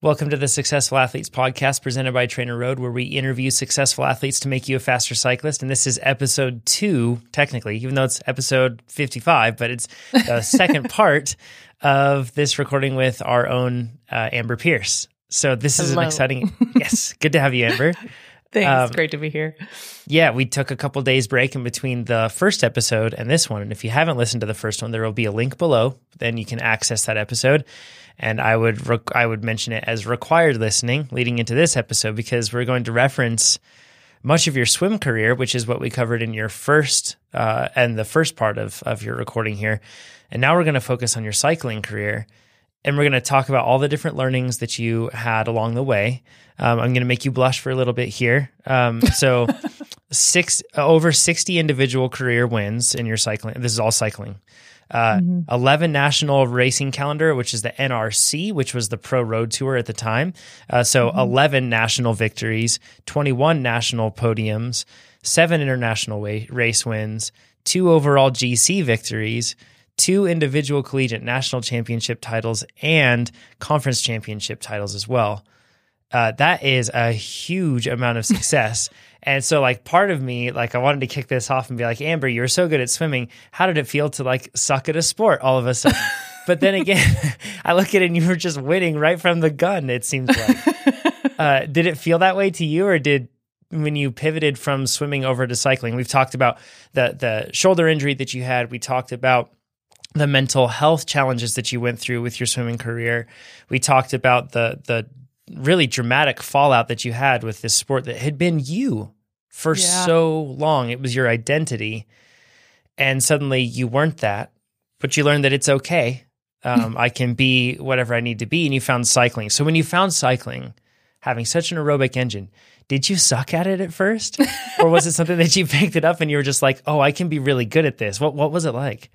Welcome to the Successful Athletes Podcast presented by TrainerRoad, where we interview successful athletes to make you a faster cyclist. And this is episode 2, technically, even though it's episode 55, but it's the second part of this recording with our own Amber Pierce. So this is an exciting, yes, good to have you, Amber. Thanks, it's great to be here. Yeah, we took a couple days break in between the first episode and this one. And if you haven't listened to the first one, there will be a link below. Then you can access that episode. And I would mention it as required listening leading into this episode because we're going to reference much of your swim career, which is what we covered in your first and the first part of your recording here. And now we're going to focus on your cycling career. And we're going to talk about all the different learnings that you had along the way. I'm going to make you blush for a little bit here. So over 60 individual career wins in your cycling. This is all cycling. 11 national racing calendar, which is the NRC, which was the pro road tour at the time. 11 national victories, 21 national podiums, 7 international race wins, 2 overall GC victories, 2 individual collegiate national championship titles, and conference championship titles as well. That is a huge amount of success. And so part of me, I wanted to kick this off and be like, Amber, you're so good at swimming. How did it feel to suck at a sport all of a sudden? But then again, I look at it and you were just winning right from the gun, it seems like. Did it feel that way to you, or when you pivoted from swimming over to cycling? We've talked about the shoulder injury that you had. We talked about the mental health challenges that you went through with your swimming career. We talked about the really dramatic fallout that you had with this sport that had been you for so long. It was your identity. And suddenly you weren't that, but you learned that it's okay. I can be whatever I need to be. And you found cycling. So when you found cycling, having such an aerobic engine, did you suck at it at first? Or was it something that you picked it up and you were just like, oh, I can be really good at this? What was it like?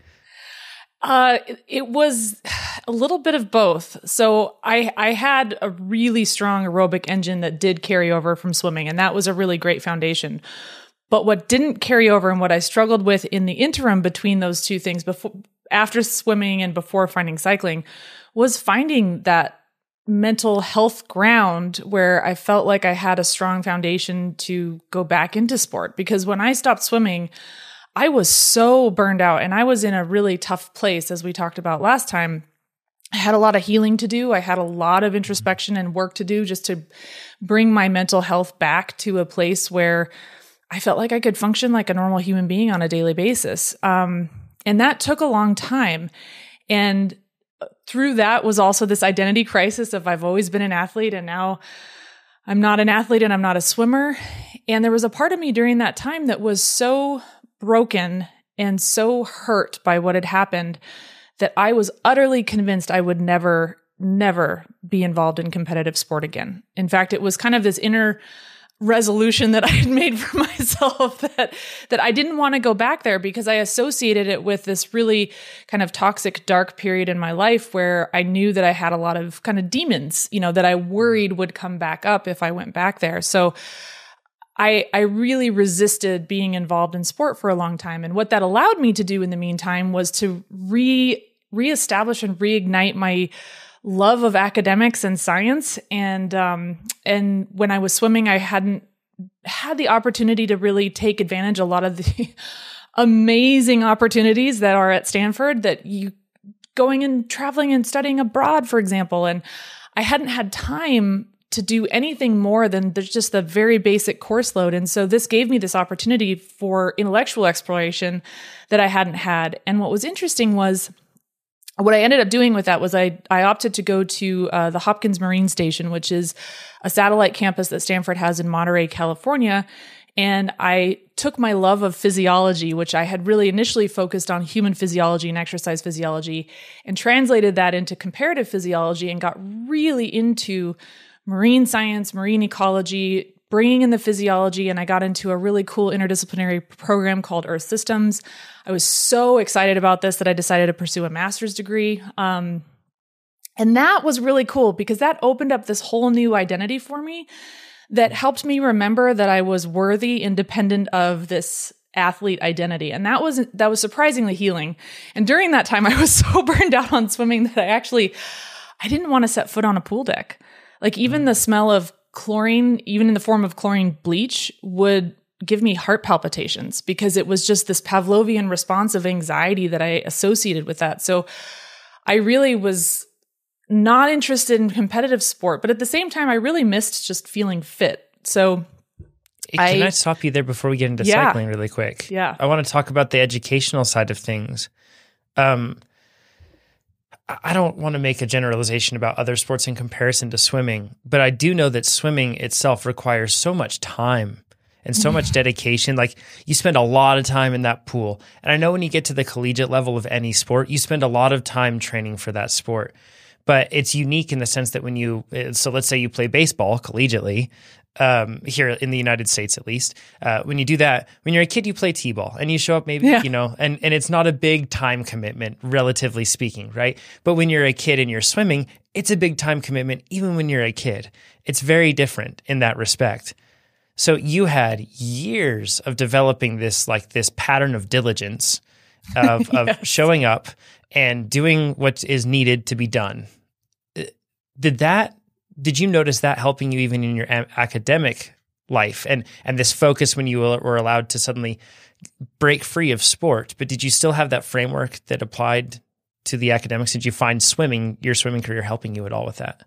It was a little bit of both. So I had a really strong aerobic engine that did carry over from swimming, and that was a really great foundation. But what didn't carry over and what I struggled with in the interim between those two things, after swimming and before finding cycling, was finding that mental health ground where I felt like I had a strong foundation to go back into sport. Because when I stopped swimming, I was so burned out and I was in a really tough place, as we talked about last time. I had a lot of healing to do. I had a lot of introspection and work to do just to bring my mental health back to a place where I felt like I could function like a normal human being on a daily basis. And that took a long time. And through that was also this identity crisis of I've always been an athlete and now I'm not an athlete and I'm not a swimmer. And there was a part of me during that time that was so broken and so hurt by what had happened that I was utterly convinced I would never be involved in competitive sport again. In fact, it was kind of this inner resolution that I had made for myself that I didn't want to go back there because I associated it with this really kind of toxic, dark period in my life where I knew that I had a lot of kind of demons, that I worried would come back up if I went back there. So I really resisted being involved in sport for a long time. And what that allowed me to do in the meantime was to reestablish and reignite my love of academics and science. And when I was swimming, I hadn't had the opportunity to really take advantage of a lot of the amazing opportunities that are at Stanford, that you going and traveling and studying abroad, for example. And I hadn't had time to do anything more than just the very basic course load. And so this gave me this opportunity for intellectual exploration that I hadn't had. And what was interesting was what I ended up doing with that was I opted to go to the Hopkins Marine Station, which is a satellite campus that Stanford has in Monterey, California. And I took my love of physiology, which I had really initially focused on human physiology and exercise physiology, and translated that into comparative physiology and got really into marine science, marine ecology, bringing in the physiology, and I got into a really cool interdisciplinary program called Earth Systems. I was so excited about this that I decided to pursue a master's degree. And that was really cool because that opened up this whole new identity for me that helped me remember that I was worthy independent of this athlete identity. And that was surprisingly healing. And during that time, I was so burned out on swimming that I didn't want to set foot on a pool deck. Like even the smell of chlorine, even in the form of chlorine bleach, would give me heart palpitations because it was just this Pavlovian response of anxiety that I associated with that. So I really was not interested in competitive sport, but at the same time, I really missed just feeling fit. So can I stop you there before we get into cycling really quick? Yeah. I want to talk about the educational side of things. I don't want to make a generalization about other sports in comparison to swimming, but I do know that swimming itself requires so much time and so much dedication. Like you spend a lot of time in that pool. And I know when you get to the collegiate level of any sport, you spend a lot of time training for that sport. But it's unique in the sense that so let's say you play baseball collegiately, here in the United States at least, when you do that, when you're a kid, you play t-ball and you show up maybe, and it's not a big time commitment, relatively speaking, right? But when you're a kid and you're swimming, it's a big time commitment even when you're a kid. It's very different in that respect. So you had years of developing this pattern of diligence of showing up and doing what is needed to be done. Did you notice that helping you even in your academic life and this focus when you were allowed to suddenly break free of sport? But did you still have that framework that applied to the academics? Did you find your swimming career helping you at all with that?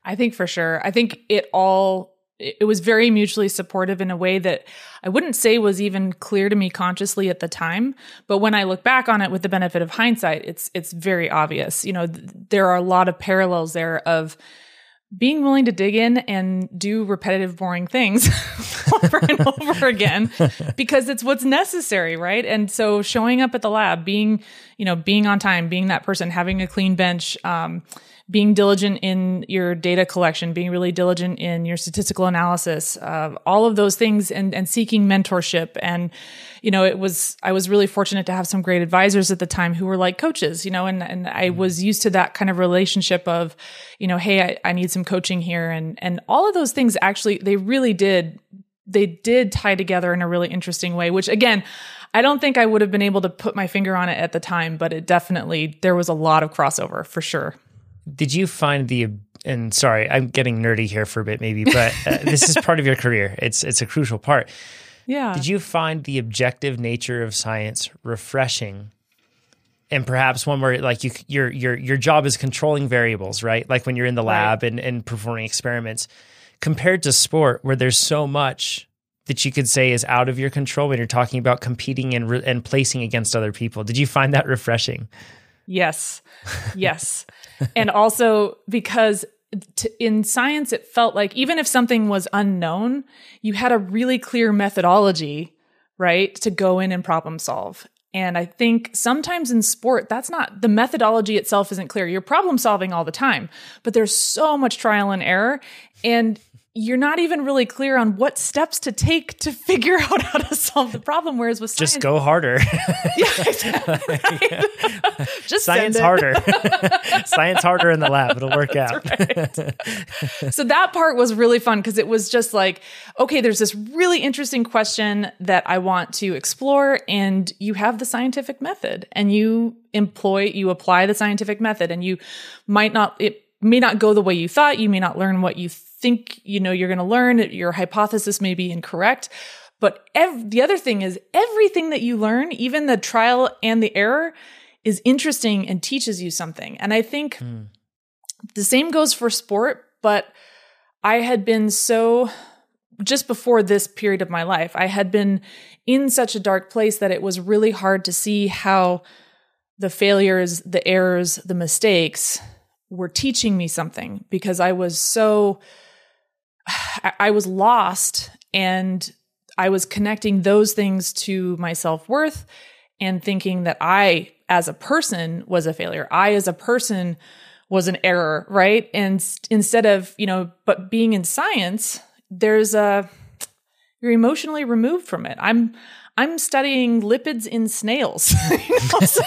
I think for sure. I think it was very mutually supportive in a way that I wouldn't say was even clear to me consciously at the time. But when I look back on it with the benefit of hindsight, it's very obvious. There are a lot of parallels there of being willing to dig in and do repetitive, boring things over and over again because it's what's necessary, right? And so showing up at the lab, being on time, being that person, having a clean bench, being diligent in your data collection, being really diligent in your statistical analysis, all of those things, and seeking mentorship. And, I was really fortunate to have some great advisors at the time who were like coaches, and I was used to that kind of relationship of, hey, I need some coaching here. And all of those things actually, they did tie together in a really interesting way, which again, I don't think I would have been able to put my finger on it at the time, but there was a lot of crossover for sure. Did you find and sorry, I'm getting nerdy here for a bit maybe, but this is part of your career. It's a crucial part. Yeah. Did you find the objective nature of science refreshing? And perhaps one where like your job is controlling variables, right? Like when you're in the lab and performing experiments, compared to sport where there's so much that you could say is out of your control when you're talking about competing and placing against other people. Did you find that refreshing? Yes. And also because in science, it felt like even if something was unknown, you had a really clear methodology, right, to go in and problem solve. And I think sometimes in sport, the methodology itself isn't clear. You're problem solving all the time, but there's so much trial and error. And you're not even really clear on what steps to take to figure out how to solve the problem. Whereas with science, just go harder. Yeah, exactly. Right? Just science harder. Science harder in the lab. It'll work out. Right. So that part was really fun because it was just like, okay, there's this really interesting question that I want to explore, and you have the scientific method, and you apply the scientific method, and it may not go the way you thought. You may not learn what you think you're going to learn. Your hypothesis may be incorrect. But the other thing is everything that you learn, even the trial and the error, is interesting and teaches you something. And I think the same goes for sport, but I had been just before this period of my life, I had been in such a dark place that it was really hard to see how the failures, the errors, the mistakes were teaching me something, because I was lost, and I was connecting those things to my self-worth and thinking that I, as a person, was a failure. I, as a person, was an error, right? And instead of, but being in science, you're emotionally removed from it. I'm studying lipids in snails. So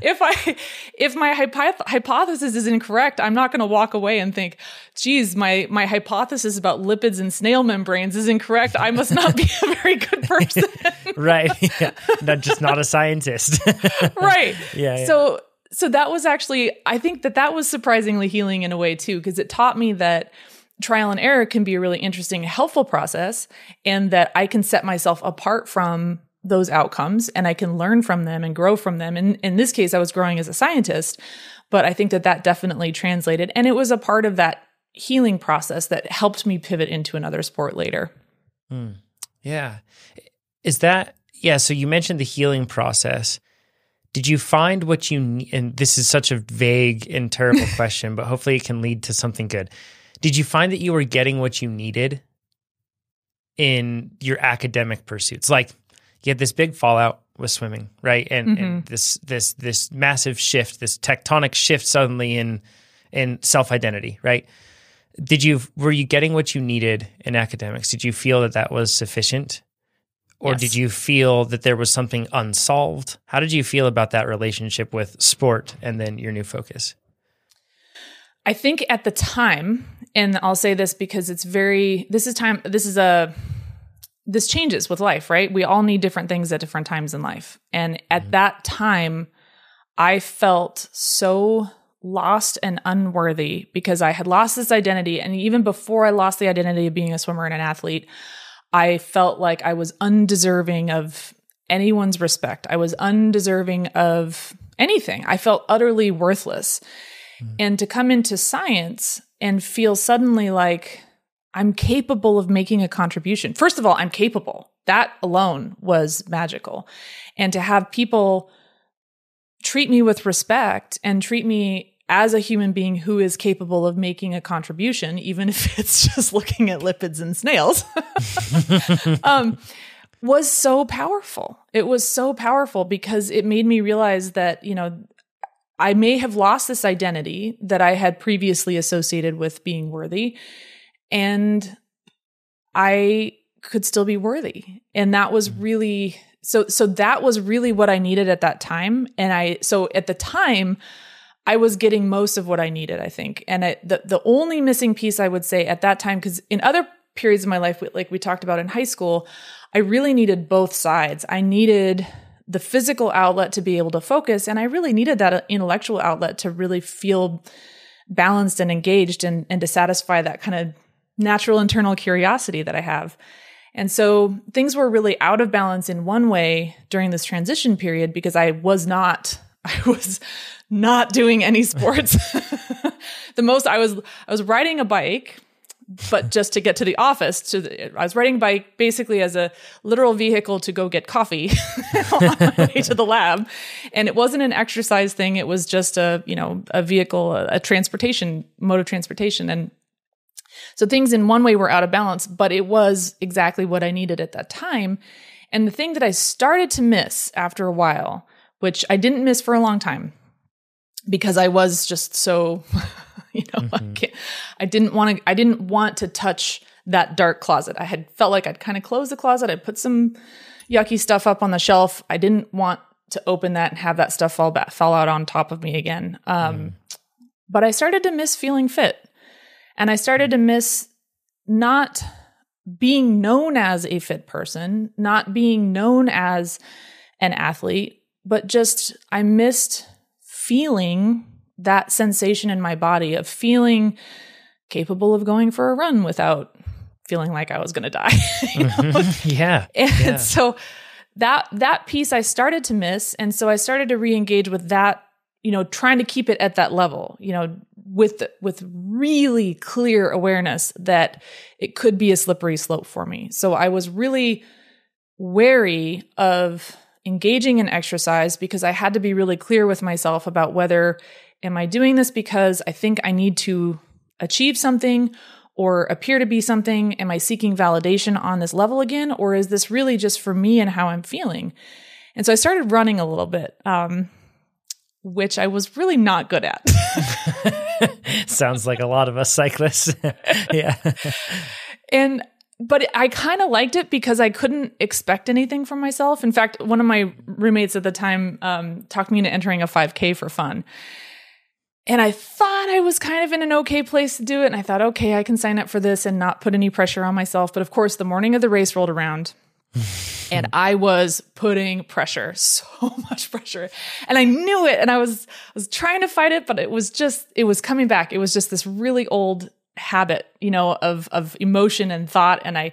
if my hypothesis is incorrect, I'm not going to walk away and think, geez, my hypothesis about lipids in snail membranes is incorrect. I must not be a very good person. Right. Yeah. Not a scientist. Right. Yeah. So that was actually, I think that was surprisingly healing in a way too, because it taught me that trial and error can be a really interesting, helpful process, and that I can set myself apart from those outcomes and I can learn from them and grow from them. And in this case, I was growing as a scientist, but I think that definitely translated. And it was a part of that healing process that helped me pivot into another sport later. Yeah. So you mentioned the healing process. Did you find what you need? And this is such a vague and terrible question, but hopefully it can lead to something good. Did you find that you were getting what you needed in your academic pursuits? Like you had this big fallout with swimming, right? And this massive shift, this tectonic shift suddenly in self-identity, right? Were you getting what you needed in academics? Did you feel that was sufficient? Or Yes. did you feel that there was something unsolved? How did you feel about that relationship with sport and then your new focus? I think at the time, and I'll say this because this changes with life, right? We all need different things at different times in life. And at that time, I felt so lost and unworthy because I had lost this identity. And even before I lost the identity of being a swimmer and an athlete, I felt like I was undeserving of anyone's respect. I was undeserving of anything. I felt utterly worthless. And to come into science and feel suddenly like I'm capable of making a contribution. First of all, I'm capable. That alone was magical. And to have people treat me with respect and treat me as a human being who is capable of making a contribution, even if it's just looking at lipids and snails, was so powerful. It was so powerful because it made me realize that, I may have lost this identity that I had previously associated with being worthy, and I could still be worthy. And that was really, so that was really what I needed at that time. And so at the time, I was getting most of what I needed, I think. And the only missing piece I would say at that time, because in other periods of my life, like we talked about in high school, I really needed both sides. I needed the physical outlet to be able to focus, and I really needed that intellectual outlet to really feel balanced and engaged and to satisfy that kind of natural internal curiosity that I have. And so things were really out of balance in one way during this transition period because I was not doing any sports. The most I was riding a bike, but just to get to the office. I was riding a bike basically as a literal vehicle to go get coffee on my way to the lab, and it wasn't an exercise thing. It was just a vehicle, a transportation mode of transportation, and so things in one way were out of balance. But it was exactly what I needed at that time. And the thing that I started to miss after a while, which I didn't miss for a long time, because I was just so, I didn't want to touch that dark closet. I had felt like I'd kind of closed the closet. I'd put some yucky stuff up on the shelf. I didn't want to open that and have that stuff fall out on top of me again. But I started to miss feeling fit, and I started to miss not being known as a fit person, not being known as an athlete, but just I missed feeling that sensation in my body of feeling capable of going for a run without feeling like I was going to die. Yeah. And so that piece I started to miss. And so I started to re-engage with that, trying to keep it at that level, with really clear awareness that it could be a slippery slope for me. So I was really wary of engaging in exercise because I had to be really clear with myself about whether, am I doing this because I think I need to achieve something or appear to be something? Am I seeking validation on this level again? Or is this really just for me and how I'm feeling? And so I started running a little bit, which I was really not good at. Sounds like a lot of us cyclists. Yeah. But I kind of liked it because I couldn't expect anything from myself. In fact, one of my roommates at the time talked me into entering a 5K for fun. And I thought I was kind of in an okay place to do it. And I thought, okay, I can sign up for this and not put any pressure on myself. But of course, the morning of the race rolled around And I was putting pressure, so much pressure. And I knew it. And I was trying to fight it, but it was coming back. It was just this really old habit, of emotion and thought. And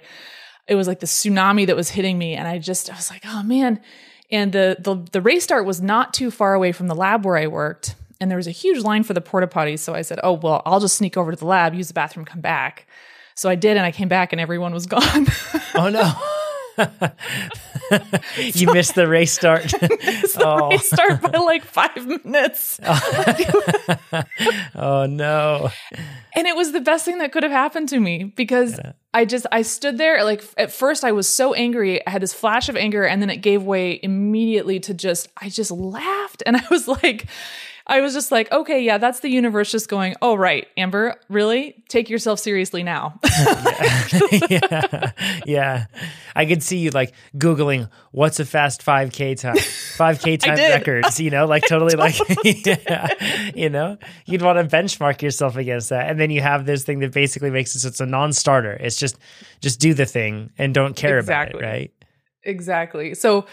it was like the tsunami that was hitting me. And I was like, oh man. And the race start was not too far away from the lab where I worked. And there was a huge line for the porta potties. So I said, oh, well, I'll just sneak over to the lab, use the bathroom, come back. So I did. And I came back and everyone was gone. Oh no. You missed the race start. Race start by like 5 minutes. Oh no. And it was the best thing that could have happened to me because I stood there, like at first I was so angry. I had this flash of anger and then it gave way immediately to I just laughed. And I was just like, okay, yeah, that's the universe just going, oh, right, Amber, really? Take yourself seriously now. Yeah. I could see you like Googling, what's a fast 5K time? 5K time records, totally like, you'd want to benchmark yourself against that. And then you have this thing that basically makes it so it's a non-starter. It's just do the thing and don't care about it, right? Exactly. So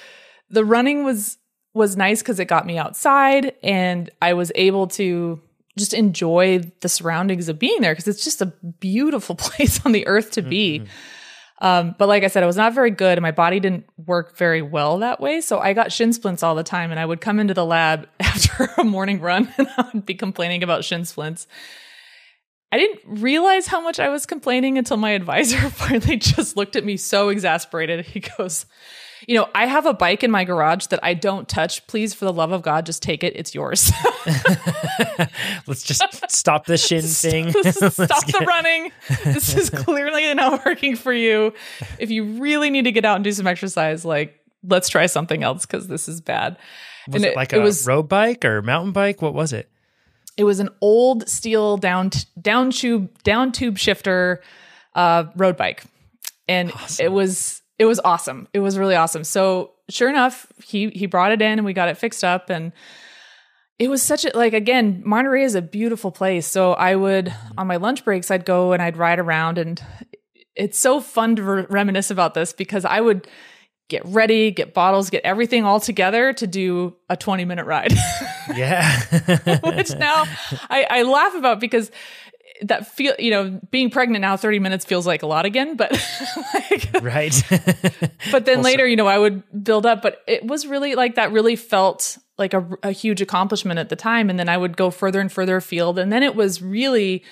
the running was nice because it got me outside and I was able to just enjoy the surroundings of being there because it's just a beautiful place on the earth to be. But like I said, I was not very good and my body didn't work very well that way. So I got shin splints all the time and I would come into the lab after a morning run and I would be complaining about shin splints. I didn't realize how much I was complaining until my advisor finally just looked at me so exasperated. He goes, I have a bike in my garage that I don't touch. Please, for the love of God, just take it. It's yours. Let's just stop the shin thing. Stop the running. This is clearly not working for you. If you really need to get out and do some exercise, let's try something else because this is bad. Was it like a road bike or mountain bike? What was it? It was an old steel down tube shifter road bike. And awesome. It was awesome. It was really awesome. So sure enough, he brought it in and we got it fixed up. And it was again, Monterey is a beautiful place. So I would, on my lunch breaks, I'd go and I'd ride around. And it's so fun to reminisce about this because I would get ready, get bottles, get everything all together to do a 20-minute ride. Yeah. Which now I laugh about because that being pregnant now 30 minutes feels like a lot again, but right. But then later, I would build up, but it was really that really felt like a huge accomplishment at the time. And then I would go further and further afield. And then it was really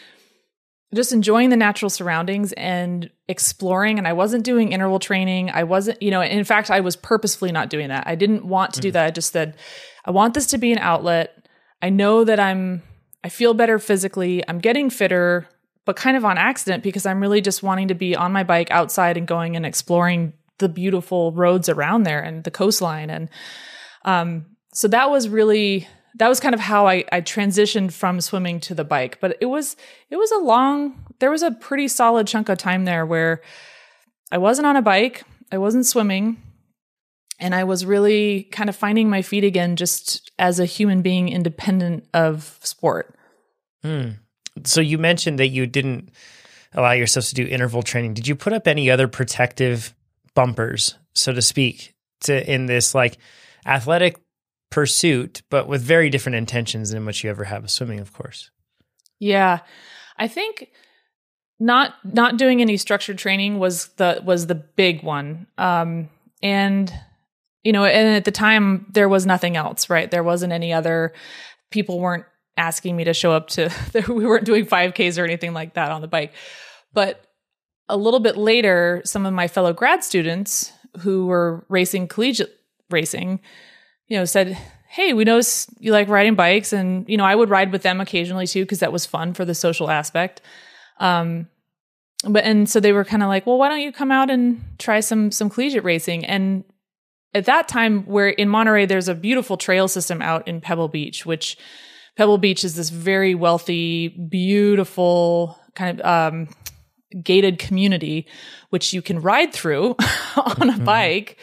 just enjoying the natural surroundings and exploring. And I wasn't doing interval training. I wasn't, in fact, I was purposefully not doing that. I didn't want to do that. I just said, I want this to be an outlet. I know that I feel better physically. I'm getting fitter, but kind of on accident because I'm really just wanting to be on my bike outside and going and exploring the beautiful roads around there and the coastline. And so that was kind of how I transitioned from swimming to the bike. But there was a pretty solid chunk of time there where I wasn't on a bike, I wasn't swimming, and I was really kind of finding my feet again just as a human being independent of sport. So you mentioned that you didn't allow yourself to do interval training. Did you put up any other protective bumpers, so to speak, in this athletic pursuit, but with very different intentions than what you ever have with swimming, of course? Yeah. I think not doing any structured training was the big one. And at the time there was nothing else, right? There wasn't any other, people weren't asking me to show up we weren't doing 5Ks or anything like that on the bike. But a little bit later, some of my fellow grad students who were racing collegiate racing, said, hey, we noticed you like riding bikes. And, I would ride with them occasionally too, because that was fun for the social aspect. And so they were kind of like, well, why don't you come out and try some collegiate racing? And at that time, where in Monterey, there's a beautiful trail system out in Pebble Beach, which Pebble Beach is this very wealthy, beautiful kind of gated community, which you can ride through on a bike.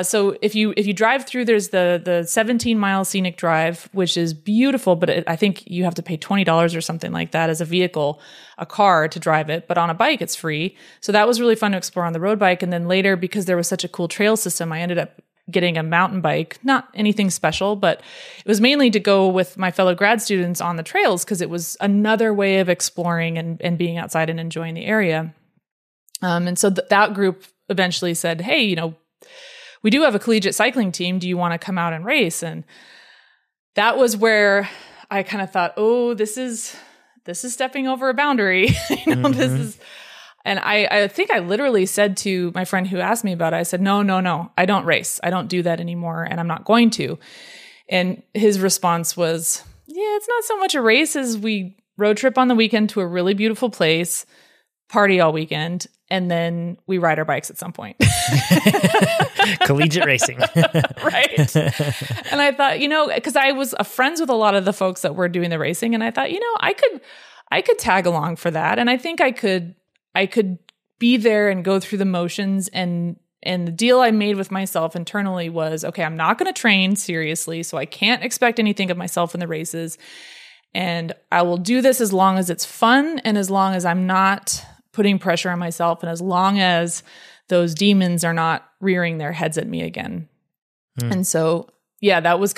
So if you drive through, there's the 17-mile scenic drive, which is beautiful, but I think you have to pay $20 or something like that as a vehicle, a car to drive it. But on a bike, it's free. So that was really fun to explore on the road bike. And then later, because there was such a cool trail system, I ended up getting a mountain bike, not anything special, but it was mainly to go with my fellow grad students on the trails because it was another way of exploring and being outside and enjoying the area. And so that group eventually said, hey, we do have a collegiate cycling team. Do you want to come out and race? And that was where I kind of thought, oh, this is stepping over a boundary. This is, and I think I literally said to my friend who asked me about it, I said, no, I don't race. I don't do that anymore. And I'm not going to. And his response was, yeah, it's not so much a race as we road trip on the weekend to a really beautiful place, party all weekend, and then we ride our bikes at some point. Collegiate racing. Right. And I thought, because I was friends with a lot of the folks that were doing the racing, and I thought, I could tag along for that. And I think I could be there and go through the motions. And the deal I made with myself internally was, okay, I'm not going to train seriously, so I can't expect anything of myself in the races. And I will do this as long as it's fun and as long as I'm not putting pressure on myself and as long as those demons are not rearing their heads at me again. And so, yeah, that was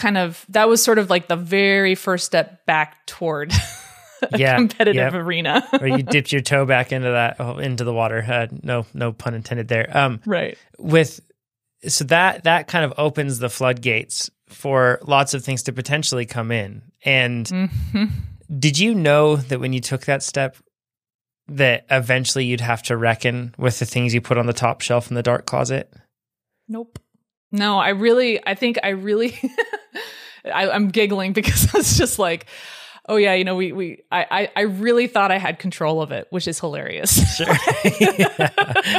sort of like the very first step back toward a competitive arena. Or you dipped your toe back into the water. No pun intended there. Right. So that kind of opens the floodgates for lots of things to potentially come in. And did you know that when you took that step, that eventually you'd have to reckon with the things you put on the top shelf in the dark closet? Nope. No, I'm giggling because I was just like, oh yeah, I really thought I had control of it, which is hilarious. Sure.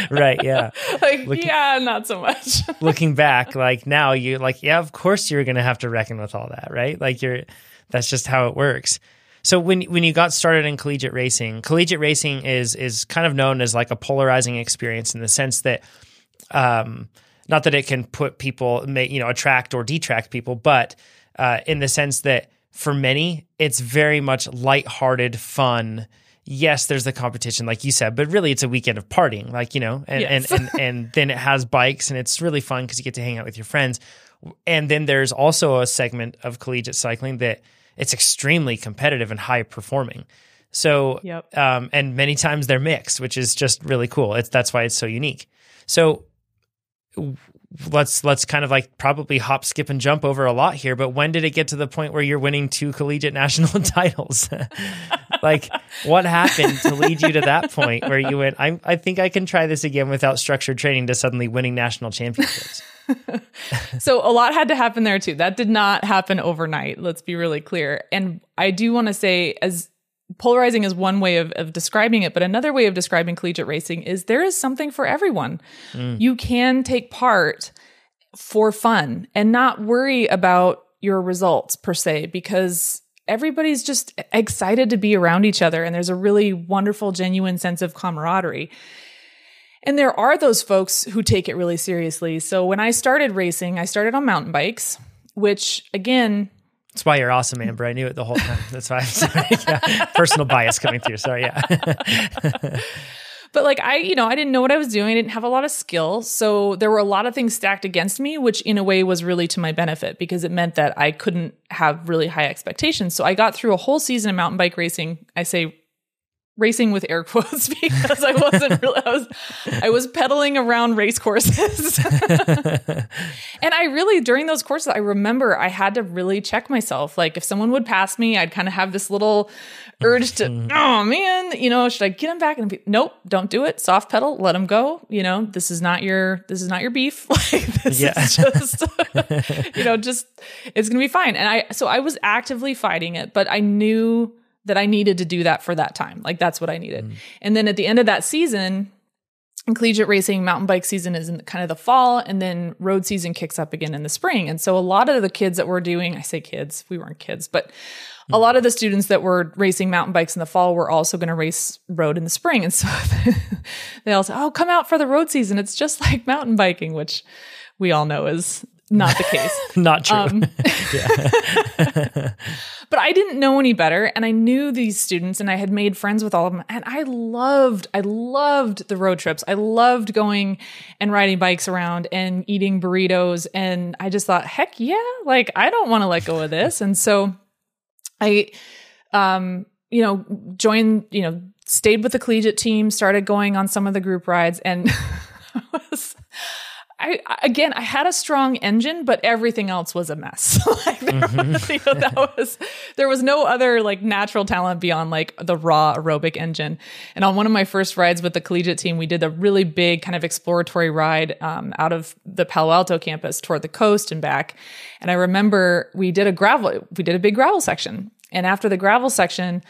Right. Yeah. Not so much. Looking back, now you of course you're going to have to reckon with all that, right? That's just how it works. So when you got started in collegiate racing is kind of known as like a polarizing experience in the sense that, not that it can put people, attract or detract people, but in the sense that for many, it's very much lighthearted fun. Yes, there's the competition, like you said, but really it's a weekend of partying, and then it has bikes and it's really fun because you get to hang out with your friends. And then there's also a segment of collegiate cycling that it's extremely competitive and high performing. So, and many times they're mixed, which is just really cool. That's why it's so unique. So let's kind of probably hop, skip, and jump over a lot here, but when did it get to the point where you're winning 2 collegiate national titles? What happened to lead you to that point where you went, I think I can try this again without structured training, to suddenly winning national championships? So a lot had to happen there too. That did not happen overnight. Let's be really clear. And I do want to say, as polarizing is one way of describing it, but another way of describing collegiate racing is there is something for everyone. You can take part for fun and not worry about your results per se, because everybody's just excited to be around each other. And there's a really wonderful, genuine sense of camaraderie. And there are those folks who take it really seriously. So when I started racing, I started on mountain bikes, which again... That's why you're awesome, Amber. I knew it the whole time. That's why I'm sorry. Yeah. Personal bias coming through. Sorry, yeah. But I didn't know what I was doing. I didn't have a lot of skill. So there were a lot of things stacked against me, which in a way was really to my benefit because it meant that I couldn't have really high expectations. So I got through a whole season of mountain bike racing. I say racing with air quotes because I wasn't really, I was pedaling around race courses. And I really, during those courses, I remember I had to really check myself. If someone would pass me, I'd kind of have this little urge to, oh man, should I get them back? And nope, don't do it. Soft pedal, let them go. This is not your beef. This is just, it's going to be fine. And I was actively fighting it, but I knew that I needed to do that for that time. That's what I needed. And then at the end of that season, in collegiate racing, mountain bike season is in kind of the fall, and then road season kicks up again in the spring. And so a lot of the kids that were doing, I say kids, we weren't kids, but a lot of the students that were racing mountain bikes in the fall were also going to race road in the spring. And so they all said, oh, come out for the road season. It's just like mountain biking, which we all know is not the case. Not true. But I didn't know any better, and I knew these students, and I had made friends with all of them, and I loved the road trips. I loved going and riding bikes around and eating burritos, and I just thought, heck yeah, like I don't want to let go of this. And so I, joined, stayed with the collegiate team, started going on some of the group rides, and I had a strong engine, but everything else was a mess. There was no other like natural talent beyond like the raw aerobic engine. And on one of my first rides with the collegiate team, we did a really big kind of exploratory ride out of the Palo Alto campus toward the coast and back. And I remember we did a big gravel section. And after the gravel section,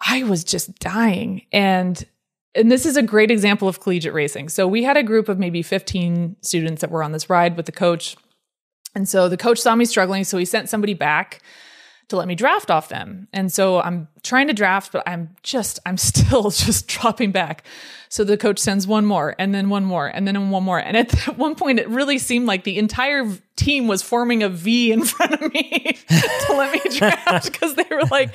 I was just dying. And this is a great example of collegiate racing. So we had a group of maybe 15 students that were on this ride with the coach. And so the coach saw me struggling, so he sent somebody back to let me draft off them. And so I'm trying to draft, but I'm still just dropping back. So the coach sends one more, and then one more, and then one more. And at one point, it really seemed like the entire team was forming a V in front of me to let me draft, because they were like,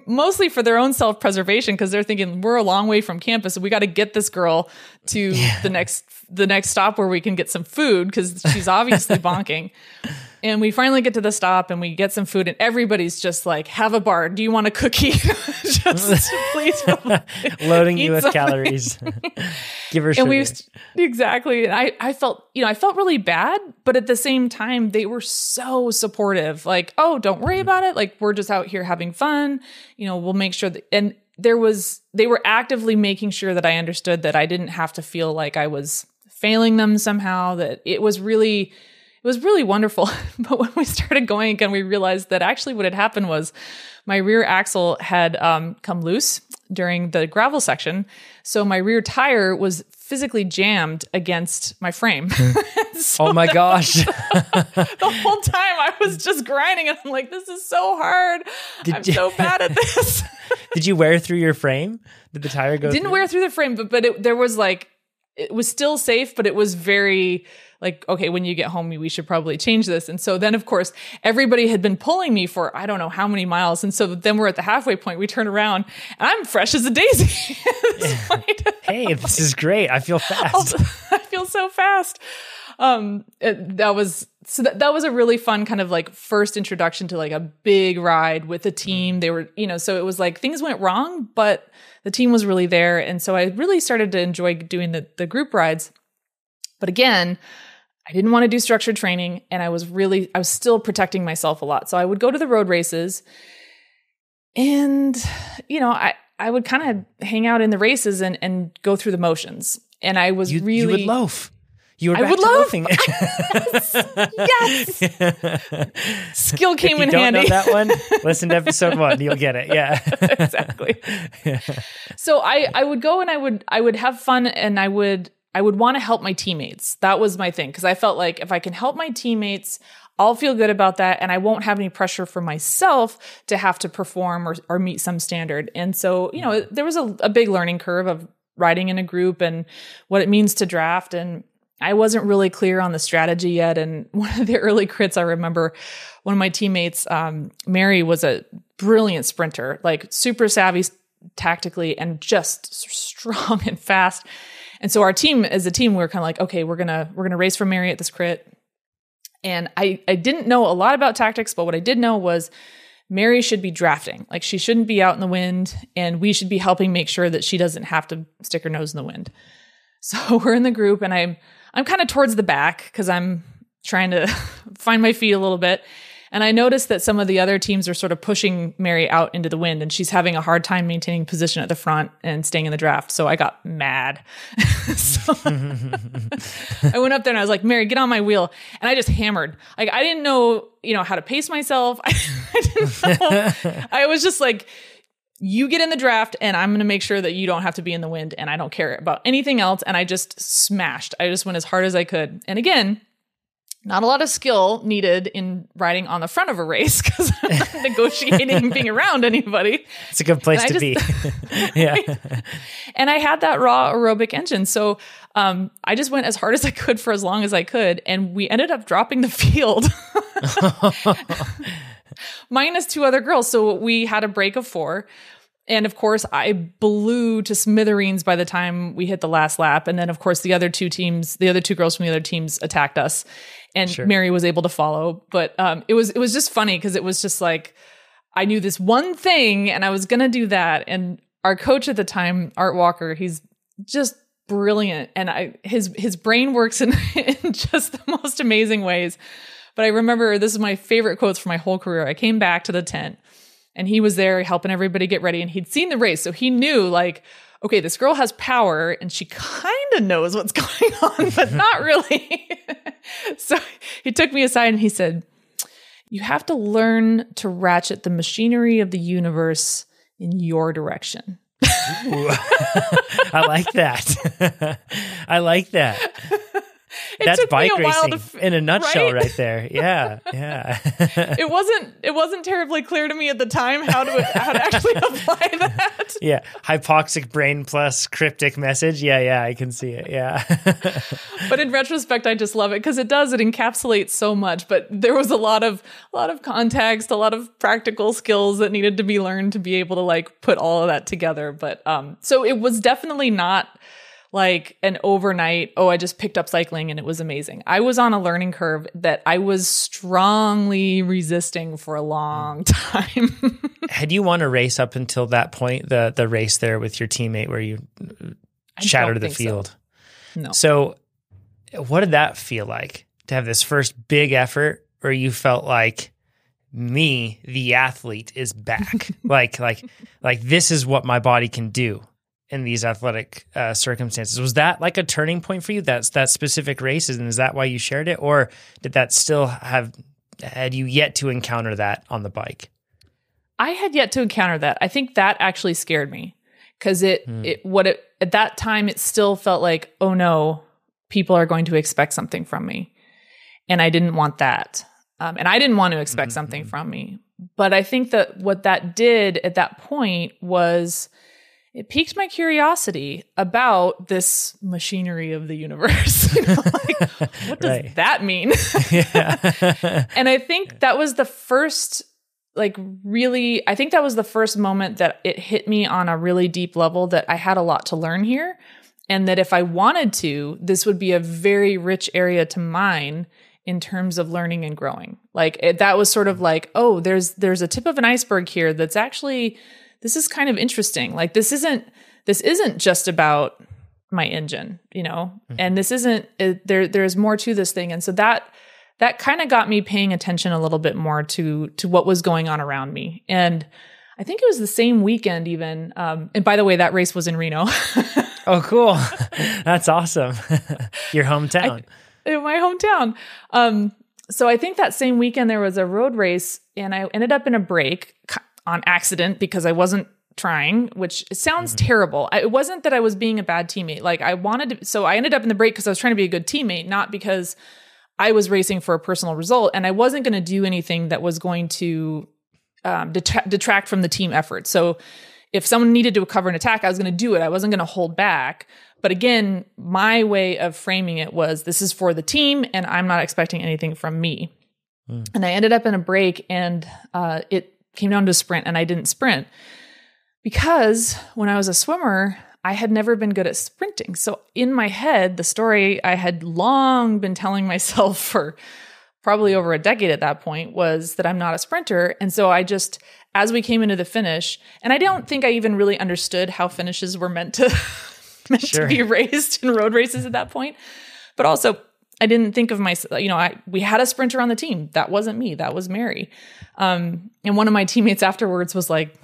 mostly for their own self-preservation, because they're thinking we're a long way from campus, so we got to get this girl to the next stop where we can get some food, because she's obviously bonking. And we finally get to the stop and we get some food, and everybody's just like, have a bar. Do you want a cookie? Just please. Loading you with calories. Give her sugar. Exactly. And I felt really bad, but at the same time, they were so supportive. Like, oh, don't worry about it. Like, we're just out here having fun. We'll make sure that, and they were actively making sure that I understood that I didn't have to feel like I was failing them somehow, that it was really wonderful. But when we started going again, we realized that actually what had happened was my rear axle had come loose during the gravel section. So my rear tire was physically jammed against my frame. So oh my gosh. The whole time I was just grinding, and I'm like, this is so hard. I'm so bad at this. Did you wear through your frame? Did the tire go Didn't wear through the frame, but there was like, it was still safe, but it was very like, okay, when you get home, we should probably change this. And so then, of course, everybody had been pulling me for I don't know how many miles. And so then we're at the halfway point. We turn around, and I'm fresh as a daisy. Hey, this is great. I feel fast. I feel so fast. That was a really fun kind of like first introduction to like a big ride with a team. They were, so it was like things went wrong, but the team was really there. And so I really started to enjoy doing the group rides. But again, I didn't want to do structured training, and I was still protecting myself a lot. So I would go to the road races, and, I would kind of hang out in the races and go through the motions. And I was you would loaf. You were I back would to loaf. loafing. Yes. Skill came in handy. If you don't know that one, listen to episode 1. You'll get it. Yeah. Exactly. So I would go, and I would have fun, and I would want to help my teammates. That was my thing, because I felt like if I can help my teammates, I'll feel good about that, and I won't have any pressure for myself to have to perform or meet some standard. And so, there was a big learning curve of riding in a group and what it means to draft. And I wasn't really clear on the strategy yet. And one of the early crits, I remember one of my teammates, Mary, was a brilliant sprinter, like super savvy tactically and just strong and fast. And so as a team, we were kind of like, okay, we're gonna race for Mary at this crit. And I didn't know a lot about tactics, but what I did know was Mary should be drafting. Like, she shouldn't be out in the wind, and we should be helping make sure that she doesn't have to stick her nose in the wind. So we're in the group, and I'm kind of towards the back because I'm trying to find my feet a little bit. And I noticed that some of the other teams are sort of pushing Mary out into the wind, and she's having a hard time maintaining position at the front and staying in the draft. So I got mad. So I went up there and I was like, Mary, get on my wheel. And I just hammered. Like, I didn't know, how to pace myself. I didn't know. I was just like, you get in the draft, and I'm going to make sure that you don't have to be in the wind, and I don't care about anything else. And I just smashed. I just went as hard as I could. And again, Not a lot of skill needed in riding on the front of a race because I'm not negotiating being around anybody. It's a good place to be. Yeah. And I had that raw aerobic engine. So I just went as hard as I could for as long as I could. And we ended up dropping the field. Minus 2 other girls. So we had a break of 4. And of course, I blew to smithereens by the time we hit the last lap. And then, of course, the other two girls from the other teams attacked us. And sure. Mary was able to follow. But it was just funny because it was just like, I knew this one thing and I was going to do that. And our coach at the time, Art Walker, he's just brilliant. And his brain works in just the most amazing ways. But I remember, this is my favorite quotes from my whole career. I came back to the tent and he was there helping everybody get ready. And he'd seen the race. So he knew, like, okay, this girl has power and she kind of knows what's going on, but not really. So he took me aside and he said, you have to learn to ratchet the machinery of the universe in your direction. Ooh, I like that. I like that. That's bike racing in a nutshell, right there. Yeah, yeah. It wasn't terribly clear to me at the time how to actually apply that. Yeah, hypoxic brain plus cryptic message. Yeah, I can see it. Yeah. But in retrospect, I just love it because it encapsulates so much. But there was a lot of context, a lot of practical skills that needed to be learned to be able to like put all of that together. But so it was definitely not like an overnight, I just picked up cycling and it was amazing. I was on a learning curve that I was strongly resisting for a long time. Had you won a race up until that point, the race there with your teammate where you shattered the field? So. No. So what did that feel like to have this first big effort where you felt like, me, the athlete, is back? like this is what my body can do in these athletic circumstances. Was that like a turning point for you, that specific race? And is that why you shared it? Or did that still had you yet to encounter that on the bike? I had yet to encounter that. I think that actually scared me because at that time, it still felt like, oh no, people are going to expect something from me. And I didn't want that. And I didn't want to expect something from me. But I think that what that did at that point was it piqued my curiosity about this machinery of the universe. What does that mean? And I think that was the first, that was the first moment that it hit me on a really deep level that I had a lot to learn here. And that if I wanted to, this would be a very rich area to mine in terms of learning and growing. That was sort of like, there's a tip of an iceberg here that's actually, this is kind of interesting. Like this isn't just about my engine, and this isn't, there's more to this thing. And so that kind of got me paying attention a little bit more to what was going on around me. And I think it was the same weekend even. And by the way, that race was in Reno. Oh, cool. That's awesome. Your hometown. In my hometown. So I think that same weekend there was a road race and I ended up in a break on accident because I wasn't trying, which sounds terrible. It wasn't that I was being a bad teammate. So I ended up in the break because I was trying to be a good teammate, not because I was racing for a personal result. And I wasn't going to do anything that was going to detract from the team effort. So if someone needed to cover an attack, I was going to do it. I wasn't going to hold back. But again, my way of framing it was, this is for the team and I'm not expecting anything from me. And I ended up in a break and it came down to a sprint and I didn't sprint because when I was a swimmer, I had never been good at sprinting. So in my head, the story I had long been telling myself for probably over a decade at that point was that I'm not a sprinter. And so I just, as we came into the finish, and I don't think I even really understood how finishes were meant to be raced in road races at that point. But also, I didn't think of myself, we had a sprinter on the team. That wasn't me. That was Mary. And one of my teammates afterwards was like,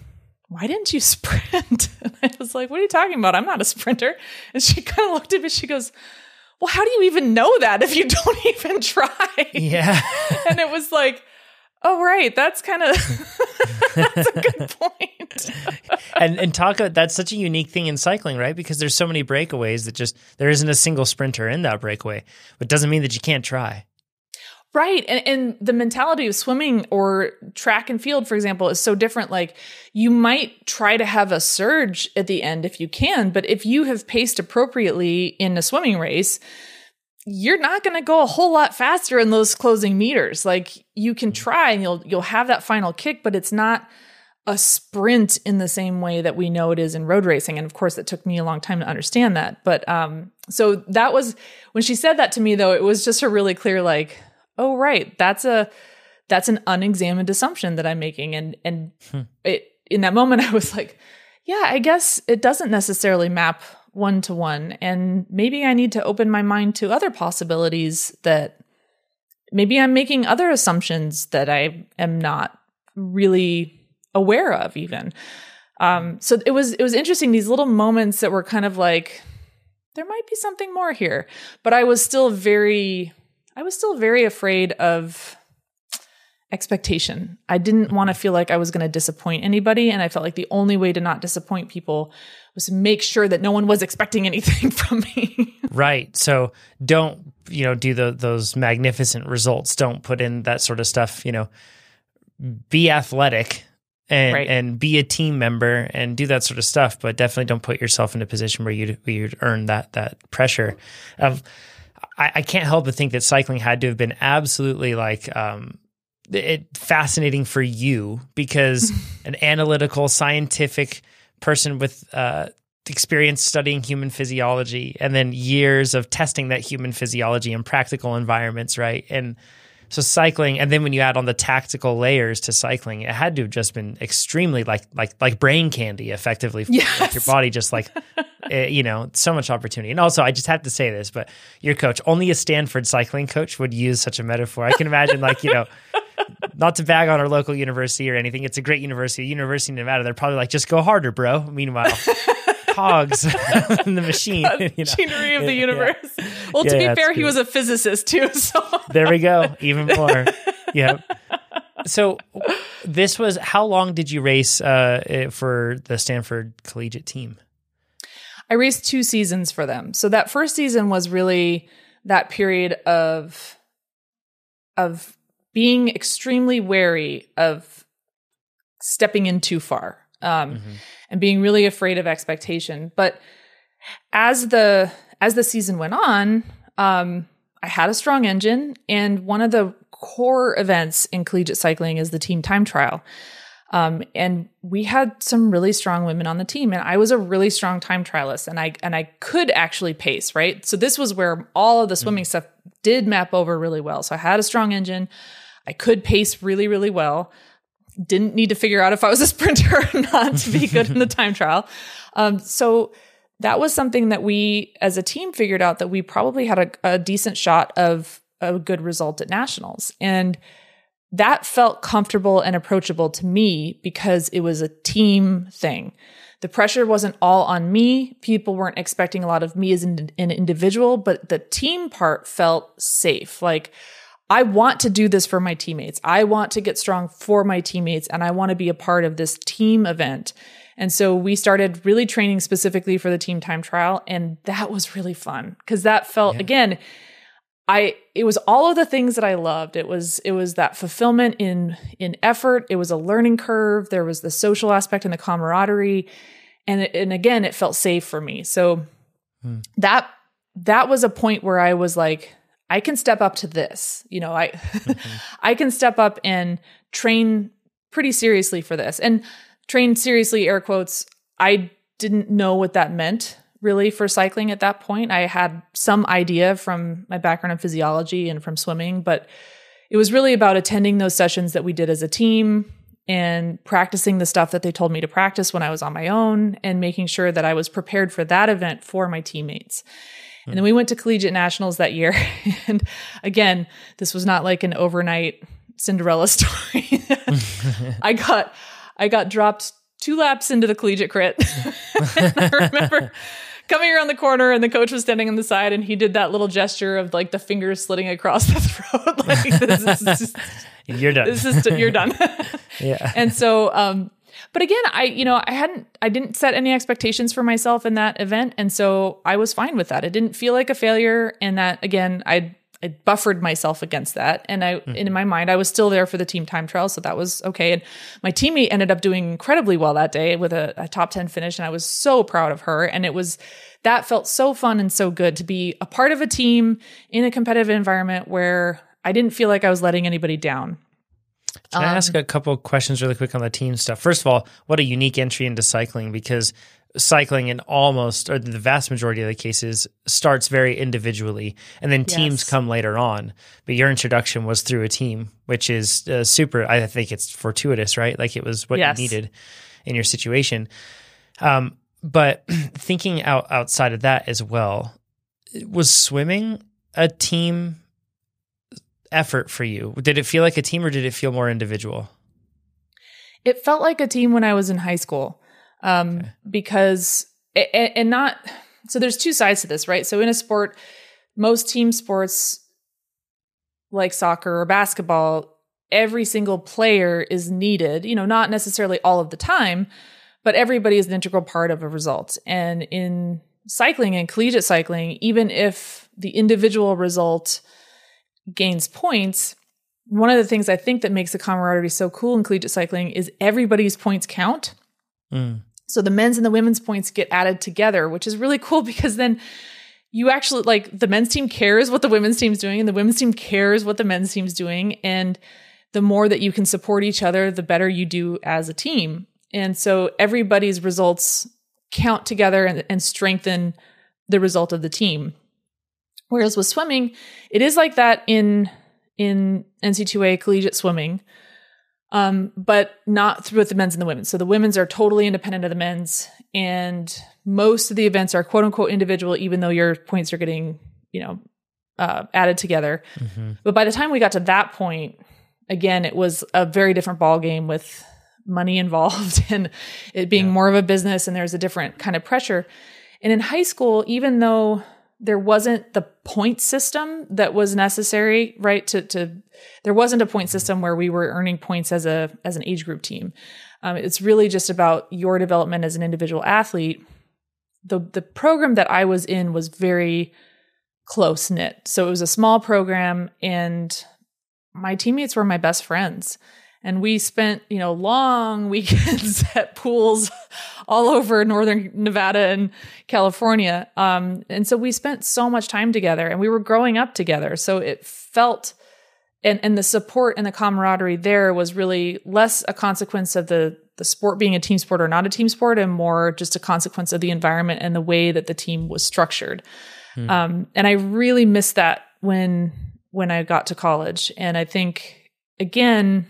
why didn't you sprint? And I was like, what are you talking about? I'm not a sprinter. And she kind of looked at me. She goes, well, how do you even know that if you don't even try? Yeah. And it was like, oh, right. That's kind of, that's a good point. and that's such a unique thing in cycling, right? Because there's so many breakaways that there isn't a single sprinter in that breakaway. But it doesn't mean that you can't try. Right. And the mentality of swimming or track and field, for example, is so different. Like you might try to have a surge at the end if you can, but if you have paced appropriately in a swimming race, you're not going to go a whole lot faster in those closing meters. Like you can try and you'll have that final kick, but it's not a sprint in the same way that we know it is in road racing. And of course, it took me a long time to understand that. But so that was, when she said that to me, though, it was just a really clear, like, oh, right, that's an unexamined assumption that I'm making. And in that moment, I was like, yeah, I guess it doesn't necessarily map one-to-one. And maybe I need to open my mind to other possibilities, that maybe I'm making other assumptions that I am not really aware of even. So it was interesting, these little moments that were kind of like, there might be something more here, but I was still very afraid of expectation. I didn't want to feel like I was going to disappoint anybody. And I felt like the only way to not disappoint people was to make sure that no one was expecting anything from me. Right. So don't, do those magnificent results. Don't put in that sort of stuff, be athletic and be a team member and do that sort of stuff, but definitely don't put yourself in a position where you'd earn that pressure. I can't help but think that cycling had to have been absolutely like fascinating for you, because an analytical, scientific person with experience studying human physiology, and then years of testing that human physiology in practical environments, right? And so cycling, and then when you add on the tactical layers to cycling, it had to have just been extremely like brain candy, effectively. Yes. Like your body just like, so much opportunity. And also, I just have to say this, but your coach, only a Stanford cycling coach would use such a metaphor. I can imagine not to bag on our local university or anything. It's a great university, University of Nevada. They're probably like, just go harder, bro. Meanwhile, cogs in the machine. Machinery of the universe. Yeah. Well, to be fair, he was a physicist too. So there we go. Even more. Yeah. So this was, how long did you race for the Stanford Collegiate team? I raced 2 seasons for them. So that first season was really that period of being extremely wary of stepping in too far, and being really afraid of expectation. But as the season went on, I had a strong engine, and one of the core events in collegiate cycling is the team time trial. And we had some really strong women on the team, and I was a really strong time trialist, and I could actually pace, right? So this was where all of the swimming stuff did map over really well. So I had a strong engine. I could pace really, really well. Didn't need to figure out if I was a sprinter or not to be good in the time trial. So that was something that we as a team figured out, that we probably had a decent shot of a good result at nationals. And that felt comfortable and approachable to me because it was a team thing. The pressure wasn't all on me. People weren't expecting a lot of me as an individual, but the team part felt safe. Like, I want to do this for my teammates. I want to get strong for my teammates, and I want to be a part of this team event. And so we started really training specifically for the team time trial, and that was really fun because that felt, again, it was all of the things that I loved. It was that fulfillment in effort. It was a learning curve. There was the social aspect and the camaraderie, and again, it felt safe for me. So that was a point where I was like, I can step up to this. I can step up and train pretty seriously for this. And train seriously, air quotes, I didn't know what that meant really for cycling at that point. I had some idea from my background in physiology and from swimming, but it was really about attending those sessions that we did as a team and practicing the stuff that they told me to practice when I was on my own, and making sure that I was prepared for that event for my teammates. And then we went to Collegiate Nationals that year. And again, this was not like an overnight Cinderella story. I got dropped 2 laps into the collegiate crit. And I remember coming around the corner, and the coach was standing on the side, and he did that little gesture of like the fingers slitting across the throat. Like, this is you're done. You're done. Yeah. And so, but again, I didn't set any expectations for myself in that event. And so I was fine with that. It didn't feel like a failure. And that, again, I buffered myself against that. And in my mind, I was still there for the team time trial. So that was okay. And my teammate ended up doing incredibly well that day with a top 10 finish. And I was so proud of her. And that felt so fun and so good to be a part of a team in a competitive environment where I didn't feel like I was letting anybody down. Can I ask a couple of questions really quick on the team stuff? First of all, what a unique entry into cycling, because cycling in the vast majority of the cases starts very individually, and then teams come later on. But your introduction was through a team, which is super. I think it's fortuitous, right? Like it was what you needed in your situation. But thinking outside of that as well, was swimming a team effort for you? Did it feel like a team, or did it feel more individual? It felt like a team when I was in high school. Because so there's two sides to this, right? So in a sport, most team sports like soccer or basketball, every single player is needed, not necessarily all of the time, but everybody is an integral part of a result. And in cycling and collegiate cycling, even if the individual result gains points, one of the things I think that makes the camaraderie so cool in collegiate cycling is everybody's points count. So the men's and the women's points get added together, which is really cool because then you actually, like, the men's team cares what the women's team's doing and the women's team cares what the men's team's doing. And the more that you can support each other, the better you do as a team. And so everybody's results count together and strengthen the result of the team. Whereas with swimming, it is like that in NC2A collegiate swimming. But not with the men's and the women's. So the women's are totally independent of the men's, and most of the events are quote unquote individual, even though your points are getting, added together. But by the time we got to that point, again, it was a very different ball game with money involved and it being more of a business, and there's a different kind of pressure. And in high school, even though there wasn't the point system that was necessary, right? There wasn't a point system where we were earning points as an age group team. It's really just about your development as an individual athlete. The program that I was in was very close knit. So it was a small program, and my teammates were my best friends. And we spent, long weekends at pools all over northern Nevada and California. And so we spent so much time together, and we were growing up together. So it felt, and the support and the camaraderie there was really less a consequence of the sport being a team sport or not a team sport, and more just a consequence of the environment and the way that the team was structured. And I really missed that when I got to college. And I think, again,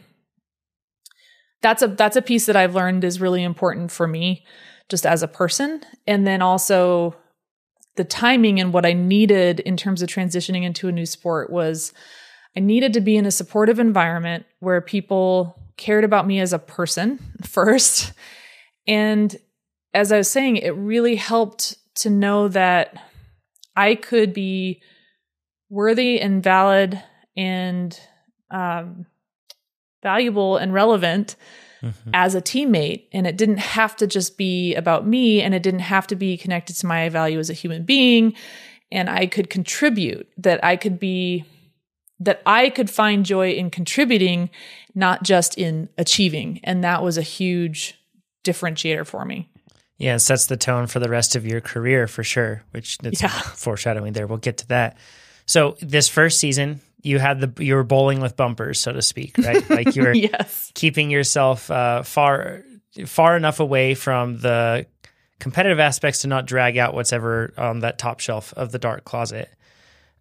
that's a piece that I've learned is really important for me just as a person. And then also the timing and what I needed in terms of transitioning into a new sport was I needed to be in a supportive environment where people cared about me as a person first. And as I was saying, it really helped to know that I could be worthy and valid and valuable and relevant as a teammate. And it didn't have to just be about me, and it didn't have to be connected to my value as a human being. And I could contribute, that I could find joy in contributing, not just in achieving. And that was a huge differentiator for me. Yeah, it sets the tone for the rest of your career for sure, which that's foreshadowing there. We'll get to that. So this first season, you were bowling with bumpers, so to speak, right? Like you were keeping yourself far enough away from the competitive aspects to not drag out what's ever on that top shelf of the dark closet.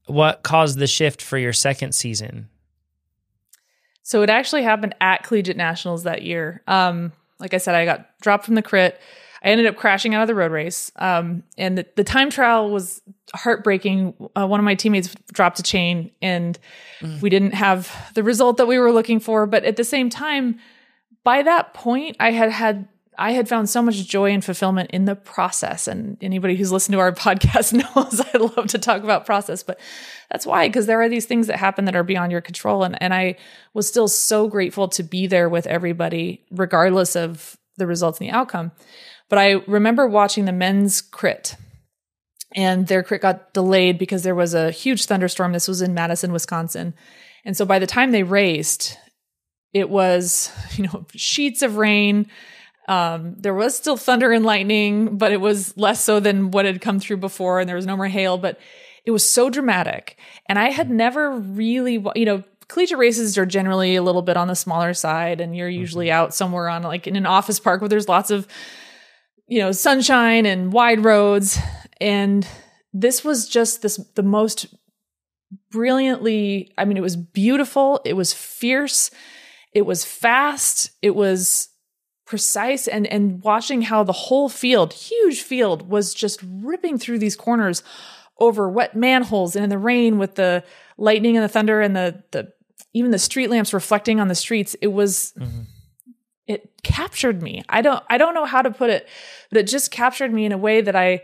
What caused the shift for your second season? So it actually happened at Collegiate Nationals that year. Like I said, I got dropped from the crit. I ended up crashing out of the road race. And the time trial was heartbreaking. One of my teammates dropped a chain, and we didn't have the result that we were looking for. But at the same time, by that point, I had found so much joy and fulfillment in the process. And anybody who's listened to our podcast knows I love to talk about process, but that's why, because there are these things that happen that are beyond your control. And I was still so grateful to be there with everybody, regardless of the results and the outcome. But I remember watching the men's crit, and their crit got delayed because there was a huge thunderstorm. This was in Madison, Wisconsin. And so by the time they raced, it was, sheets of rain. There was still thunder and lightning, but it was less so than what had come through before. And there was no more hail, but it was so dramatic. And I had never really, collegiate races are generally a little bit on the smaller side. And you're usually out somewhere on like in an office park where there's lots of, sunshine and wide roads. And this was just the most brilliantly, it was beautiful. It was fierce. It was fast. It was precise. And watching how the whole field, huge field, was just ripping through these corners over wet manholes and in the rain with the lightning and the thunder and the even the street lamps reflecting on the streets. It was, it captured me. I don't know how to put it, but it just captured me in a way that I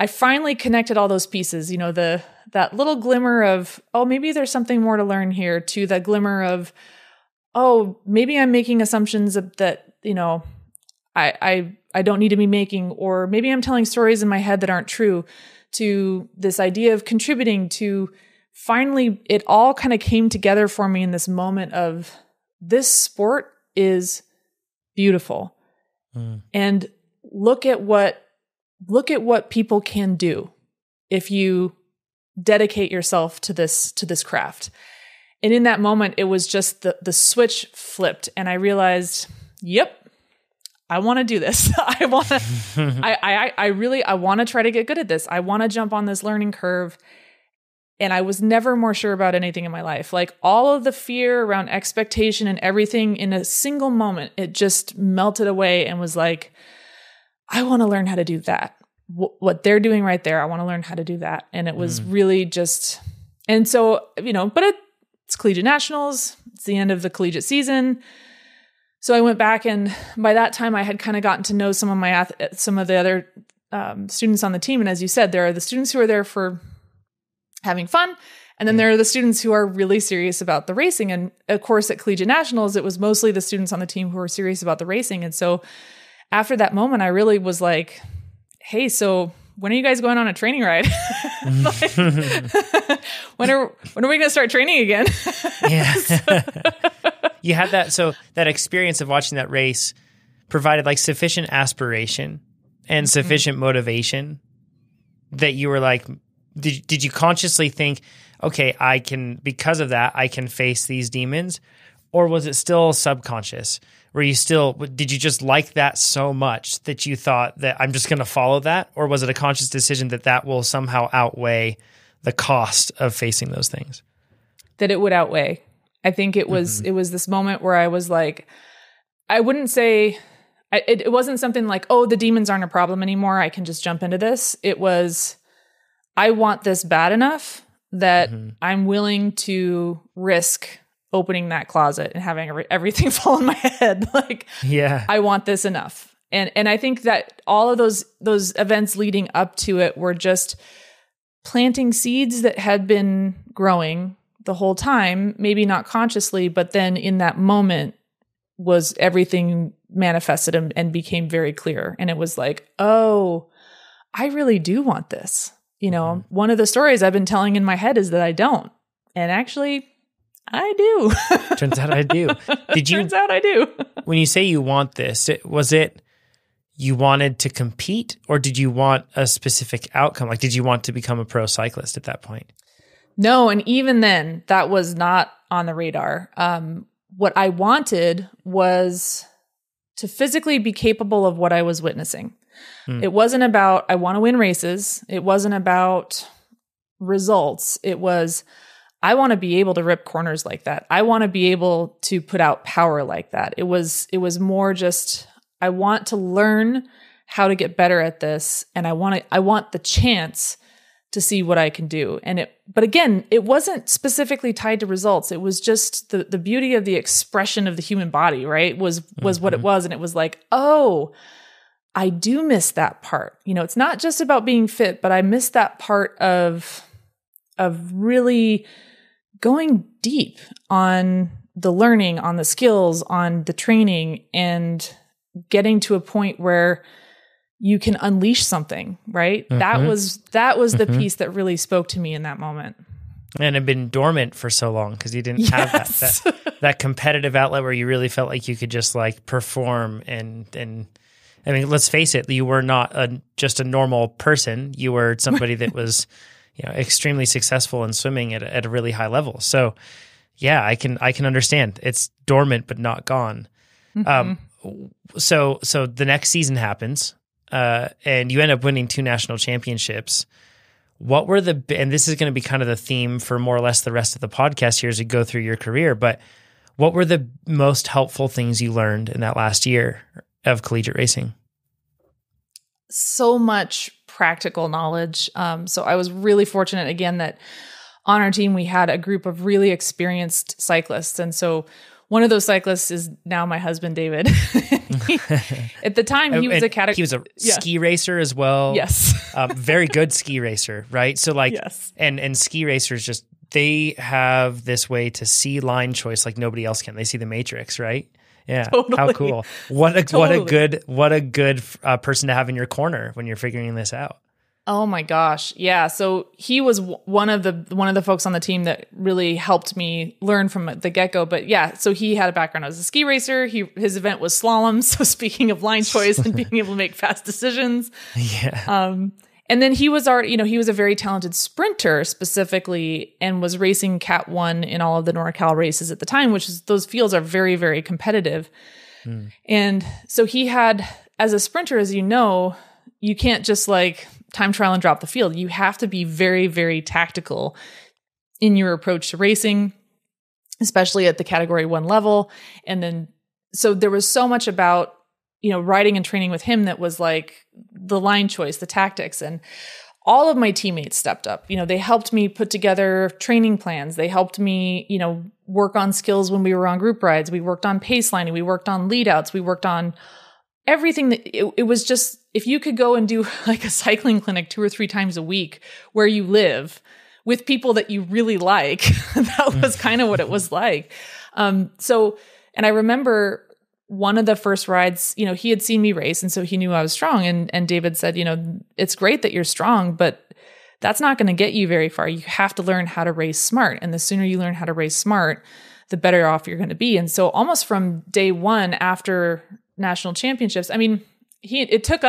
finally connected all those pieces, that little glimmer of, oh, maybe there's something more to learn here, to the glimmer of, oh, maybe I'm making assumptions that, I don't need to be making, or maybe I'm telling stories in my head that aren't true, to this idea of contributing, to finally it all kind of came together for me in this moment of, this sport is beautiful. And look at what people can do if you dedicate yourself to this craft. And in that moment, it was just the switch flipped, and I realized, yep, I want to do this. I want to, I want to try to get good at this. I want to jump on this learning curve. And I was never more sure about anything in my life. Like all of the fear around expectation and everything, in a single moment, it just melted away and was like, I want to learn how to do that. What they're doing right there, I want to learn how to do that. And it was really just, and so, but it's Collegiate Nationals. It's the end of the collegiate season. So I went back, and by that time I had kind of gotten to know some of the other students on the team. And as you said, there are the students who are there for having fun. And then there are the students who are really serious about the racing. And of course, at Collegiate Nationals, it was mostly the students on the team who were serious about the racing. And so after that moment, I really was like, hey, so when are you guys going on a training ride? Like, when are we going to start training again? Yeah. You had that experience of watching that race provided like sufficient aspiration and sufficient motivation that you were like, did you consciously think, okay, because of that, I can face these demons? Or was it still subconscious? Did you just like that so much that you thought that I'm just going to follow that? Or was it a conscious decision that will somehow outweigh the cost of facing those things? That it would outweigh. I think it was this moment where I was like, I wouldn't say, it wasn't something like, oh, the demons aren't a problem anymore, I can just jump into this. It was, I want this bad enough that I'm willing to risk opening that closet and having everything fall on my head. Like, yeah, I want this enough. And I think that all of those events leading up to it were just planting seeds that had been growing the whole time, maybe not consciously, but then in that moment was everything manifested and became very clear. And it was like, oh, I really do want this. One of the stories I've been telling in my head is that I don't. And actually, I do. Turns out I do. Turns out I do. When you say you want this, was it you wanted to compete, or did you want a specific outcome? Like, did you want to become a pro cyclist at that point? No, and even then, that was not on the radar. What I wanted was to physically be capable of what I was witnessing. It wasn't about, I want to win races. It wasn't about results. It was, I want to be able to rip corners like that. I want to be able to put out power like that. It was more just, I want to learn how to get better at this. And I want the chance to see what I can do. But again, it wasn't specifically tied to results. It was just the beauty of the expression of the human body, right? Was what it was. And it was like, oh, I do miss that part. It's not just about being fit, but I miss that part of really going deep on the learning, on the skills, on the training, and getting to a point where you can unleash something, right? That was the piece that really spoke to me in that moment. And had been dormant for so long because you didn't have that competitive outlet where you really felt like you could just like perform and I mean, let's face it, you were not just a normal person. You were somebody that was, extremely successful in swimming at a really high level. So yeah, I can understand. It's dormant but not gone. So the next season happens, and you end up winning 2 national championships. What were and this is going to be kind of the theme for more or less the rest of the podcast here as we go through your career, but what were the most helpful things you learned in that last year of collegiate racing? So much practical knowledge. So I was really fortunate again that on our team, we had a group of really experienced cyclists. And so one of those cyclists is now my husband, David. At the time, he was he was a ski racer as well. Yes. Very good ski racer, right? So like, and ski racers just, they have this way to see line choice like nobody else can. They see the matrix, right? Yeah. Totally. How cool. What a good person to have in your corner when you're figuring this out. Oh my gosh. Yeah. So he was one of the folks on the team that really helped me learn from the get-go. But yeah, so he had a background as a ski racer. His event was slalom. So speaking of line choice and being able to make fast decisions. Yeah. And then he was already, he was a very talented sprinter specifically and was racing Cat 1 in all of the NorCal races at the time, which is, those fields are very, very competitive. And so he had, as a sprinter, as you can't just like time trial and drop the field. You have to be very, very tactical in your approach to racing, especially at the category 1 level. And then, so there was so much about, riding and training with him that was like the line choice, the tactics, and all of my teammates stepped up. They helped me put together training plans. They helped me, work on skills when we were on group rides. We worked on pace lining. We worked on lead outs. We worked on everything that it was just, if you could go and do like a cycling clinic 2 or 3 times a week where you live with people that you really like, that was kind of what it was like. And I remember one of the first rides, he had seen me race and so he knew I was strong. And David said, it's great that you're strong, but that's not going to get you very far. You have to learn how to race smart. And the sooner you learn how to race smart, the better off you're going to be. And so almost from day 1 after national championships, I mean, it took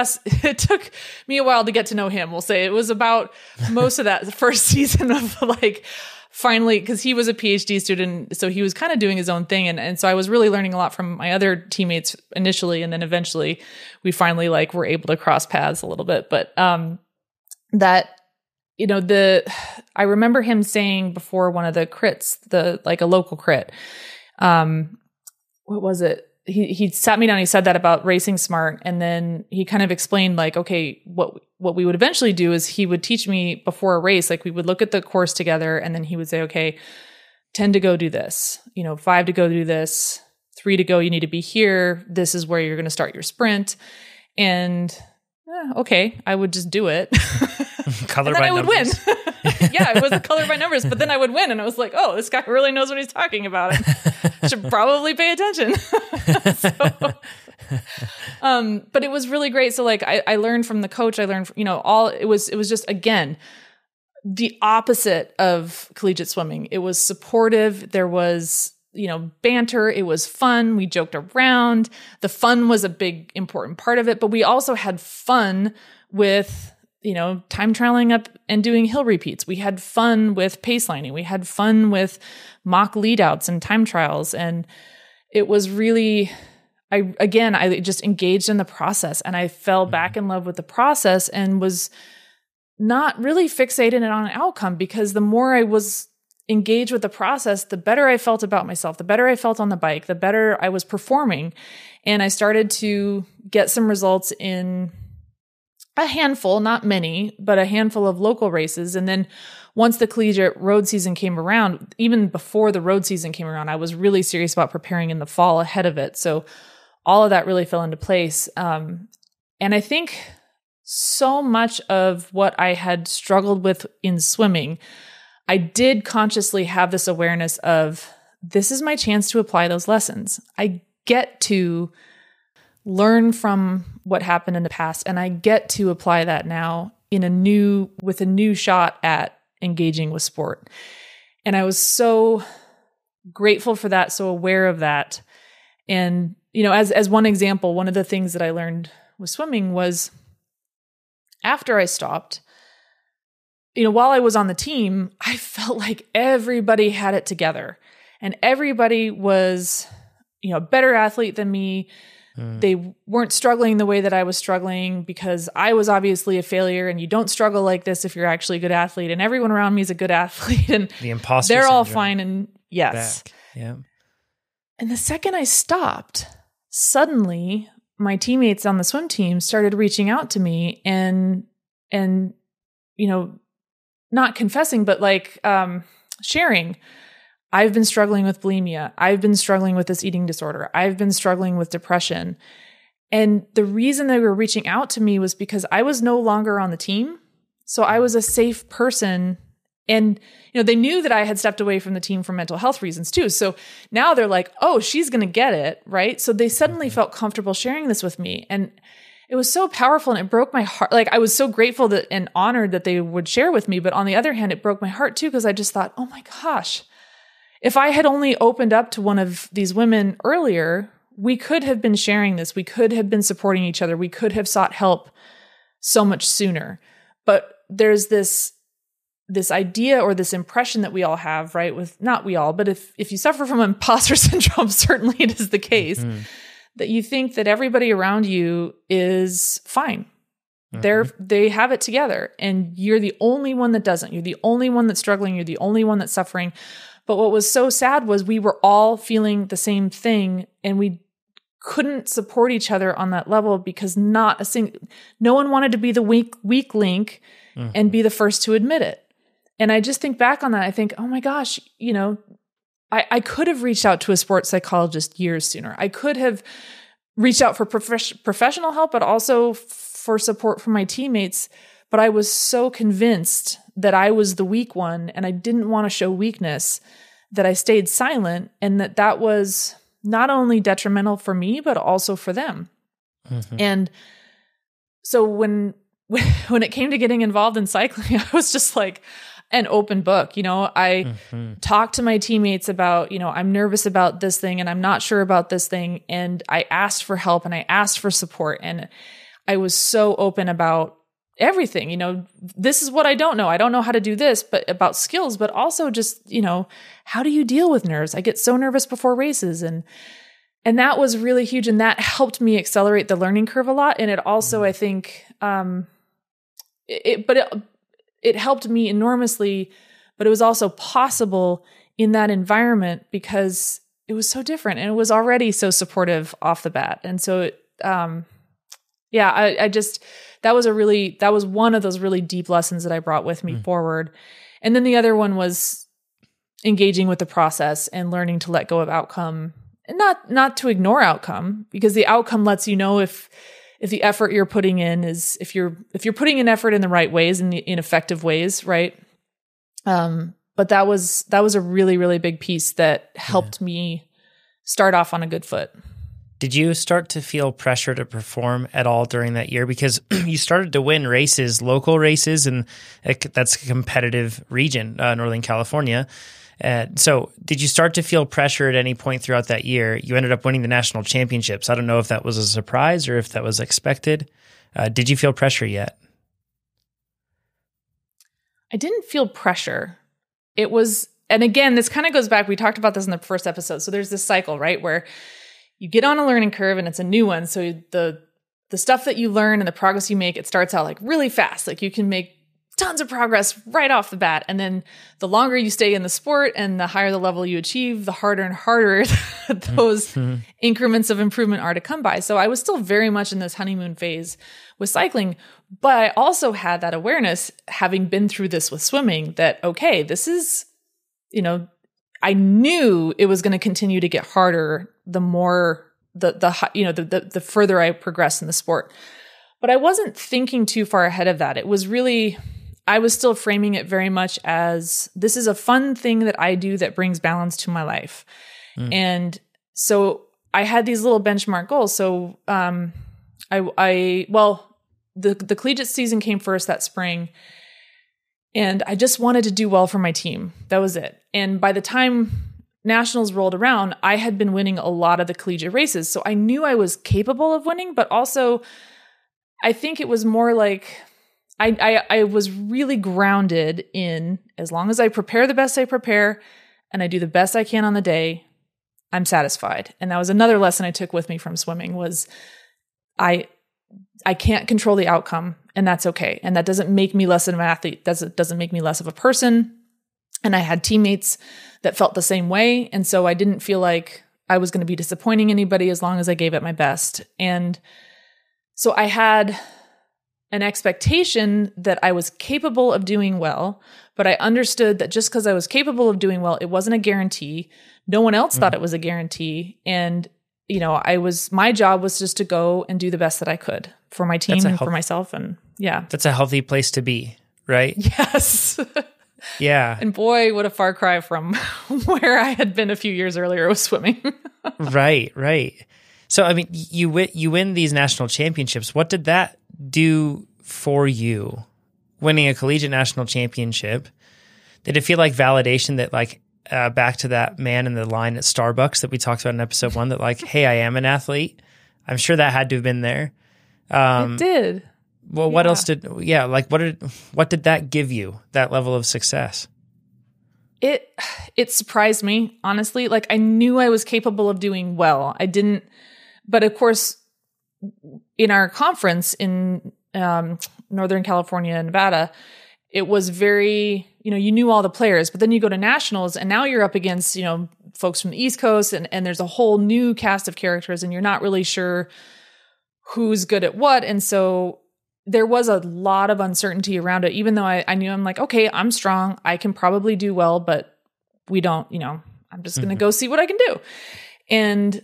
me a while to get to know him. We'll say it was about most of that first season of like, finally, because he was a PhD student, so he was kind of doing his own thing. And so I was really learning a lot from my other teammates initially. And then eventually we finally like were able to cross paths a little bit. But I remember him saying before one of the crits, a local crit, what was it? He sat me down, he said that about racing smart. And then he kind of explained like, okay, what we would eventually do is he would teach me before a race, like we would look at the course together and then he would say, okay, 10 to go do this, 5 to go do this, 3 to go, you need to be here. This is where you're going to start your sprint. And okay, I would just do it. Color by numbers. I would win. Yeah, it was a color by numbers, but then I would win. And I was like, oh, this guy really knows what he's talking about. I should probably pay attention. But it was really great. So like I learned from the coach, I learned, it was just, again, the opposite of collegiate swimming. It was supportive. There was, banter. It was fun. We joked around. The fun was a big, important part of it, but we also had fun with, time trialing up and doing hill repeats. We had fun with pace lining. We had fun with mock lead outs and time trials. And it was really, I just engaged in the process and I fell back in love with the process and was not really fixated on an outcome, because the more I was engaged with the process, the better I felt about myself, the better I felt on the bike, the better I was performing. And I started to get some results in a handful, not many, but a handful of local races. And then once the collegiate road season came around, even before the road season came around, I was really serious about preparing in the fall ahead of it. So all of that really fell into place. And I think so much of what I had struggled with in swimming, I did consciously have this awareness of, this is my chance to apply those lessons. I get to learn from what happened in the past, and I get to apply that now with a new shot at engaging with sport. And I was so grateful for that, so aware of that. And, as one example, one of the things that I learned with swimming was after I stopped, while I was on the team, I felt like everybody had it together and everybody was, a better athlete than me. They weren't struggling the way that I was struggling because I was obviously a failure, and you don't struggle like this if you're actually a good athlete, and everyone around me is a good athlete, and the imposter they're all syndrome. fine. And yes. Back. Yeah. And the second I stopped, suddenly my teammates on the swim team started reaching out to me and not confessing, but sharing. I've been struggling with bulimia. I've been struggling with this eating disorder. I've been struggling with depression. And the reason they were reaching out to me was because I was no longer on the team. So I was a safe person. And, they knew that I had stepped away from the team for mental health reasons too. So now they're like, oh, she's going to get it. Right. So they suddenly felt comfortable sharing this with me. And it was so powerful, and it broke my heart. I was so grateful and honored that they would share with me. But on the other hand, it broke my heart too, because I just thought, oh my gosh, if I had only opened up to one of these women earlier, we could have been sharing this. We could have been supporting each other. We could have sought help so much sooner. But there's this idea or this impression that we all have, right? Not we all, but if you suffer from imposter syndrome, certainly it is the case, that you think that everybody around you is fine. They have it together, and you're the only one that doesn't. You're the only one that's struggling. You're the only one that's suffering. But what was so sad was we were all feeling the same thing, and we couldn't support each other on that level because no one wanted to be the weak link and be the first to admit it. And I just think back on that. I think, oh my gosh, I could have reached out to a sports psychologist years sooner. I could have reached out for professional help, but also for support from my teammates. But I was so convinced that I was the weak one, and I didn't want to show weakness, that I stayed silent, and that was not only detrimental for me, but also for them. And so when it came to getting involved in cycling, I was just like an open book. I talked to my teammates about, I'm nervous about this thing and I'm not sure about this thing. And I asked for help and I asked for support. And I was so open about everything. This is what I don't know. I don't know how to do this, but about skills, but also just, how do you deal with nerves? I get so nervous before races. And that was really huge. And that helped me accelerate the learning curve a lot. And it also, I think, it helped me enormously, but it was also possible in that environment because it was so different and it was already so supportive off the bat. And so, that was one of those really deep lessons that I brought with me forward. And then the other one was engaging with the process and learning to let go of outcome, and not to ignore outcome, because the outcome lets you know if the effort you're putting in is, if you're putting in effort in the right ways, in effective ways, right? But that was a really, really big piece that helped me start off on a good foot. Did you start to feel pressure to perform at all during that year? Because you started to win races, local races, and that's a competitive region, Northern California. So did you start to feel pressure at any point throughout that year? You ended up winning the national championships. I don't know if that was a surprise or if that was expected. Did you feel pressure yet? I didn't feel pressure. It was, and again, this kind of goes back, we talked about this in the first episode. So there's this cycle, right, where you get on a learning curve and it's a new one. So the stuff that you learn and the progress you make, it starts out like really fast. Like you can make tons of progress right off the bat. And then the longer you stay in the sport and the higher the level you achieve, the harder and harder those increments of improvement are to come by. So I was still very much in this honeymoon phase with cycling, but I also had that awareness, having been through this with swimming, that, okay, this is, I knew it was going to continue to get harder the more the further I progressed in the sport. But I wasn't thinking too far ahead of that. It was really, I was still framing it very much as, this is a fun thing that I do that brings balance to my life. And so I had these little benchmark goals. So the collegiate season came first that spring, and I just wanted to do well for my team. That was it. And by the time nationals rolled around, I had been winning a lot of the collegiate races. So I knew I was capable of winning, but also I think it was more like I was really grounded in, as long as I prepare the best I prepare and I do the best I can on the day, I'm satisfied. And that was another lesson I took with me from swimming was I can't control the outcome, and that's okay. And that doesn't make me less of an athlete. Doesn't make me less of a person. And I had teammates that felt the same way. And so I didn't feel like I was going to be disappointing anybody as long as I gave it my best. And so I had an expectation that I was capable of doing well, but I understood that just because I was capable of doing well, it wasn't a guarantee. No one else thought it was a guarantee. And, my job was just to go and do the best that I could for my team and for myself. And yeah. That's a healthy place to be, right? Yes. Yeah. And boy, what a far cry from where I had been a few years earlier with swimming. Right. So, I mean, you win these national championships. What did that do for you? Winning a collegiate national championship, did it feel like validation that back to that man in the line at Starbucks that we talked about in episode 1 that hey, I am an athlete? I'm sure that had to have been there. It did. Well, what else what did that give you, that level of success? It surprised me, honestly. I knew I was capable of doing well. I didn't, but of course, in our conference in Northern California and Nevada, it was very, you knew all the players, but then you go to nationals and now you're up against, folks from the East Coast and there's a whole new cast of characters and you're not really sure who's good at what. And so there was a lot of uncertainty around it, even though I knew I'm okay, I'm strong. I can probably do well, but we don't, I'm just going to go see what I can do. And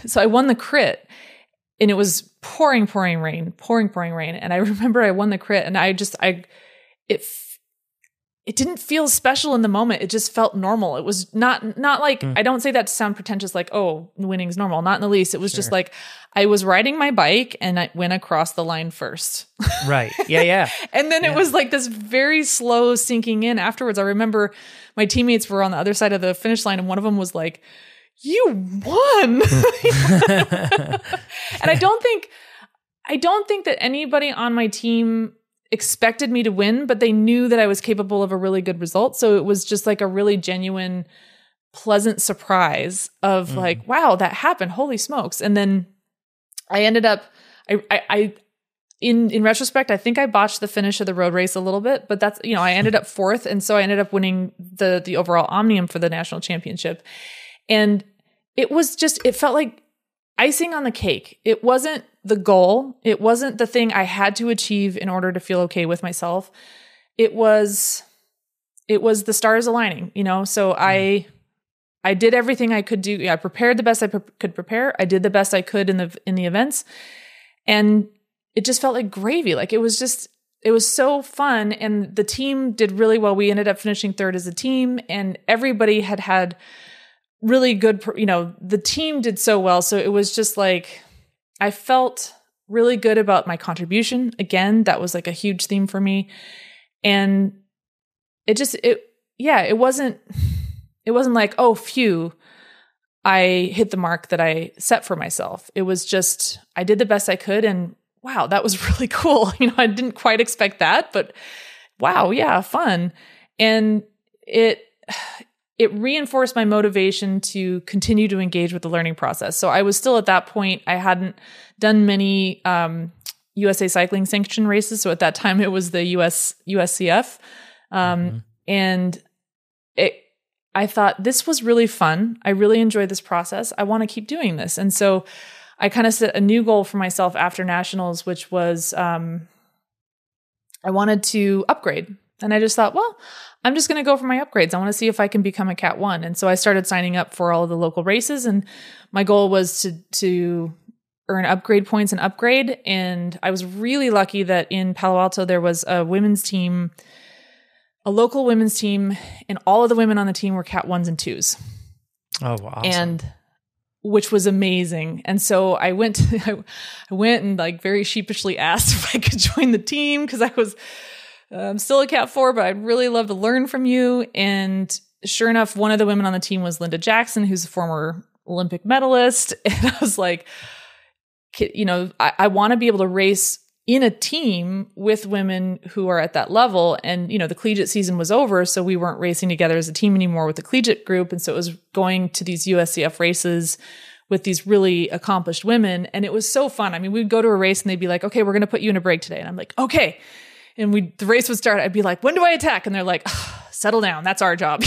so I won the crit and it was pouring rain. And I remember I won the crit and it didn't feel special in the moment. It just felt normal. It was not I don't say that to sound pretentious, oh, winning's normal. Not in the least. It was just I was riding my bike and I went across the line first. Right. Yeah. And then it was this very slow sinking in afterwards. I remember my teammates were on the other side of the finish line and one of them was like, "You won." And I don't think that anybody on my team expected me to win, but they knew that I was capable of a really good result. So it was just a really genuine, pleasant surprise of wow, that happened. Holy smokes. And then I ended up, in retrospect, I think I botched the finish of the road race a little bit, but that's, I ended up 4th. And so I ended up winning the overall omnium for the national championship. And it was it felt like icing on the cake. It wasn't the goal. It wasn't the thing I had to achieve in order to feel okay with myself. It was the stars aligning, So I did everything I could do. I prepared the best I could prepare. I did the best I could in the events, and it just felt like gravy. It was so fun, and the team did really well. We ended up finishing 3rd as a team, and everybody had really good. The team did so well, so it was just I felt really good about my contribution. Again, that was a huge theme for me. And it wasn't oh, phew, I hit the mark that I set for myself. It was just, I did the best I could. And wow, that was really cool. I didn't quite expect that, but wow, yeah, fun. And it reinforced my motivation to continue to engage with the learning process. So I was still at that point, I hadn't done many USA Cycling Sanction races. So at that time it was the USCF. And I thought this was really fun. I really enjoyed this process. I want to keep doing this. And so I kind of set a new goal for myself after nationals, which was I wanted to upgrade. And I just thought, well, I'm just going to go for my upgrades. I want to see if I can become a Cat 1. And so I started signing up for all of the local races. And my goal was to earn upgrade points and upgrade. And I was really lucky that in Palo Alto, there was a women's team, a local women's team, and all of the women on the team were Cat 1s and 2s. Oh, wow. Awesome. And which was amazing. And so I went and like very sheepishly asked if I could join the team, because I was I'm still a Cat 4, but I'd really love to learn from you. And sure enough, one of the women on the team was Linda Jackson, who's a former Olympic medalist. And I was like, I want to be able to race in a team with women who are at that level. And, the collegiate season was over, so we weren't racing together as a team anymore with the collegiate group. And so it was going to these USCF races with these really accomplished women. And it was so fun. I mean, we'd go to a race and they'd be like, okay, we're going to put you in a break today. And I'm like, okay. And the race would start. I'd be like, when do I attack? And they're like, settle down. That's our job.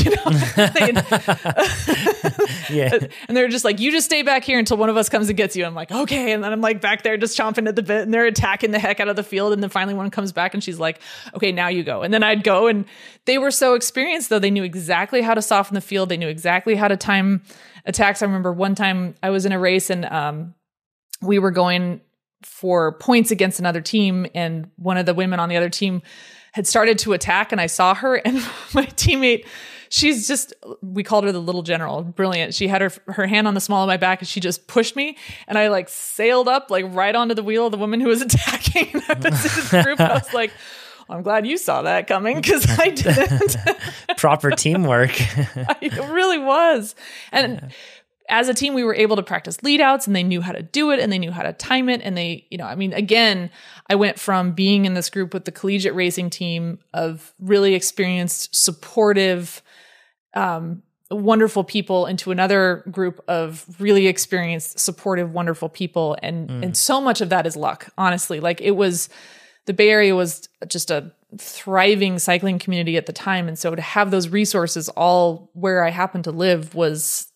Yeah. And they're just like, you just stay back here until one of us comes and gets you. I'm like, okay. And then I'm like back there just chomping at the bit, and they're attacking the heck out of the field. And then finally one comes back and she's like, okay, now you go. And then I'd go, and they were so experienced though. They knew exactly how to soften the field. They knew exactly how to time attacks. I remember one time I was in a race and we were going for points against another team, and one of the women on the other team had started to attack, and I saw her, and my teammate, we called her the little general, brilliant. She had her hand on the small of my back, and she just pushed me, and I like sailed up like right onto the wheel of the woman who was attacking. And I was in this group, I was like, I'm glad you saw that coming, because I didn't. Proper teamwork. It really was. And as a team, we were able to practice lead outs, and they knew how to do it, and they knew how to time it. And they, again, I went from being in this group with the collegiate racing team of really experienced, supportive, wonderful people into another group of really experienced, supportive, wonderful people. And so much of that is luck, honestly. Like the Bay Area was just a thriving cycling community at the time. And so to have those resources all where I happened to live was,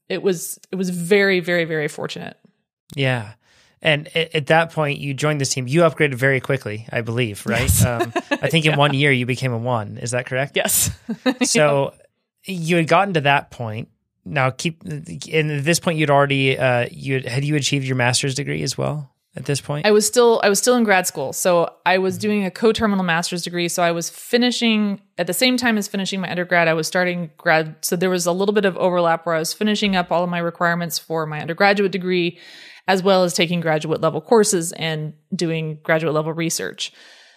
it was very, very, very fortunate. Yeah. And at that point, you joined this team. You upgraded very quickly, I believe, right? Yes. I think in 1 year you became a 1. Is that correct? Yes. So you had gotten to that point. Now, and at this point, you'd already had you achieved your master's degree as well at this point? I was still in grad school. So I was doing a co-terminal master's degree. So I was finishing at the same time as finishing my undergrad. I was starting grad. So there was a little bit of overlap where I was finishing up all of my requirements for my undergraduate degree, as well as taking graduate level courses and doing graduate level research.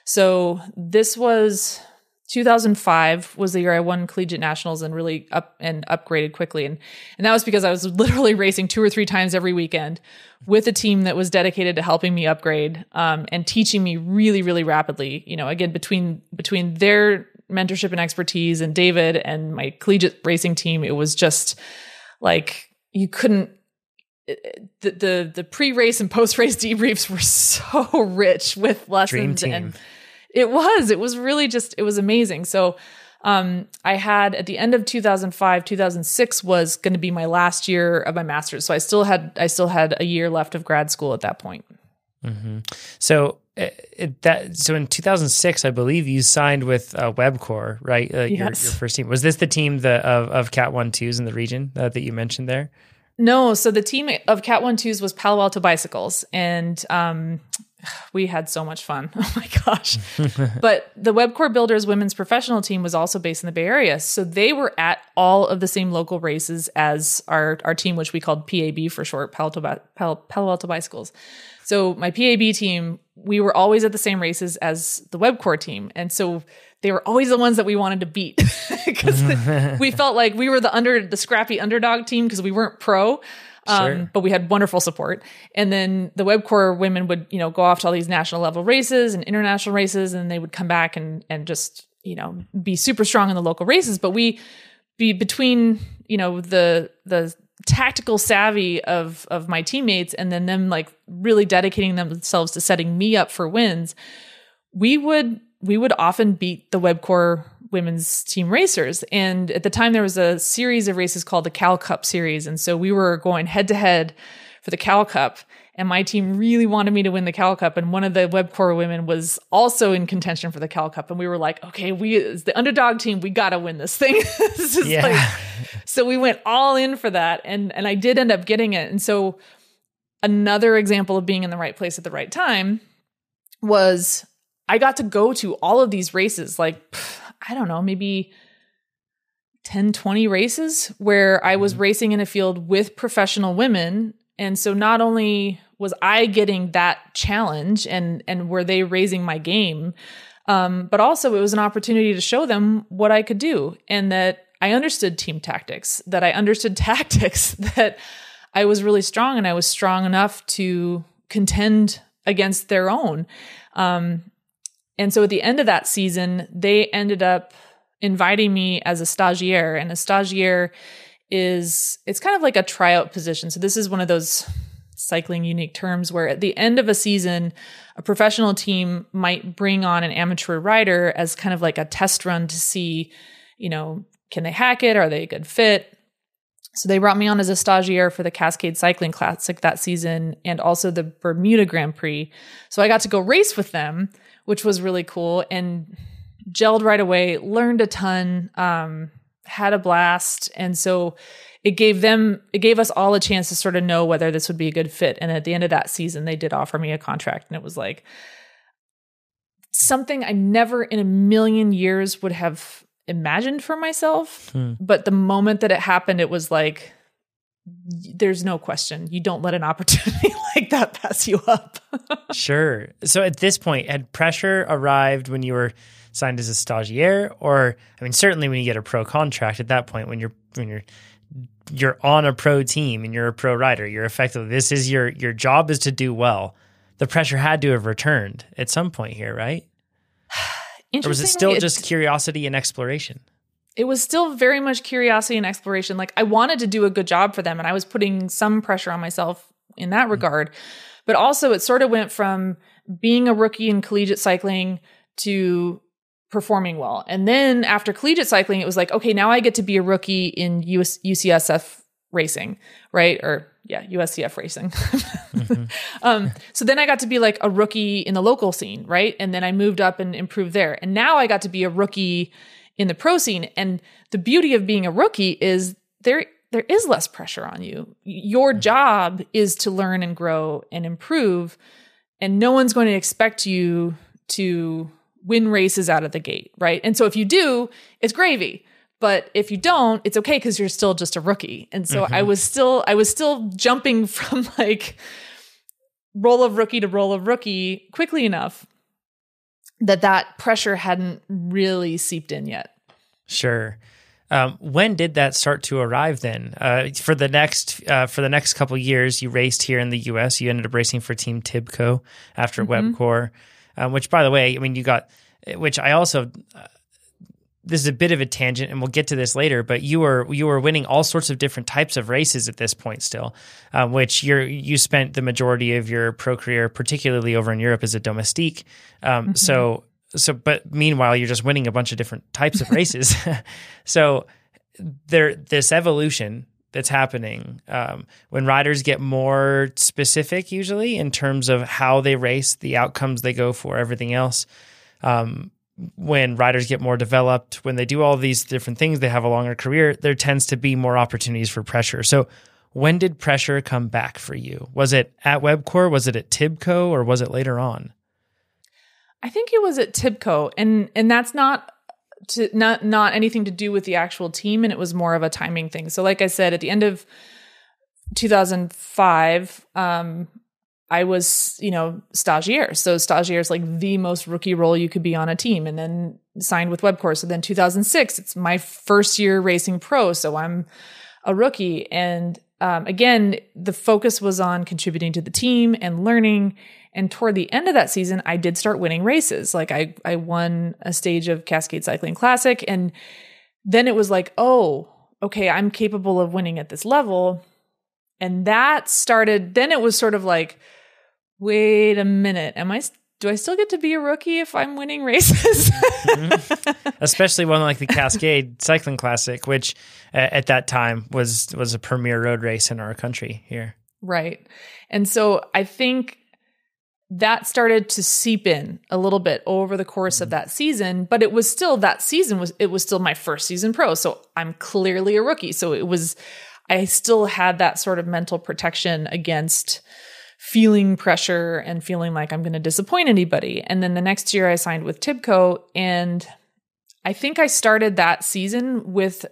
So this was 2005 was the year I won collegiate nationals and really upgraded quickly. And that was because I was literally racing 2 or 3 times every weekend with a team that was dedicated to helping me upgrade, and teaching me really, really rapidly. Again, between their mentorship and expertise and David and my collegiate racing team, it was just like you couldn't, the pre-race and post-race debriefs were so rich with lessons. And it was really it was amazing. So I had, at the end of 2005, 2006 was going to be my last year of my master's. So I still had a year left of grad school at that point. Mm-hmm. So in 2006, I believe you signed with Webcor, right? Yes. Your first team. Was this the team of Cat 1-2s in the region that you mentioned there? No. So the team of Cat 1-2s was Palo Alto Bicycles, and we had so much fun. Oh my gosh. But the Webcor Builders women's professional team was also based in the Bay Area. So they were at all of the same local races as our team, which we called PAB for short, Palo Alto Bicycles. So my PAB team, we were always at the same races as the Webcor team. And so they were always the ones that we wanted to beat, because we felt like we were the scrappy underdog team because we weren't pro. Sure. But we had wonderful support. And then the Webcor women would, go off to all these national level races and international races, and they would come back and just, be super strong in the local races. But we be between, the tactical savvy of my teammates, and then them like really dedicating themselves to setting me up for wins, we would often beat the Webcor women's team racers. And at the time there was a series of races called the Cal Cup series. And so we were going head to head for the Cal Cup, and my team really wanted me to win the Cal Cup. And one of the Webcor women was also in contention for the Cal Cup. And we were like, okay, as the underdog team, we got to win this thing. So we went all in for that. And I did end up getting it. And so another example of being in the right place at the right time was I got to go to all of these races, like, I don't know, maybe 10, 20 races where I was racing in a field with professional women. And so not only was I getting that challenge and were they raising my game, but also it was an opportunity to show them what I could do and that I understood team tactics, that I understood tactics, that I was really strong and I was strong enough to contend against their own. And so at the end of that season, they ended up inviting me as a stagiaire, and a stagiaire it's kind of like a tryout position. So this is one of those cycling unique terms where at the end of a season, a professional team might bring on an amateur rider as kind of like a test run to see, can they hack it? Are they a good fit? So they brought me on as a stagiaire for the Cascade Cycling Classic that season and also the Bermuda Grand Prix. So I got to go race with them, which was really cool and gelled right away, learned a ton, had a blast. And so it gave us all a chance to sort of know whether this would be a good fit. And at the end of that season, they did offer me a contract. And it was like something I never in a million years would have imagined for myself. But the moment that it happened, it was like, there's no question. You don't let an opportunity like that pass you up. Sure. So at this point, had pressure arrived when you were signed as a stagiaire, or certainly when you get a pro contract at that point, when you're on a pro team and you're a pro rider, you're effectively, this is your job is to do well. The pressure had to have returned at some point here, right? Or was it still just curiosity and exploration? It was still very much curiosity and exploration. Like I wanted to do a good job for them and I was putting some pressure on myself in that regard. But also it sort of went from being a rookie in collegiate cycling to performing well. And then after collegiate cycling, it was like, okay, now I get to be a rookie in UCSF racing, right? Or USCF racing. So then I got to be like a rookie in the local scene, right? And then I moved up and improved there. And now I got to be a rookie in the pro scene. And the beauty of being a rookie is there is less pressure on you. Your job is to learn and grow and improve. And no one's going to expect you to win races out of the gate, right? And so if you do, it's gravy. But if you don't, it's okay because you're still just a rookie. And so I was still jumping from like role of rookie to role of rookie quickly enough that pressure hadn't really seeped in yet. Sure. When did that start to arrive then? For the next couple of years, you raced here in the U.S. You ended up racing for Team Tibco after Webcor, which, by the way, you got, which I also, this is a bit of a tangent, and we'll get to this later, but you were winning all sorts of different types of races at this point still, which you spent the majority of your pro career, particularly over in Europe, as a domestique. But meanwhile, you're just winning a bunch of different types of races. So this evolution that's happening when riders get more specific, usually in terms of how they race, the outcomes they go for, everything else. When riders get more developed, when they do all these different things, they have a longer career, there tends to be more opportunities for pressure. So when did pressure come back for you? Was it at Webcor? Was it at Tibco? Or was it later on? I think it was at Tibco, and that's not anything to do with the actual team, and it was more of a timing thing. So like I said, at the end of 2005, I was, stagiaire. So stagiaire is like the most rookie role you could be on a team, and then signed with Webcor. So then 2006, it's my first year racing pro. So I'm a rookie. And again, the focus was on contributing to the team and learning. And toward the end of that season, I did start winning races. Like I won a stage of Cascade Cycling Classic. And then it was like, oh, okay, I'm capable of winning at this level. And that started, then it was sort of like, wait a minute, do I still get to be a rookie if I'm winning races? Especially one like the Cascade Cycling Classic, which at that time was a premier road race in our country here. Right. And so I think that started to seep in a little bit over the course of that season, but it was still, that season was still my first season pro. So I'm clearly a rookie. So I still had that sort of mental protection against feeling pressure and feeling like I'm going to disappoint anybody. And then the next year I signed with Tibco, and I think I started that season with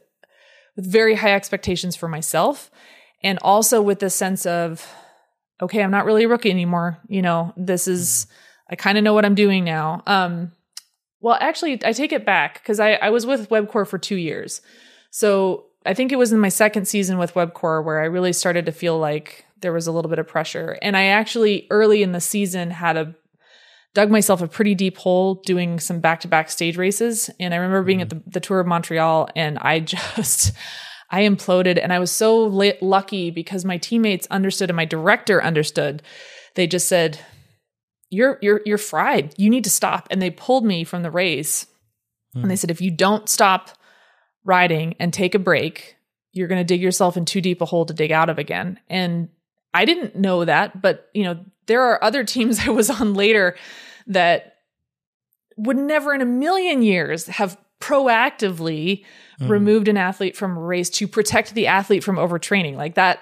with very high expectations for myself, and also with the sense of, okay, I'm not really a rookie anymore. This is, I kind of know what I'm doing now. Well, actually, I take it back, because I was with WebCore for 2 years. So I think it was in my second season with WebCore where I really started to feel like there was a little bit of pressure. And I actually, early in the season, dug myself a pretty deep hole doing some back-to-back stage races. And I remember being at the Tour of Montreal, and I imploded. And I was so lucky because my teammates understood and my director understood. They just said, you're fried. You need to stop. And they pulled me from the race. And they said, if you don't stop riding and take a break, you're going to dig yourself in too deep a hole to dig out of again. And I didn't know that, but there are other teams I was on later that would never in a million years have proactively removed an athlete from a race to protect the athlete from overtraining. Like that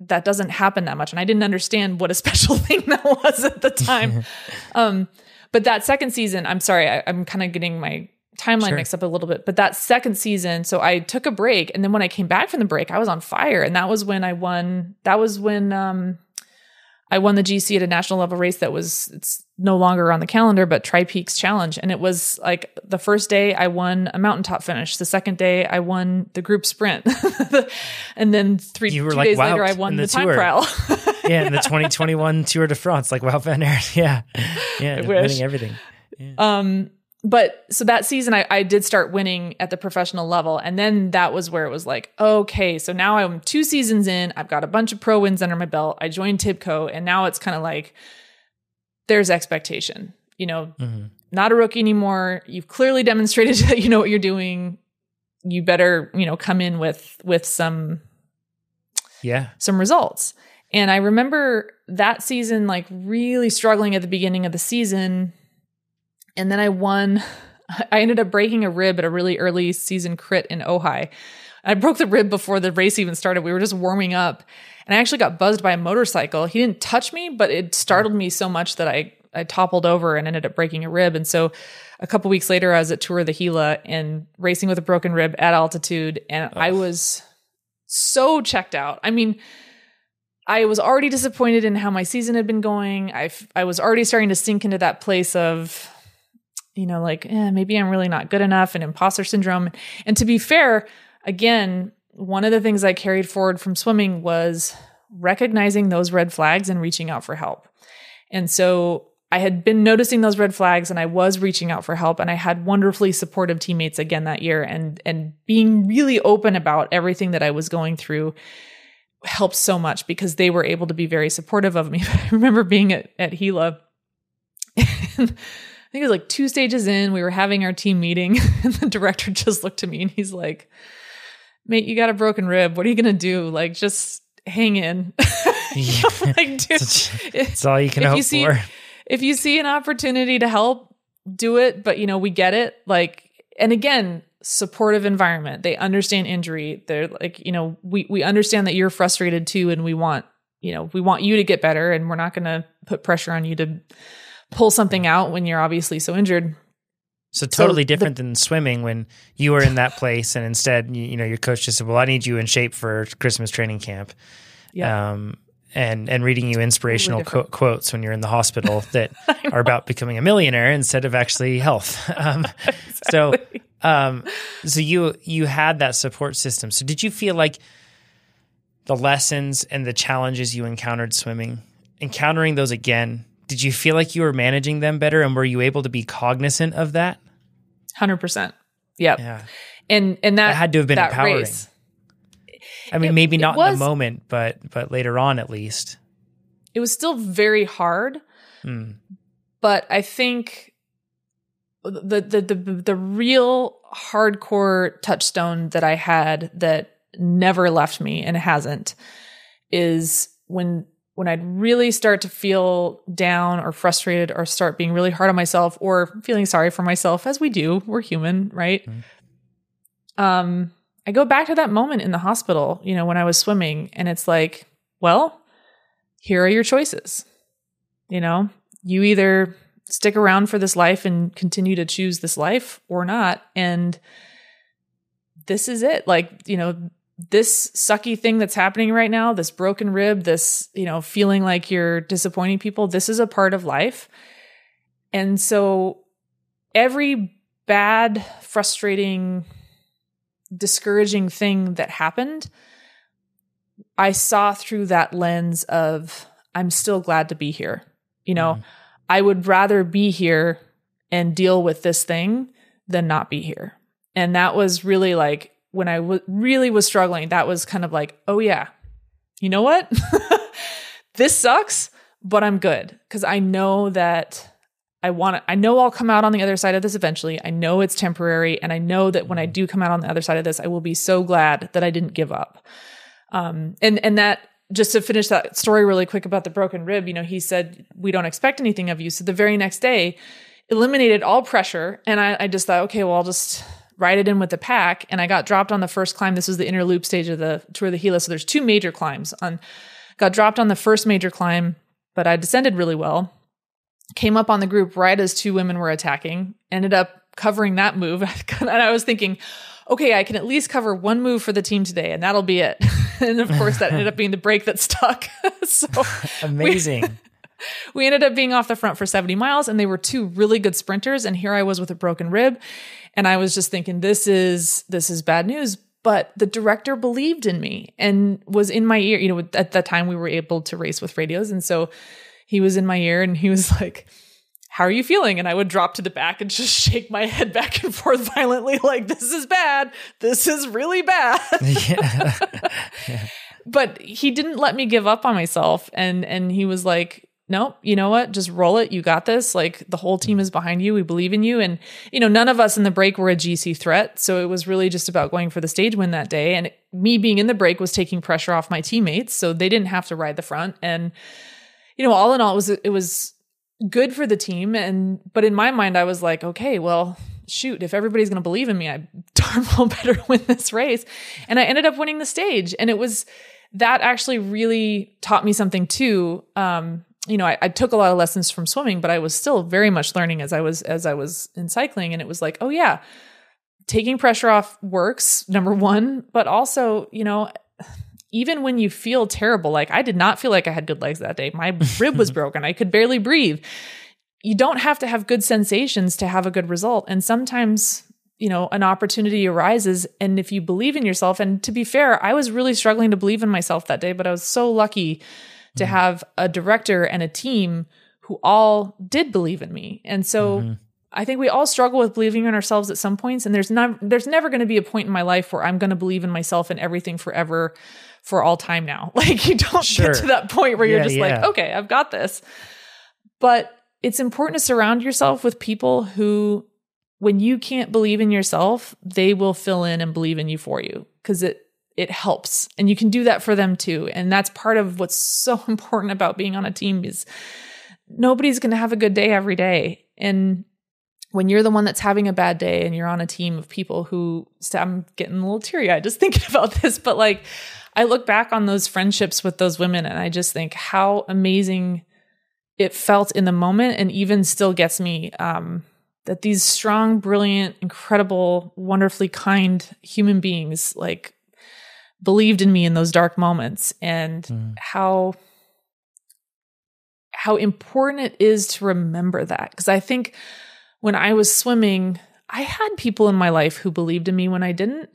doesn't happen that much. And I didn't understand what a special thing that was at the time. But that second season, I'm sorry, I'm kind of getting my timeline mixed up a little bit, but that second season, so I took a break, and then when I came back from the break, I was on fire. And that was when I won the GC at a national level race it's no longer on the calendar, but Tri-Peaks Challenge. And it was like the first day I won a mountaintop finish. The second day I won the group sprint. And then 2 days later I won the time trial. Yeah, in the 2021 Tour de France, like wow, Van Aert. Yeah. Yeah, winning everything. Yeah. But so that season I did start winning at the professional level. And then that was where it was like, okay, so now I'm 2 seasons in, I've got a bunch of pro wins under my belt. I joined Tibco, and now it's kind of like, there's expectation, not a rookie anymore. You've clearly demonstrated that you know what you're doing. You better, come in with some results. And I remember that season, like really struggling at the beginning of the season. And then I ended up breaking a rib at a really early season crit in Ojai. I broke the rib before the race even started. We were just warming up, and I actually got buzzed by a motorcycle. He didn't touch me, but it startled me so much that I toppled over and ended up breaking a rib. And so a couple weeks later, I was at Tour of the Gila and racing with a broken rib at altitude. And I was so checked out. I mean, I was already disappointed in how my season had been going. I was already starting to sink into that place of, maybe I'm really not good enough, and imposter syndrome. And to be fair, again, one of the things I carried forward from swimming was recognizing those red flags and reaching out for help. And so I had been noticing those red flags, and I was reaching out for help, and I had wonderfully supportive teammates again that year, and being really open about everything that I was going through helped so much because they were able to be very supportive of me. I remember being at Gila, and I think it was like 2 stages in, we were having our team meeting, and the director just looked at me and he's like, "Mate, you got a broken rib. What are you going to do? Like, just hang in." Like, dude, it's all you can hope for. If you see an opportunity to help, do it. But, we get it. Like, and again, supportive environment. They understand injury. They're like, we understand that you're frustrated too. And we want you to get better, and we're not going to put pressure on you to pull something out when you're obviously so injured. So totally different than swimming when you were in that place, and instead, your coach just said, "Well, I need you in shape for Christmas training camp." Yeah. And reading you inspirational quotes when you're in the hospital that are about becoming a millionaire instead of actually health. Exactly. So you had that support system. So did you feel like the lessons and the challenges you encountered swimming, encountering those again, did you feel like you were managing them better, and were you able to be cognizant of that? 100%. Yep. Yeah. And that had to have been empowering. Race, I mean, maybe not in the moment, but later on at least. It was still very hard. But I think the real hardcore touchstone that I had that never left me and hasn't is when I'd really start to feel down or frustrated or start being really hard on myself or feeling sorry for myself, as we do, we're human, right? I go back to that moment in the hospital, when I was swimming, and it's like, well, here are your choices. You either stick around for this life and continue to choose this life or not. And this is it. Like, this sucky thing that's happening right now, this broken rib, this, feeling like you're disappointing people, this is a part of life. And so every bad, frustrating, discouraging thing that happened, I saw through that lens of, I'm still glad to be here. I would rather be here and deal with this thing than not be here. And that was really like, when I really was struggling, that was kind of like, oh yeah, you know what? This sucks, but I'm good. Because I know that I know I'll come out on the other side of this eventually. I know it's temporary. And I know that when I do come out on the other side of this, I will be so glad that I didn't give up. And that, just to finish that story really quick about the broken rib, he said, we don't expect anything of you. So the very next day, eliminated all pressure. And I just thought, okay, well, I'll just ride it in with the pack. And I got dropped on the first climb. This was the inner loop stage of the Tour of the Gila. So there's 2 major climbs. Got dropped on the first major climb, but I descended really well. Came up on the group right as 2 women were attacking. Ended up covering that move. And I was thinking, okay, I can at least cover 1 move for the team today, and that'll be it. And of course, that ended up being the break that stuck. So amazing. We ended up being off the front for 70 miles, and they were 2 really good sprinters. And here I was with a broken rib. And I was just thinking, this is bad news. But the director believed in me and was in my ear. At that time we were able to race with radios. And so he was in my ear and he was like, how are you feeling? And I would drop to the back and just shake my head back and forth violently. Like, this is bad. This is really bad. Yeah. But he didn't let me give up on myself. And he was like, no, you know what? Just roll it. You got this. Like, the whole team is behind you. We believe in you. And, none of us in the break were a GC threat. So it was really just about going for the stage win that day. And me being in the break was taking pressure off my teammates. So they didn't have to ride the front. And, all in all, it was good for the team. But in my mind, I was like, okay, well, shoot, if everybody's going to believe in me, I darn well better win this race. And I ended up winning the stage. And that actually really taught me something too. I took a lot of lessons from swimming, but I was still very much learning as I was in cycling. And it was like, oh yeah, taking pressure off works, number one, but also, even when you feel terrible, like I did not feel like I had good legs that day. My rib was broken. I could barely breathe. You don't have to have good sensations to have a good result. And sometimes, an opportunity arises. And if you believe in yourself, and to be fair, I was really struggling to believe in myself that day, but I was so lucky to have a director and a team who all did believe in me. And so I think we all struggle with believing in ourselves at some points. And there's never going to be a point in my life where I'm going to believe in myself and everything forever for all time now. Like, you don't get to that point where you're just like, okay, I've got this. But it's important to surround yourself with people who, when you can't believe in yourself, they will fill in and believe in you for you, because it helps. And you can do that for them too. And that's part of what's so important about being on a team, is nobody's going to have a good day every day. And when you're the one that's having a bad day and you're on a team of people who, I'm getting a little teary-eyed just thinking about this, but like, I look back on those friendships with those women and I just think how amazing it felt in the moment, and even still gets me, that these strong, brilliant, incredible, wonderfully kind human beings like believed in me in those dark moments, and how important it is to remember that. Because I think when I was swimming, I had people in my life who believed in me when I didn't.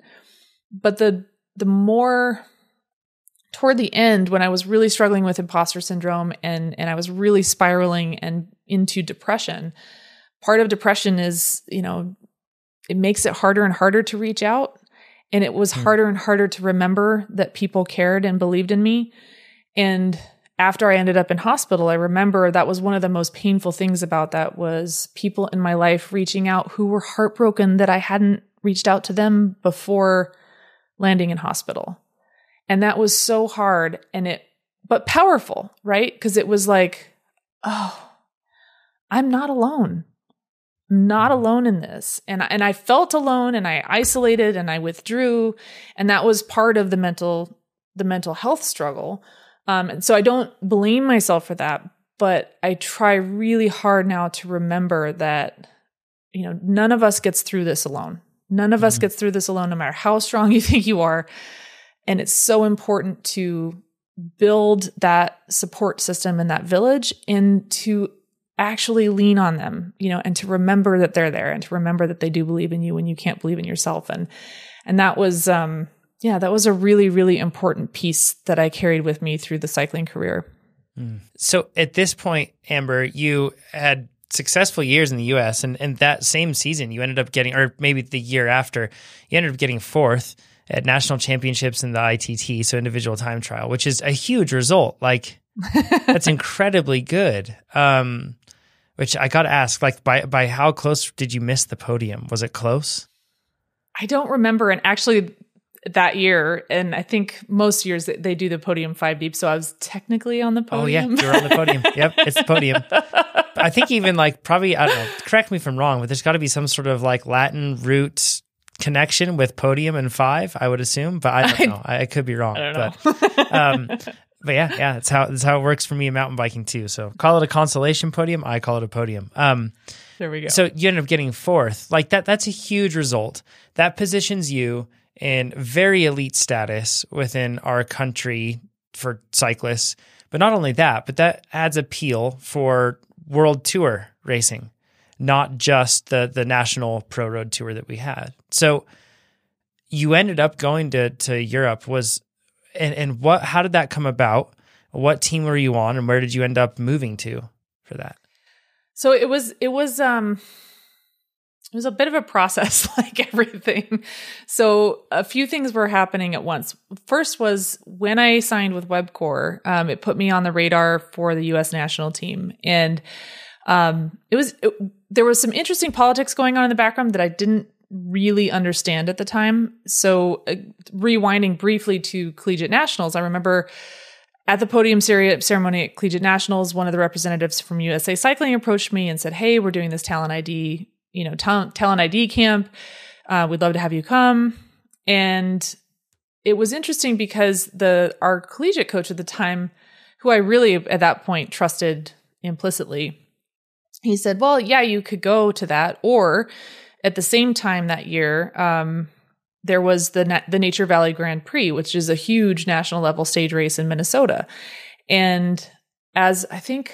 But the more toward the end, when I was really struggling with imposter syndrome and I was really spiraling and into depression, part of depression is, it makes it harder and harder to reach out. And it was harder and harder to remember that people cared and believed in me. And after I ended up in hospital, I remember that was one of the most painful things about that, was people in my life reaching out who were heartbroken that I hadn't reached out to them before landing in hospital. And that was so hard but powerful, right? Because it was like, oh, I'm not alone. I'm not alone in this. And I felt alone, and I isolated and I withdrew. And that was part of the mental health struggle. And so I don't blame myself for that, but I try really hard now to remember that, none of us gets through this alone. None of us gets through this alone, no matter how strong you think you are. And it's so important to build that support system in that village and to actually lean on them, and to remember that they're there and to remember that they do believe in you when you can't believe in yourself. And that was, that was a really, really important piece that I carried with me through the cycling career. So at this point, Amber, you had successful years in the US, and that same season you ended up getting, or maybe the year after, you ended up getting fourth at national championships in the ITT, so individual time trial, which is a huge result. Like, that's incredibly good. Which I got to ask, like, by how close did you miss the podium? Was it close? I don't remember. And actually that year, and I think most years they do the podium 5 deep. So I was technically on the podium. Oh yeah, you're on the podium. Yep, it's the podium. I think even like probably, I don't know, correct me if I'm wrong, but there's got to be some sort of like Latin root connection with podium and 5, I would assume, but I don't know. I could be wrong. I don't know. But yeah, that's how it works for me in mountain biking too. So call it a consolation podium. I call it a podium. There we go. So you ended up getting fourth. Like that's a huge result. That positions you in very elite status within our country for cyclists. But not only that, but that adds appeal for world tour racing, not just the national pro road tour that we had. So you ended up going to Europe. And how did that come about? What team were you on, and where did you end up moving to for that? So it was a bit of a process, like everything. So a few things were happening at once. First was when I signed with Webcor, it put me on the radar for the U.S. national team, and there was some interesting politics going on in the background that I didn't really understand at the time. So rewinding briefly to Collegiate Nationals, I remember at the podium ceremony at Collegiate Nationals, one of the representatives from USA Cycling approached me and said, "Hey, we're doing this talent ID, talent ID camp. We'd love to have you come." And it was interesting because our collegiate coach at the time, who I really at that point trusted implicitly, he said, "Well, yeah, you could go to that, or at the same time that year, there was the Nature Valley Grand Prix, which is a huge national level stage race in Minnesota." And as I think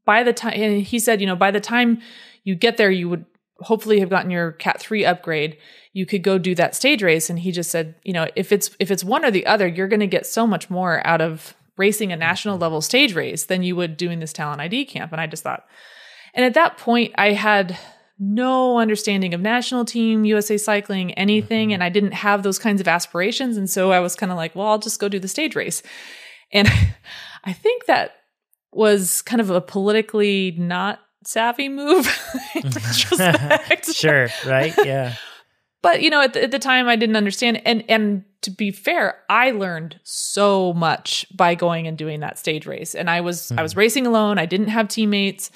by the time, and he said, by the time you get there, you would hopefully have gotten your Cat 3 upgrade. You could go do that stage race. And he just said, if it's one or the other, you're going to get so much more out of racing a national level stage race than you would doing this talent ID camp. And I just thought, and at that point I had no understanding of national team, USA Cycling, anything. And I didn't have those kinds of aspirations. And so I was kind of like, well, I'll just go do the stage race. And I think that was kind of a politically not savvy move in retrospect. Sure, right? Yeah. But, at the time I didn't understand. And to be fair, I learned so much by going and doing that stage race. And I was racing alone. I didn't have teammates.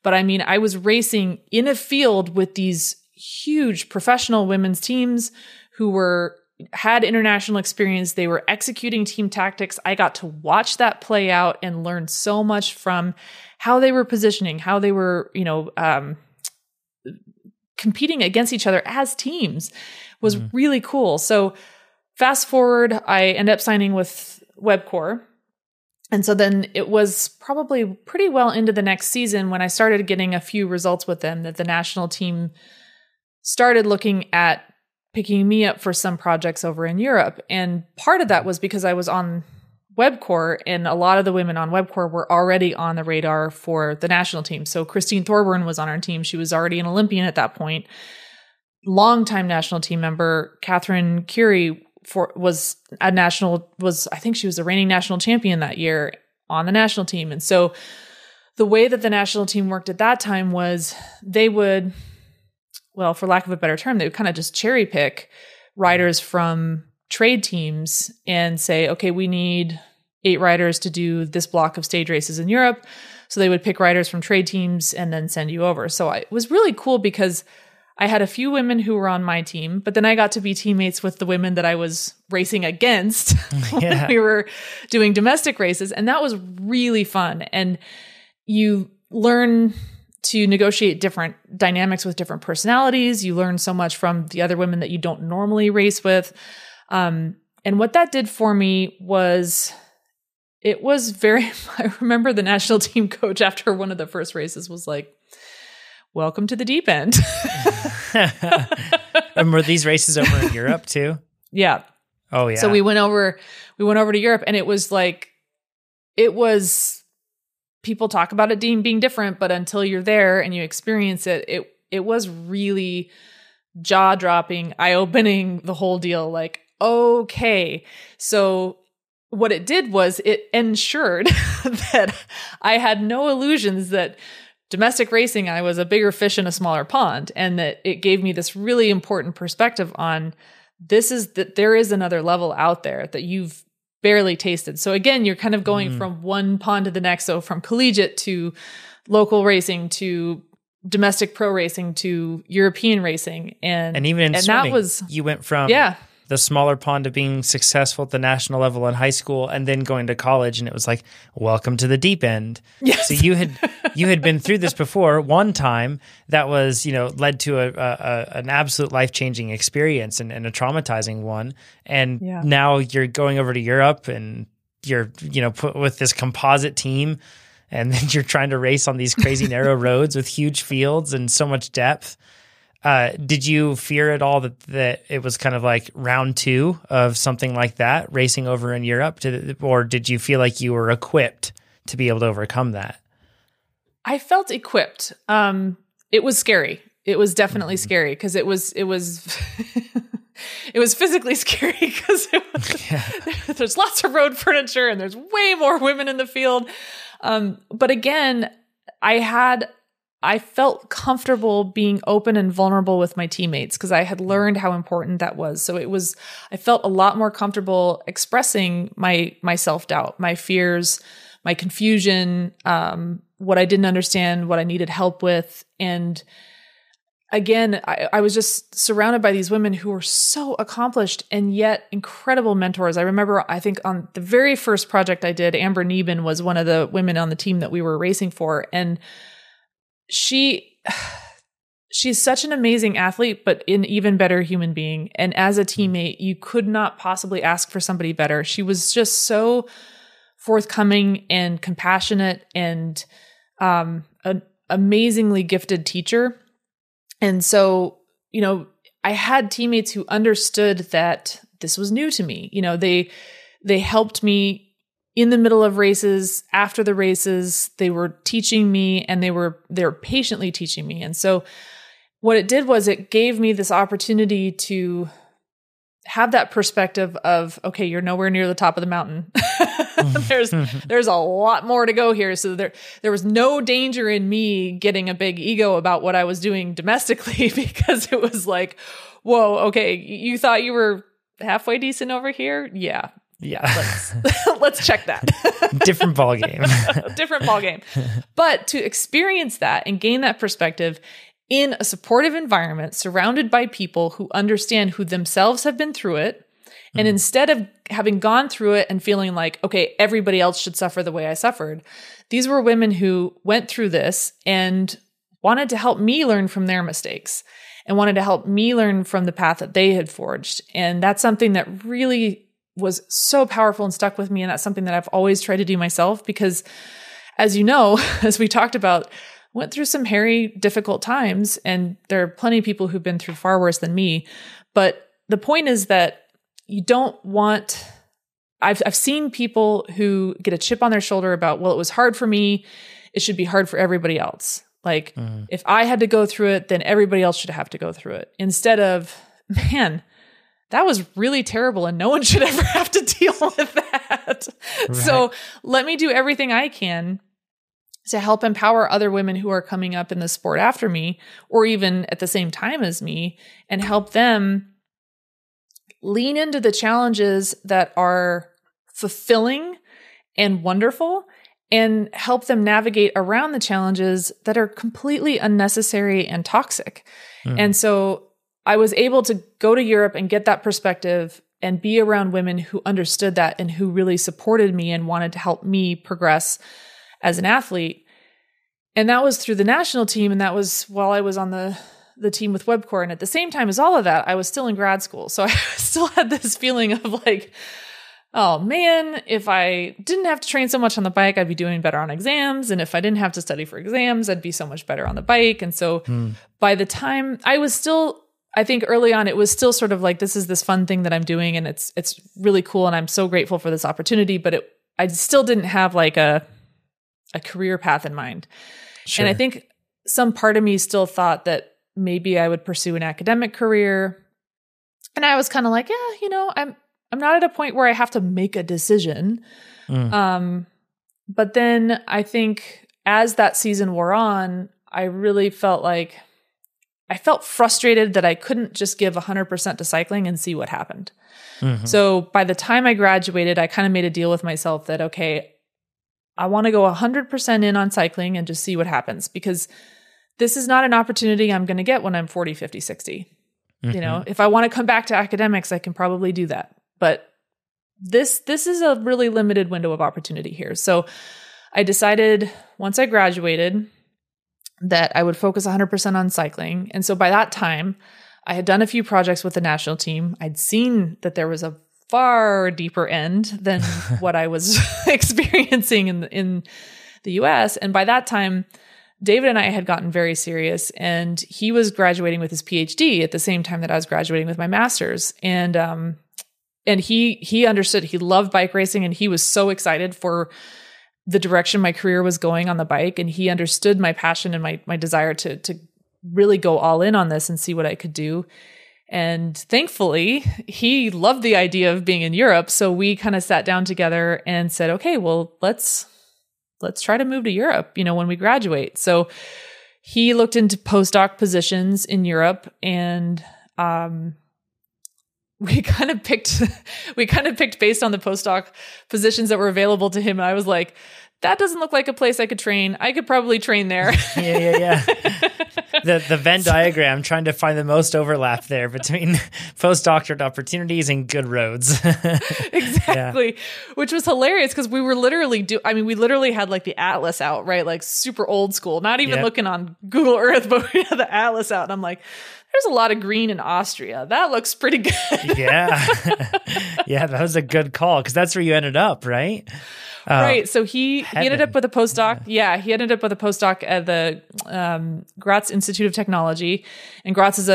But I was racing in a field with these huge professional women's teams who had international experience. They were executing team tactics. I got to watch that play out and learn so much from how they were positioning, how they were, competing against each other as teams was really cool. So fast forward, I ended up signing with Webcor. And so then it was probably pretty well into the next season when I started getting a few results with them that the national team started looking at picking me up for some projects over in Europe. And part of that was because I was on Webcor, and a lot of the women on Webcor were already on the radar for the national team. So Christine Thorburn was on our team. She was already an Olympian at that point. Longtime national team member Catherine Curie I think she was the reigning national champion that year on the national team. And so the way that the national team worked at that time was they would, well, for lack of a better term, they would kind of just cherry pick riders from trade teams and say, okay, we need 8 riders to do this block of stage races in Europe. So they would pick riders from trade teams and then send you over. So it was really cool because I had a few women who were on my team, but then I got to be teammates with the women that I was racing against when we were doing domestic races. And that was really fun. And you learn to negotiate different dynamics with different personalities. You learn so much from the other women that you don't normally race with. And what that did for me was, it was very, I remember the national team coach after one of the first races was like, welcome to the deep end. And were these races over in Europe too? Yeah. Oh yeah. So we went over to Europe, and it was people talk about it being different, but until you're there and you experience it, it was really jaw-dropping, eye-opening, the whole deal. Like, okay. So what it did was it ensured that I had no illusions that domestic racing, I was a bigger fish in a smaller pond, and that it gave me this really important perspective on that there is another level out there that you've barely tasted. So again, you're kind of going from one pond to the next. So from collegiate to local racing to domestic pro racing to European racing. And even in swimming, that was, you went from the smaller pond of being successful at the national level in high school, and then going to college, and it was like, welcome to the deep end. Yes. So you had been through this before one time that was, led to an absolute life-changing experience and a traumatizing one. And now you're going over to Europe, and you're, put with this composite team, and then you're trying to race on these crazy narrow roads with huge fields and so much depth. Did you fear at all that it was kind of like round two of something like that, racing over in Europe? Or did you feel like you were equipped to be able to overcome that? I felt equipped. It was scary. It was definitely scary because it was it was physically scary because there's lots of road furniture and there's way more women in the field. But again, I felt comfortable being open and vulnerable with my teammates because I had learned how important that was. So I felt a lot more comfortable expressing my self-doubt, my fears, my confusion, what I didn't understand, what I needed help with. And again, I was just surrounded by these women who were so accomplished and yet incredible mentors. I remember, I think on the very first project I did, Amber Neben was one of the women on the team that we were racing for. And she's such an amazing athlete, but an even better human being. And as a teammate, you could not possibly ask for somebody better. She was just so forthcoming and compassionate and an amazingly gifted teacher. And so, I had teammates who understood that this was new to me. They helped me in the middle of races, after the races. They were teaching me, and they were patiently teaching me. And so what it did was it gave me this opportunity to have that perspective of, okay, you're nowhere near the top of the mountain. There's a lot more to go here. So there was no danger in me getting a big ego about what I was doing domestically, because it was like, whoa, okay, you thought you were halfway decent over here? Yeah. Let's check that. Different ballgame. Different ballgame. But to experience that and gain that perspective in a supportive environment, surrounded by people who understand, who themselves have been through it, and instead of having gone through it and feeling like, okay, everybody else should suffer the way I suffered, these were women who went through this and wanted to help me learn from their mistakes and wanted to help me learn from the path that they had forged. And that's something that really was so powerful and stuck with me. And that's something that I've always tried to do myself because, as you know, as we talked about, went through some hairy, difficult times. And there are plenty of people who've been through far worse than me. But the point is that you don't want, I've seen people who get a chip on their shoulder about, well, it was hard for me, it should be hard for everybody else. Like, if I had to go through it, then everybody else should have to go through it. Instead of, man, that was really terrible and no one should ever have to deal with that. Right. So let me do everything I can to help empower other women who are coming up in the sport after me, or even at the same time as me, and help them lean into the challenges that are fulfilling and wonderful, and help them navigate around the challenges that are completely unnecessary and toxic. And so I was able to go to Europe and get that perspective and be around women who understood that and who really supported me and wanted to help me progress as an athlete. And that was through the national team. And that was while I was on the team with WebCore. And at the same time as all of that, I was still in grad school. So I still had this feeling of like, oh man, if I didn't have to train so much on the bike, I'd be doing better on exams. And if I didn't have to study for exams, I'd be so much better on the bike. And so by the time I think early on, it was still sort of like, this is this fun thing that I'm doing. And it's really cool. And I'm so grateful for this opportunity, but I still didn't have like a career path in mind. Sure. And I think some part of me still thought that maybe I would pursue an academic career. And I was kind of like, yeah, I'm not at a point where I have to make a decision. But then I think as that season wore on, I really felt like I felt frustrated that I couldn't just give 100% to cycling and see what happened. So by the time I graduated, I kind of made a deal with myself that, okay, I want to go 100% in on cycling and just see what happens, because this is not an opportunity I'm going to get when I'm 40, 50, 60. If I want to come back to academics, I can probably do that. But this is a really limited window of opportunity here. So I decided once I graduated that I would focus 100% on cycling. And so by that time, I had done a few projects with the national team. I'd seen that there was a far deeper end than what I was experiencing in the US. And by that time, David and I had gotten very serious, and he was graduating with his PhD at the same time that I was graduating with my master's. And he understood, he loved bike racing, and he was so excited for the direction my career was going on the bike. And he understood my passion and my desire to really go all in on this and see what I could do. And thankfully, he loved the idea of being in Europe. So we kind of sat down together and said, okay, well, let's try to move to Europe, when we graduate. So he looked into postdoc positions in Europe, and we kind of picked based on the postdoc positions that were available to him. And I was like, that doesn't look like a place I could train. I could probably train there. Yeah. The Venn diagram, trying to find the most overlap there between postdoctorate opportunities and good roads. Exactly. Yeah. Which was hilarious because we were literally we literally had like the atlas out, right? Like super old school, not even looking on Google Earth, but we had the atlas out. And I'm like, there's a lot of green in Austria. That looks pretty good. Yeah. Yeah, that was a good call because that's where you ended up, right? Right. So he ended up with a postdoc. Yeah, he ended up with a postdoc at the Graz Institute of Technology. And Graz is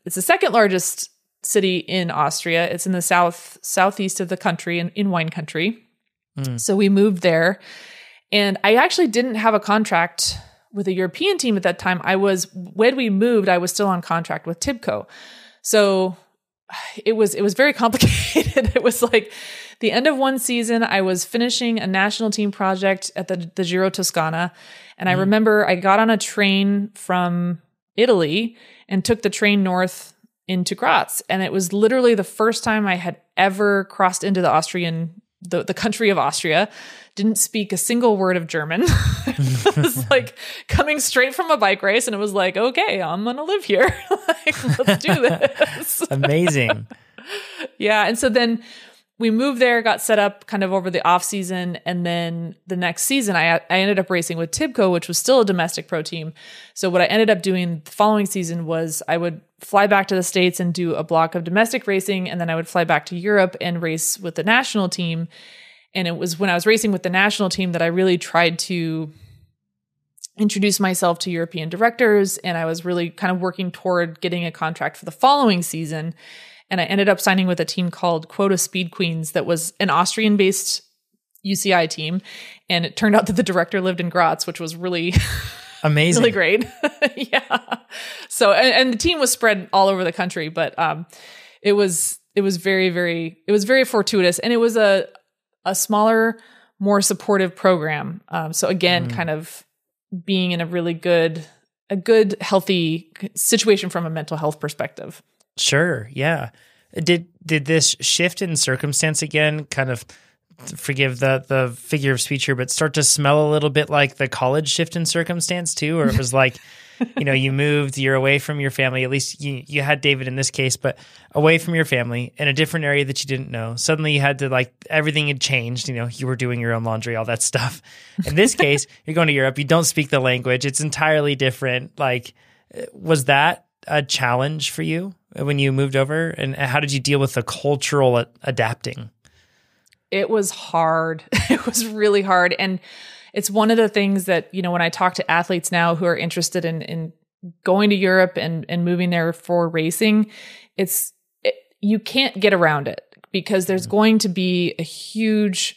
it's the second largest city in Austria. It's in the southeast of the country, in wine country. So we moved there. And I actually didn't have a contract with a European team at that time. When we moved, I was still on contract with Tibco. So it was very complicated. It was like the end of one season, I was finishing a national team project at the Giro Toscana. And I remember I got on a train from Italy and took the train north into Graz. And it was literally the first time I had ever crossed into the country of Austria. Didn't speak a single word of German. It was like coming straight from a bike race. And it was like, okay, I'm going to live here. Let's do this. Amazing. Yeah. And so then we moved there, got set up kind of over the off season. And then the next season, I ended up racing with Tibco, which was still a domestic pro team. So what I ended up doing the following season was I would fly back to the States and do a block of domestic racing. And then I would fly back to Europe and race with the national team. And it was when I was racing with the national team that I really tried to introduce myself to European directors. And I was really kind of working toward getting a contract for the following season. And I ended up signing with a team called Quota Speed Queens that was an Austrian-based UCI team. And it turned out that the director lived in Graz, which was really amazing, really great. Yeah. So, and the team was spread all over the country, but it was very fortuitous. And it was a smaller, more supportive program. So again, kind of being in a really good, healthy situation from a mental health perspective. Sure. Yeah. Did this shift in circumstance again kind of forgive the figure of speech here, but start to smell a little bit like the college shift in circumstance too? Or it was like, you moved, you're away from your family, at least you had David in this case, but away from your family in a different area that you didn't know. Suddenly you had to everything had changed, you were doing your own laundry, all that stuff. In this case, you're going to Europe, you don't speak the language. It's entirely different. Was that a challenge for you when you moved over? And how did you deal with the cultural adapting? It was hard. It was really hard. And it's one of the things that, when I talk to athletes now who are interested in going to Europe and moving there for racing, you can't get around it because there's going to be a huge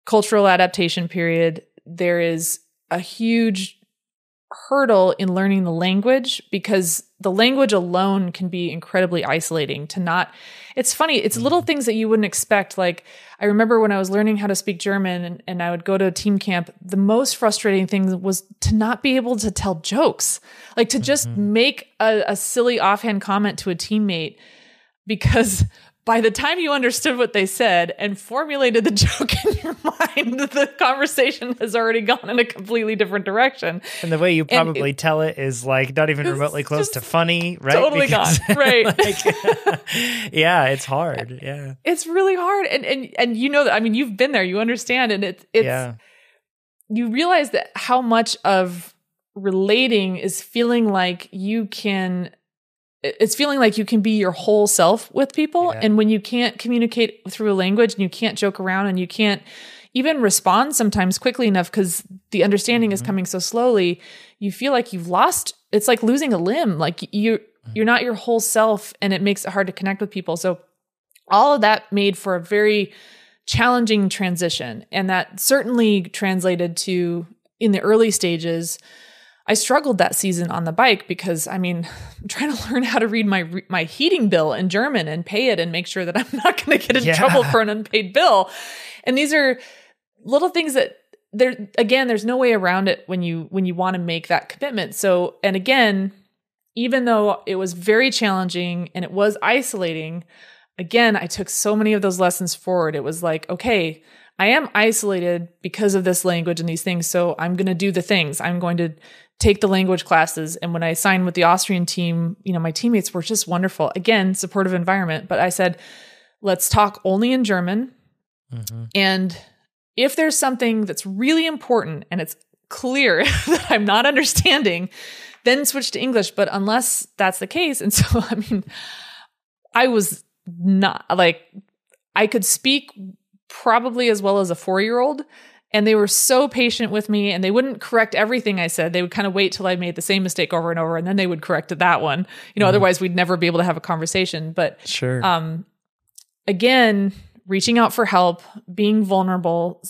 cultural adaptation period. There is a huge hurdle in learning the language because the language alone can be incredibly isolating it's funny. It's little things that you wouldn't expect. Like I remember when I was learning how to speak German and I would go to a team camp, the most frustrating thing was to not be able to tell jokes, like to just make a silly offhand comment to a teammate because by the time you understood what they said and formulated the joke in your mind, the conversation has already gone in a completely different direction. And the way you probably tell it is not even remotely close to funny, right? Totally gone, right? Yeah, it's hard. Yeah, it's really hard, and that. I mean, you've been there, you understand, and it's you realize that how much of relating is feeling like you can. It's feeling like you can be your whole self with people. Yeah. And when you can't communicate through a language and you can't joke around and you can't even respond sometimes quickly enough because the understanding is coming so slowly, you feel like you've lost. It's like losing a limb. Like you're not your whole self and it makes it hard to connect with people. So all of that made for a very challenging transition. And that certainly translated to, in the early stages, I struggled that season on the bike because, I'm trying to learn how to read my heating bill in German and pay it and make sure that I'm not going to get in trouble for an unpaid bill. And these are little things that there's no way around it when you want to make that commitment. So, and again, even though it was very challenging and it was isolating, again, I took so many of those lessons forward. It was like, okay, I am isolated because of this language and these things. So I'm going to do the things. I'm going to take the language classes. And when I signed with the Austrian team, my teammates were just wonderful. Again, supportive environment. But I said, let's talk only in German. Mm-hmm. And if there's something that's really important and it's clear that I'm not understanding, then switch to English. But unless that's the case. And so, I was not I could speak probably as well as a 4-year-old. And they were so patient with me and they wouldn't correct everything I said. They would kind of wait till I made the same mistake over and over. And then they would correct that one, otherwise we'd never be able to have a conversation. But sure. Again, reaching out for help, being vulnerable,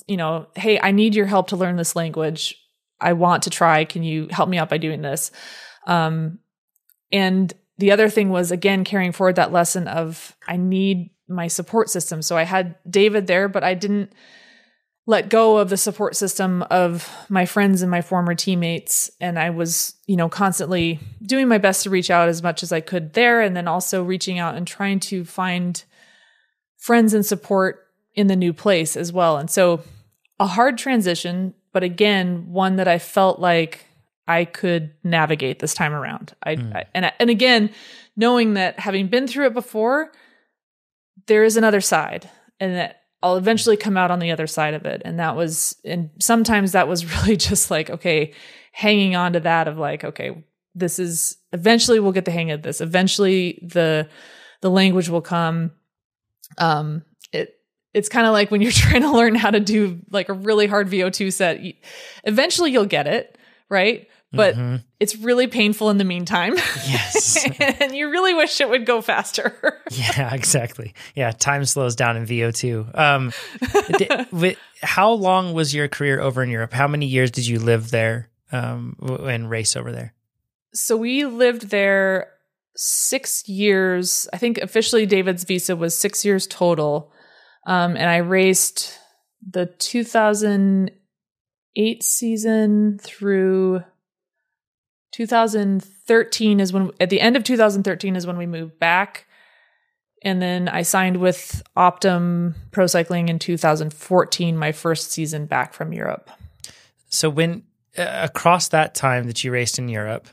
hey, I need your help to learn this language. I want to try. Can you help me out by doing this? And the other thing was, again, carrying forward that lesson of I need my support system. So I had David there, but I didn't let go of the support system of my friends and my former teammates. And I was, constantly doing my best to reach out as much as I could there. And then also reaching out and trying to find friends and support in the new place as well. And so a hard transition, but again, one that I felt like I could navigate this time around. And again, knowing that having been through it before, there is another side and that I'll eventually come out on the other side of it. And sometimes that was really just like, okay, hanging on to that of like, okay, this is, eventually we'll get the hang of this. Eventually the language will come. It's kind of like when you're trying to learn how to do like a really hard VO2 set, eventually you'll get it, right? But it's really painful in the meantime. Yes. And you really wish it would go faster. Yeah, exactly. Yeah, time slows down in VO2. How long was your career over in Europe? How many years did you live there and race over there? So we lived there 6 years. I think officially David's visa was 6 years total. And I raced the 2008 season through 2013 is when, at the end of 2013 is when we moved back. And then I signed with Optum Pro Cycling in 2014, my first season back from Europe. So when across that time that you raced in Europe,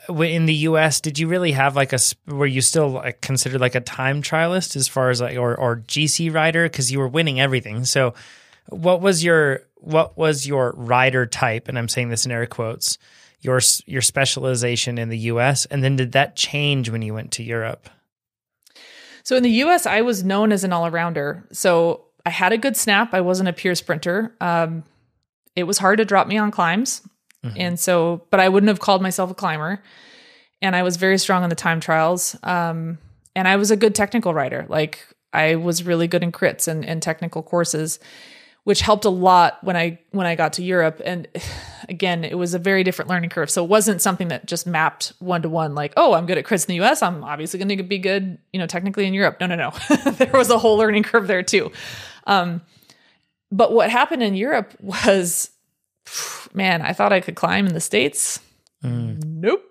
in the US, did you really have were you still considered like a time trialist as far as or GC rider? Because you were winning everything. So what was your rider type? And I'm saying this in air quotes, your specialization in the US. And then did that change when you went to Europe? So in the US, I was known as an all-arounder. So I had a good snap. I wasn't a pure sprinter. It was hard to drop me on climbs. Mm-hmm. But I wouldn't have called myself a climber. And I was very strong in the time trials. And I was a good technical rider. Like I was really good in crits and technical courses, which helped a lot when I got to Europe. And again, it was a very different learning curve. So it wasn't something that just mapped one-to-one, like, oh, I'm good at crits in the US, I'm obviously going to be good, technically in Europe. No. There was a whole learning curve there too. But what happened in Europe was, man, I thought I could climb in the States. Nope.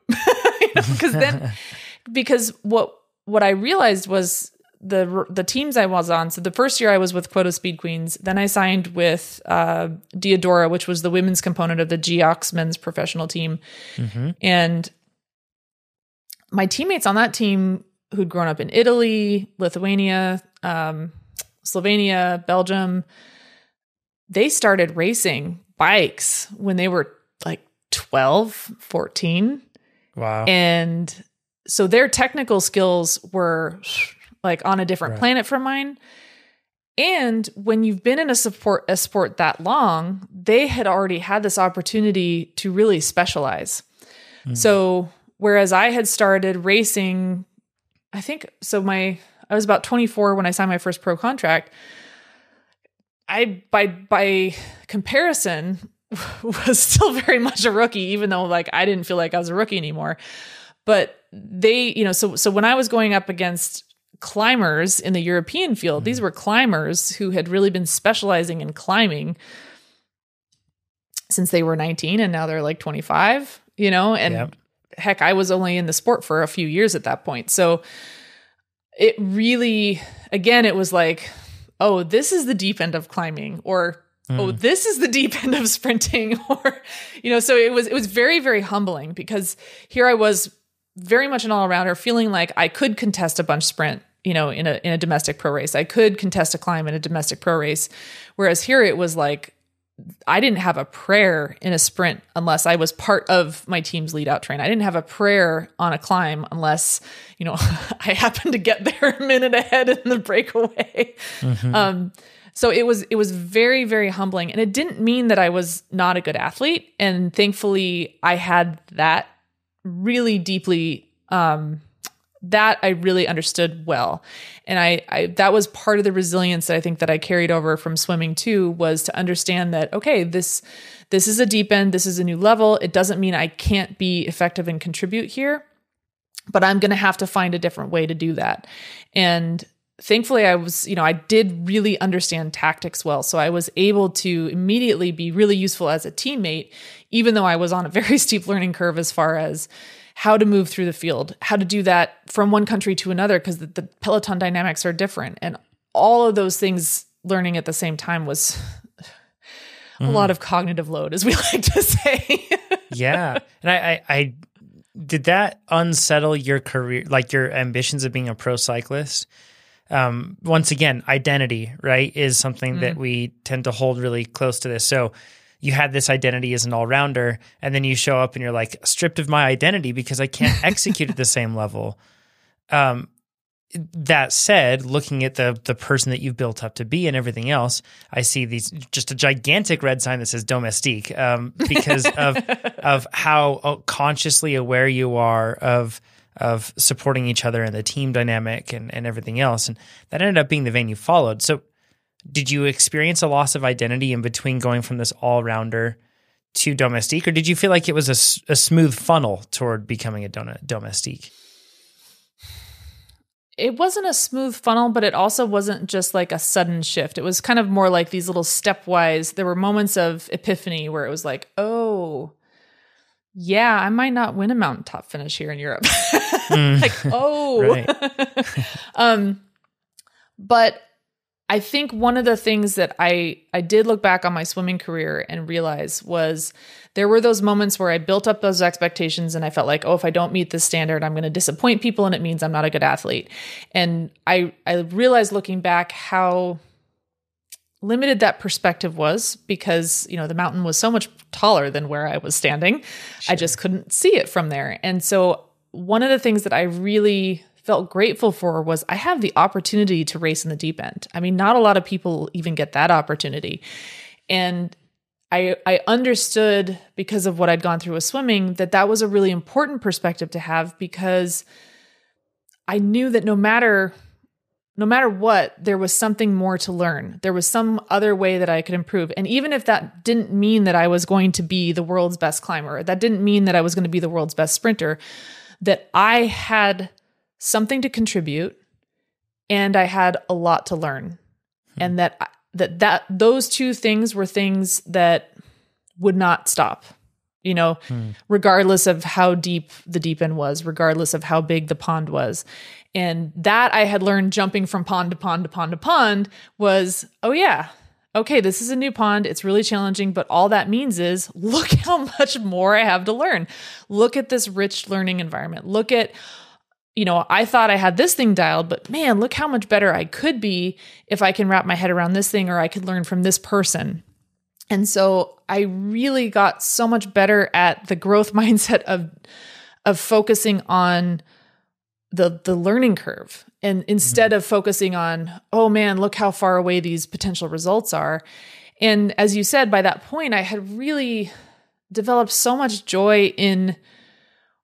Because what I realized was the teams I was on. So the first year I was with Quoto Speed Queens. Then I signed with Diadora, which was the women's component of the Geox men's professional team. Mm-hmm. And my teammates on that team who'd grown up in Italy, Lithuania, Slovenia, Belgium, they started racing bikes when they were like 12, 14. Wow. And so their technical skills were like on a different planet from mine. And when you've been in a sport that long, they had already had this opportunity to really specialize. Mm. So whereas I had started racing, I was about 24 when I signed my first pro contract. I, by comparison, was still very much a rookie, even though like I didn't feel like I was a rookie anymore. But they, so when I was going up against climbers in the European field, these were climbers who had really been specializing in climbing since they were 19 and now they're like 25, and heck, I was only in the sport for a few years at that point. So it really, again, it was like, oh, this is the deep end of climbing, or oh, this is the deep end of sprinting, or, so it was very, very humbling because here I was very much an all-arounder, feeling like I could contest a bunch sprint, in a domestic pro race. I could contest a climb in a domestic pro race. Whereas here it was like, I didn't have a prayer in a sprint unless I was part of my team's lead out train. I didn't have a prayer on a climb unless, I happened to get there a minute ahead in the breakaway. Mm-hmm. So it was very, very humbling. And it didn't mean that I was not a good athlete. And thankfully I had that really deeply, that I really understood well. And I that was part of the resilience that I think that I carried over from swimming too, was to understand that, okay, this is a deep end, this is a new level. It doesn't mean I can't be effective and contribute here, but I'm going to have to find a different way to do that. And thankfully I did really understand tactics well. So I was able to immediately be really useful as a teammate, even though I was on a very steep learning curve as far as how to move through the field, how to do that from one country to another, because the peloton dynamics are different. And all of those things learning at the same time was a lot of cognitive load, as we like to say. Yeah. And I did that unsettle your career, like your ambitions of being a pro cyclist? Once again, identity, right, is something that we tend to hold really close to this. So you had this identity as an all-rounder, and then you show up and you're like, stripped of my identity because I can't execute at the same level. That said, looking at the person that you've built up to be and everything else, I see just a gigantic red sign that says domestique, because of how consciously aware you are of supporting each other and the team dynamic and everything else. And that ended up being the vein you followed. So did you experience a loss of identity in between going from this all-rounder to domestique, or did you feel like it was a smooth funnel toward becoming a domestique? It wasn't a smooth funnel, but it also wasn't just like a sudden shift. It was kind of more like these little stepwise. There were moments of epiphany where it was like, oh, yeah, I might not win a mountaintop finish here in Europe. Like, oh, Right. But I think one of the things that I did look back on my swimming career and realize was there were those moments where I built up those expectations and I felt like, oh, if I don't meet this standard, I'm going to disappoint people and it means I'm not a good athlete. And I realized looking back how limited that perspective was because, the mountain was so much taller than where I was standing. Sure. I just couldn't see it from there. And so one of the things that I really felt grateful for was I have the opportunity to race in the deep end. I mean, not a lot of people even get that opportunity. And I understood because of what I'd gone through with swimming that was a really important perspective to have because I knew that no matter what, there was something more to learn. There was some other way that I could improve. And even if that didn't mean that I was going to be the world's best climber, that didn't mean that I was going to be the world's best sprinter, that I had something to contribute and I had a lot to learn. And that those two things were things that would not stop, regardless of how deep the deep end was, regardless of how big the pond was. And that I had learned jumping from pond to pond to pond to pond was, oh yeah, okay, this is a new pond. It's really challenging, but all that means is look how much more I have to learn. Look at this rich learning environment. Look at, I thought I had this thing dialed, but man, look how much better I could be if I can wrap my head around this thing or I could learn from this person. And so I really got so much better at the growth mindset of focusing on the learning curve. And instead of focusing on, oh man, look how far away these potential results are. And as you said, by that point, I had really developed so much joy in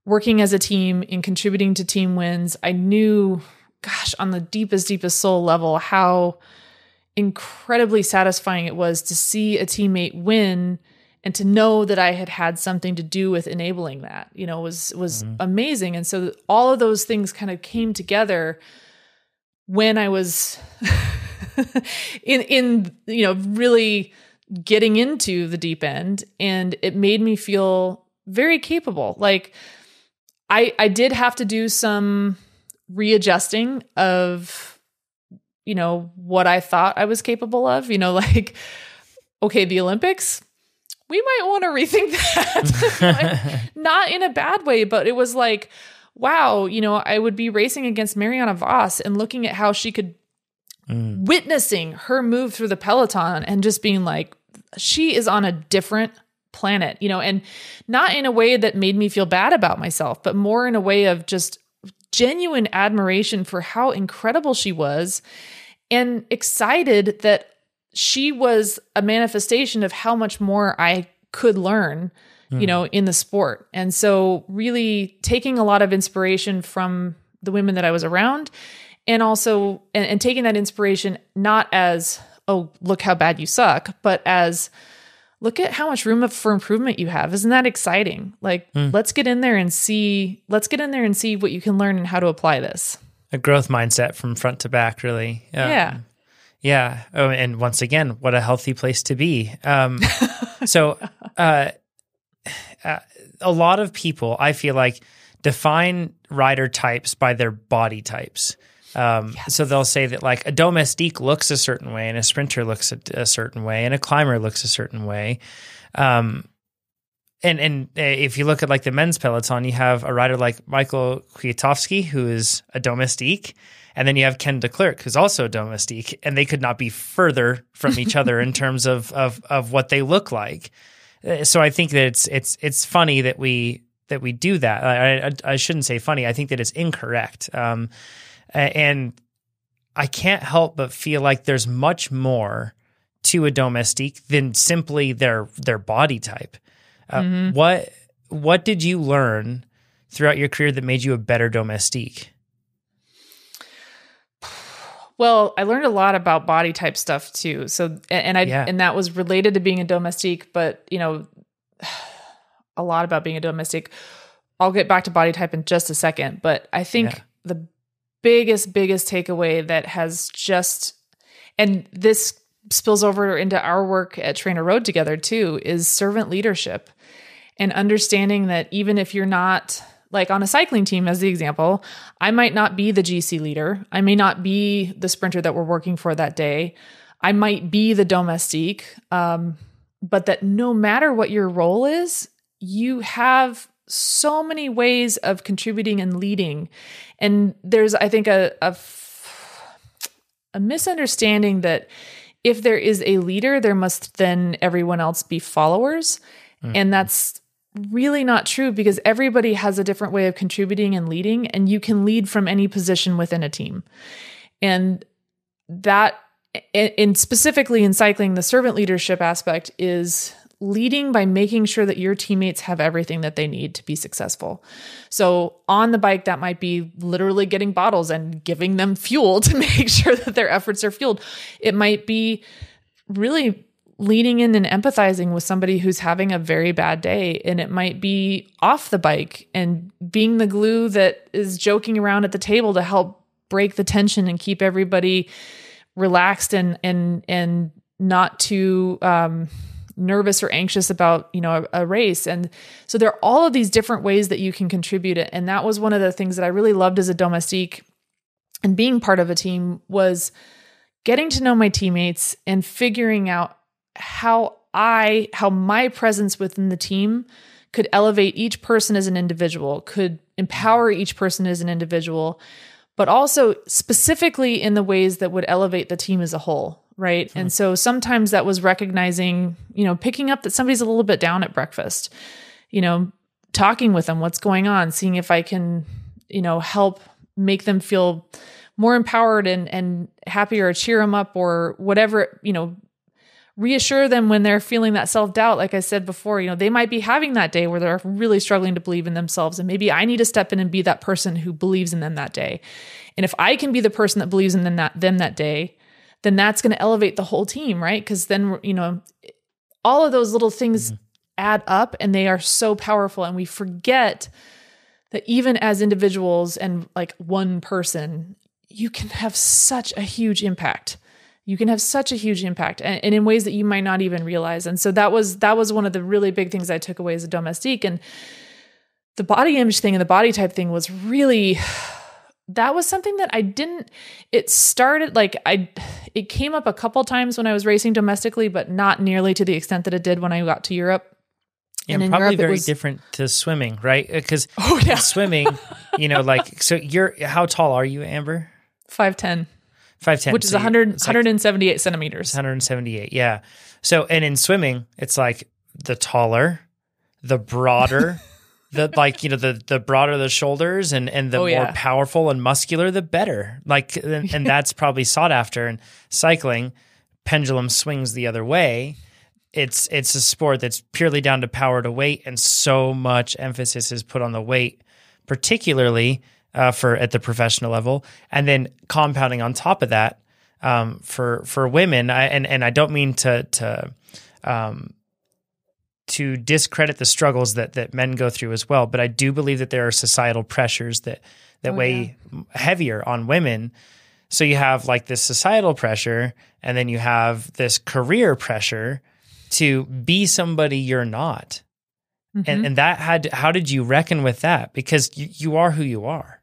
working as a team, in contributing to team wins. I knew, gosh, on the deepest soul level, how incredibly satisfying it was to see a teammate win and to know that I had had something to do with enabling that, was amazing. And so all of those things kind of came together when I was in really getting into the deep end, and it made me feel very capable. Like I did have to do some readjusting of, what I thought I was capable of, like, okay, the Olympics, we might want to rethink that. Not in a bad way, but it was like, wow, I would be racing against Mariana Voss and looking at how she could, witnessing her move through the peloton and just being like, she is on a different planet, and not in a way that made me feel bad about myself, but more in a way of just genuine admiration for how incredible she was and excited that she was a manifestation of how much more I could learn, in the sport. And so really taking a lot of inspiration from the women that I was around, and also, and taking that inspiration not as, oh, look how bad you suck, but as, look at how much room for improvement you have. Isn't that exciting? Like, let's get in there and see what you can learn and how to apply this. A growth mindset from front to back, really. Yeah. Yeah. Oh, and once again, what a healthy place to be. So a lot of people, I feel like, define rider types by their body types. Yes. So they'll say that like a domestique looks a certain way and a sprinter looks a certain way and a climber looks a certain way. And if you look at like the men's peloton, you have a rider like Michael Kwiatkowski, who is a domestique, and then you have Ken de Klerk, who's also a domestique, and they could not be further from each other in terms of what they look like. So I think that it's funny that we do that. I shouldn't say funny. I think that it's incorrect. And I can't help but feel like there's much more to a domestique than simply their body type. What did you learn throughout your career that made you a better domestique? Well, I learned a lot about body type stuff too. So, and that was related to being a domestique, but a lot about being a domestique. I'll get back to body type in just a second, but I think the biggest takeaway that has just, and this spills over into our work at TrainerRoad together too, is servant leadership. and understanding that even if you're not, like on a cycling team, as the example, I might not be the GC leader. I may not be the sprinter that we're working for that day. I might be the domestique, but that no matter what your role is, you have so many ways of contributing and leading. And there's, I think, a misunderstanding that if there is a leader, there must then everyone else be followers. And that's really not true, because everybody has a different way of contributing and leading, and you can lead from any position within a team. And that, and specifically in cycling, the servant leadership aspect is leading by making sure that your teammates have everything that they need to be successful. So on the bike, that might be literally getting bottles and giving them fuel to make sure that their efforts are fueled. It might be really leaning in and empathizing with somebody who's having a very bad day. And it might be off the bike and being the glue that is joking around at the table to help break the tension and keep everybody relaxed and not too nervous or anxious about, a race. And so there are all of these different ways that you can contribute it. And that was one of the things that I really loved as a domestique and being part of a team, was getting to know my teammates and figuring out how my presence within the team could elevate each person as an individual, could empower each person as an individual, but also specifically in the ways that would elevate the team as a whole, right? And so sometimes that was recognizing, picking up that somebody's a little bit down at breakfast, talking with them, what's going on, seeing if I can, help make them feel more empowered and happier, or cheer them up, or whatever, reassure them when they're feeling that self-doubt. Like I said before, they might be having that day where they're really struggling to believe in themselves. And maybe I need to step in and be that person who believes in them that day. And if I can be the person that believes in them that day, then that's going to elevate the whole team, right? Because then, all of those little things add up, and they are so powerful. And we forget that even as individuals and like one person, you can have such a huge impact. You can have such a huge impact, and in ways that you might not even realize. And so that was one of the really big things I took away as a domestique. And the body image thing and the body type thing was really, that was something that it came up a couple times when I was racing domestically, but not nearly to the extent that it did when I got to Europe. And probably Europe, very different to swimming, right? Because swimming, so how tall are you, Amber? 5'10". 5'10", which is 178 centimeters. 178, yeah. So, and in swimming, it's like the taller, the broader, the broader the shoulders and the more powerful and muscular, the better. And that's probably sought after. In cycling, pendulum swings the other way. It's a sport that's purely down to power to weight, and so much emphasis is put on the weight, particularly for at the professional level, and then compounding on top of that for women. I don't mean to discredit the struggles that men go through as well, but I do believe that there are societal pressures that weigh heavier on women. So you have like this societal pressure, and then you have this career pressure to be somebody you're not. And how did you reckon with that? Because you are who you are.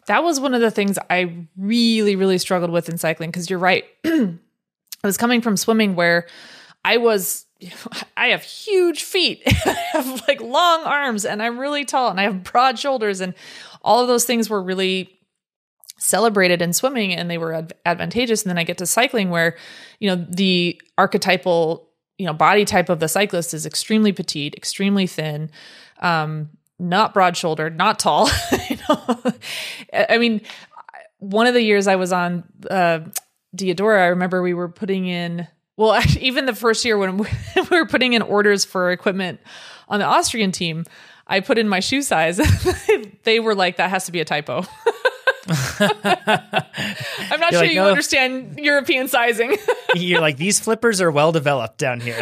That was one of the things I really, really struggled with in cycling, because you're right. I was coming from swimming where I have huge feet, I have like long arms, and I'm really tall, and I have broad shoulders, and all of those things were really celebrated in swimming, and they were advantageous. And then I get to cycling where, the archetypal, body type of the cyclist is extremely petite, extremely thin, not broad-shouldered, not tall. I mean, one of the years I was on Diodora, I remember we were putting in, well, actually, even the first year when we were putting in orders for equipment on the Austrian team, I put in my shoe size. They were like, that has to be a typo. I'm not sure you understand European sizing. You're like, these flippers are well developed down here.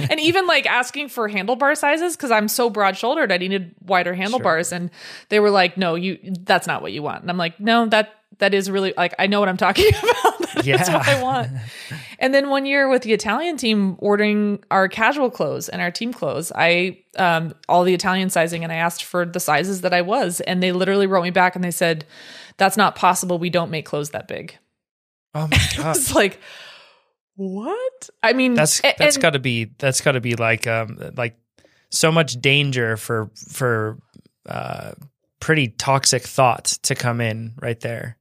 And even like asking for handlebar sizes, because I'm so broad shouldered, I needed wider handlebars. Sure. And they were like, no, that's not what you want. And I'm like, no, that is really, like, I know what I'm talking about. That's what I want. And then one year with the Italian team ordering our casual clothes and our team clothes, I all the Italian sizing, and I asked for the sizes that I was, and they literally wrote me back and they said, "That's not possible. We don't make clothes that big." Oh my God. It's like, what? I mean, that's got to be like so much danger for pretty toxic thoughts to come in right there.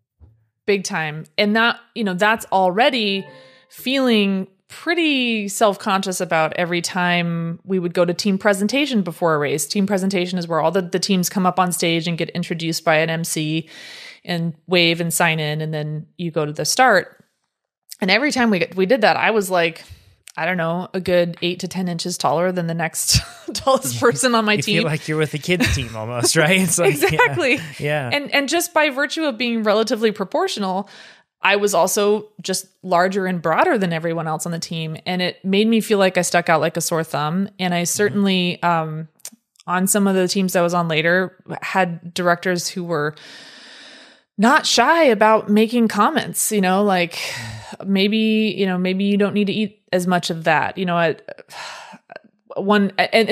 Big time. And that, that's already feeling pretty self-conscious about every time we would go to team presentation before a race. Team presentation is where all the teams come up on stage and get introduced by an MC and wave and sign in, and then you go to the start. And every time we did that, I was like, I don't know, a good 8 to 10 inches taller than the next tallest person on my team. You feel like you're with a kid's team almost, right? It's like, exactly. Yeah. And just by virtue of being relatively proportional, I was also just larger and broader than everyone else on the team. And it made me feel like I stuck out like a sore thumb. And I certainly, on some of the teams I was on later, had directors who were not shy about making comments, like maybe you don't need to eat as much of that. And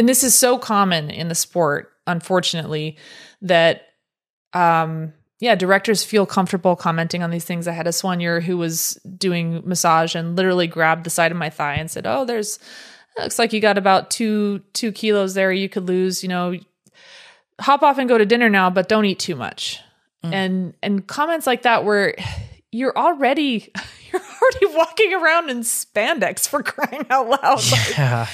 this is so common in the sport, unfortunately, that, directors feel comfortable commenting on these things. I had a soigneur who was doing massage and literally grabbed the side of my thigh and said, "Oh, looks like you got about two kilos there. You could lose, hop off and go to dinner now, but don't eat too much." And comments like that where you're already walking around in spandex, for crying out loud. Yeah.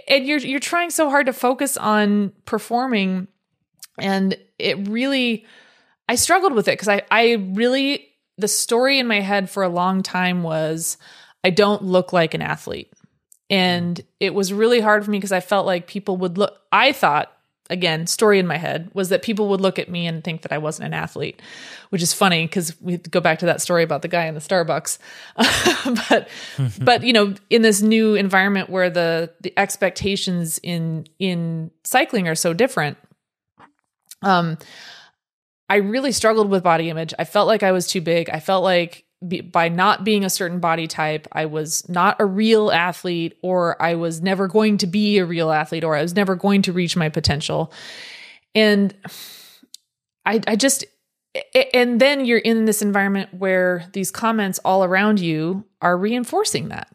And you're trying so hard to focus on performing. And it really, I struggled with it because the story in my head for a long time was, I don't look like an athlete. And it was really hard for me because I felt like people would I thought, again, story in my head was that people would look at me and think that I wasn't an athlete, which is funny because we go back to that story about the guy in the Starbucks. but in this new environment where the expectations in cycling are so different, I really struggled with body image. I felt like I was too big. I felt like by not being a certain body type, I was not a real athlete, or I was never going to be a real athlete, or I was never going to reach my potential. And and then you're in this environment where these comments all around you are reinforcing that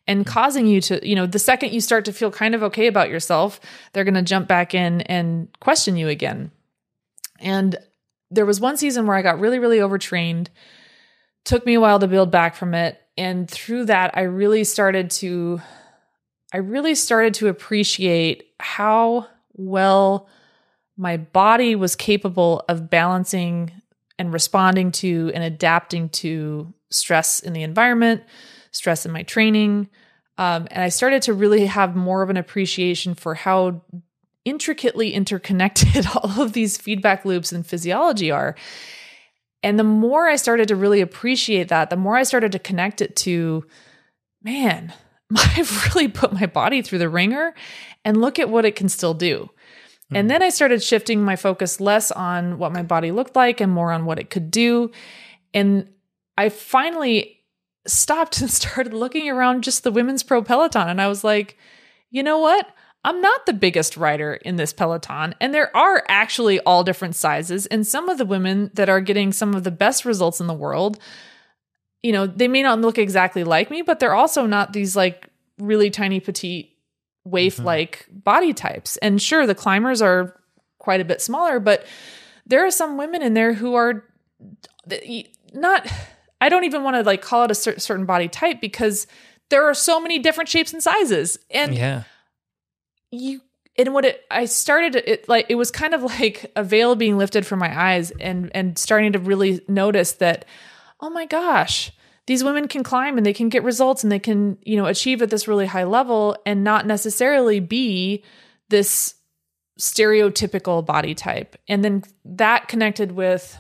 and causing you to, the second you start to feel kind of okay about yourself, they're going to jump back in and question you again. And there was one season where I got really, really overtrained. Took me a while to build back from it. And through that, I really started to appreciate how well my body was capable of balancing and responding to and adapting to stress in the environment, stress in my training. And I started to really have more of an appreciation for how intricately interconnected all of these feedback loops and physiology are. And the more I started to really appreciate that, the more I started to connect it to, man, I've really put my body through the ringer, and look at what it can still do. Mm-hmm. And then I started shifting my focus less on what my body looked like and more on what it could do. And I finally stopped and started looking around just the women's pro peloton. And I was like, you know what? I'm not the biggest rider in this peloton, and there are actually all different sizes. And some of the women that are getting some of the best results in the world, they may not look exactly like me, but they're also not these like really tiny, petite, waif-like body types. And sure, the climbers are quite a bit smaller, but there are some women in there who are not, I don't even want to like call it a certain body type, because there are so many different shapes and sizes. And yeah. it was kind of like a veil being lifted from my eyes and starting to really notice that, oh my gosh, these women can climb and they can get results and they can, achieve at this really high level and not necessarily be this stereotypical body type. And then that connected with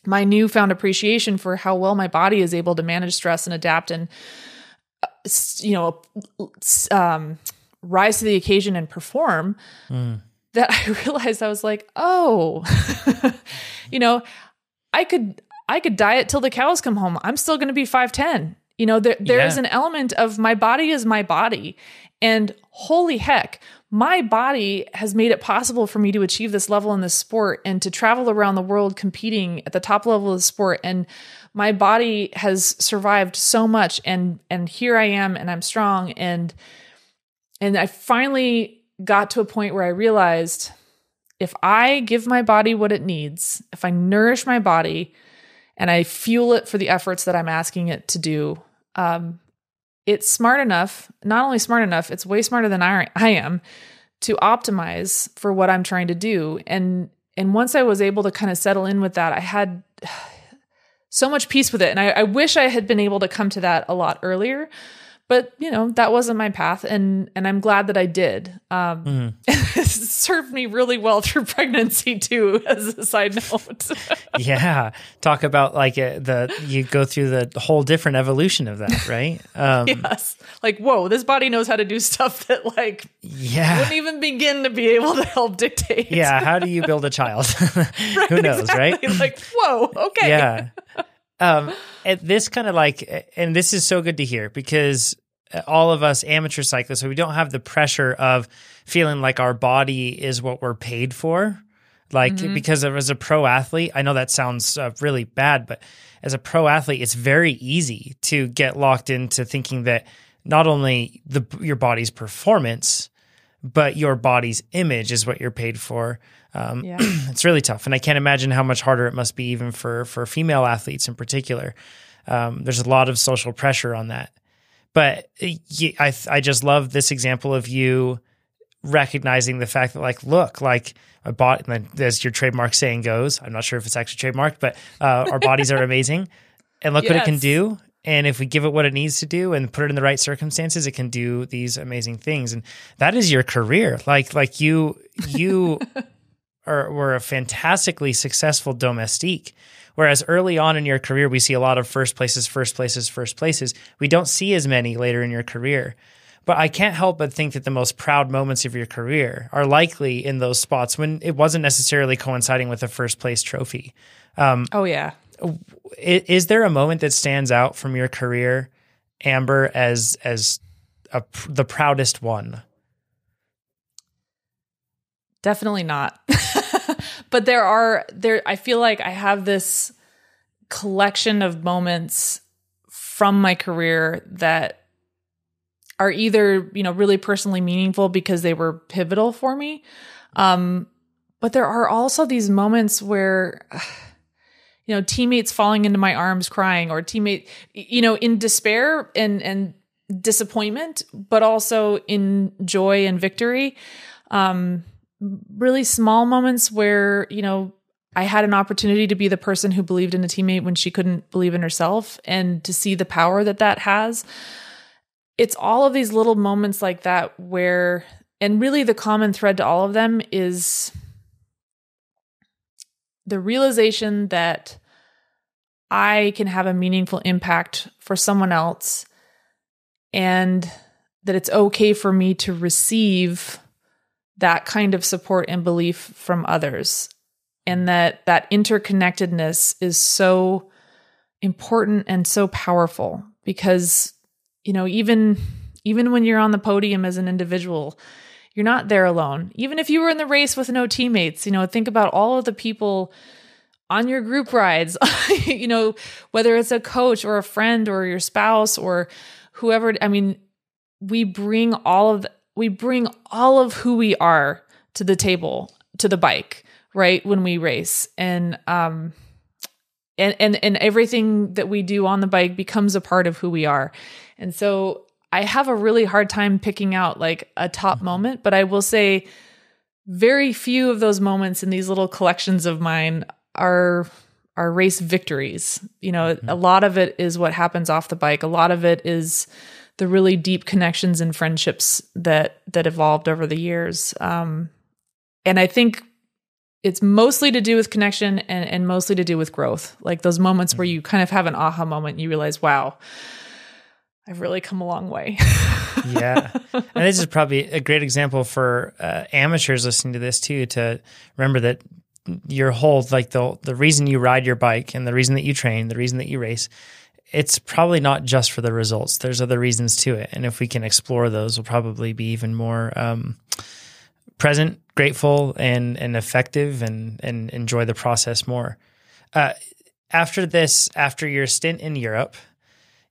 my newfound appreciation for how well my body is able to manage stress and adapt and, rise to the occasion and perform, that I realized I was like, oh, I could diet till the cows come home. I'm still going to be 5'10". There is an element of my body is my body. And holy heck, my body has made it possible for me to achieve this level in this sport and to travel around the world competing at the top level of the sport. And my body has survived so much. And here I am, and I'm strong. And I finally got to a point where I realized if I give my body what it needs, if I nourish my body and I fuel it for the efforts that I'm asking it to do, it's smart enough, not only smart enough, it's way smarter than I am to optimize for what I'm trying to do. And once I was able to kind of settle in with that, I had so much peace with it. And I wish I had been able to come to that a lot earlier, but that wasn't my path. And I'm glad that I did. It served me really well through pregnancy too, as a side note. Yeah. Talk about like you go through the whole different evolution of that, right? Yes. Like, whoa, this body knows how to do stuff that wouldn't even begin to be able to help dictate. Yeah. How do you build a child? Right, Who knows, exactly. right? Like, whoa, okay. Yeah. And this kind of and this is so good to hear because all of us amateur cyclists, so we don't have the pressure of feeling like our body is what we're paid for. Because as a pro athlete, I know that sounds really bad, but as a pro athlete, it's very easy to get locked into thinking that not only your body's performance, but your body's image is what you're paid for. It's really tough. And I can't imagine how much harder it must be even for female athletes in particular. There's a lot of social pressure on that. But I just love this example of you recognizing the fact that look, my body, as your trademark saying goes, I'm not sure if it's actually trademarked, but our bodies are amazing and look what it can do. And if we give it what it needs to do and put it in the right circumstances, it can do these amazing things. And that is your career. You were a fantastically successful domestique. Whereas early on in your career, we see a lot of first places. We don't see as many later in your career. But I can't help but think that the most proud moments of your career are likely in those spots when it wasn't necessarily coinciding with a first place trophy. Oh, yeah. Is there a moment that stands out from your career, Amber, as the proudest one? Definitely not. But I feel like I have this collection of moments from my career that are either, really personally meaningful because they were pivotal for me. But there are also these moments where, teammates falling into my arms crying, or in despair and disappointment, but also in joy and victory. Really small moments where, I had an opportunity to be the person who believed in a teammate when she couldn't believe in herself, and to see the power that has. It's all of these little moments like that where, and really the common thread to all of them is the realization that I can have a meaningful impact for someone else, and that it's okay for me to receive that kind of support and belief from others. And that interconnectedness is so important and so powerful because, even when you're on the podium as an individual, you're not there alone. Even if you were in the race with no teammates, think about all of the people on your group rides, whether it's a coach or a friend or your spouse or whoever. I mean, we bring all of who we are to the table, to the bike, right? When we race, and everything that we do on the bike becomes a part of who we are. And so I have a really hard time picking out a top moment, but I will say very few of those moments in these little collections of mine are race victories. A lot of it is what happens off the bike. A lot of it is the really deep connections and friendships that evolved over the years. And I think it's mostly to do with connection and mostly to do with growth. Like those moments where you kind of have an aha moment and you realize, wow, I've really come a long way. Yeah. And this is probably a great example for amateurs listening to this too, to remember that your whole, like the reason you ride your bike and the reason that you train, the reason that you race, it's probably not just for the results. There's other reasons to it. And if we can explore those, we'll probably be even more present, grateful, and effective, and enjoy the process more. After your stint in Europe,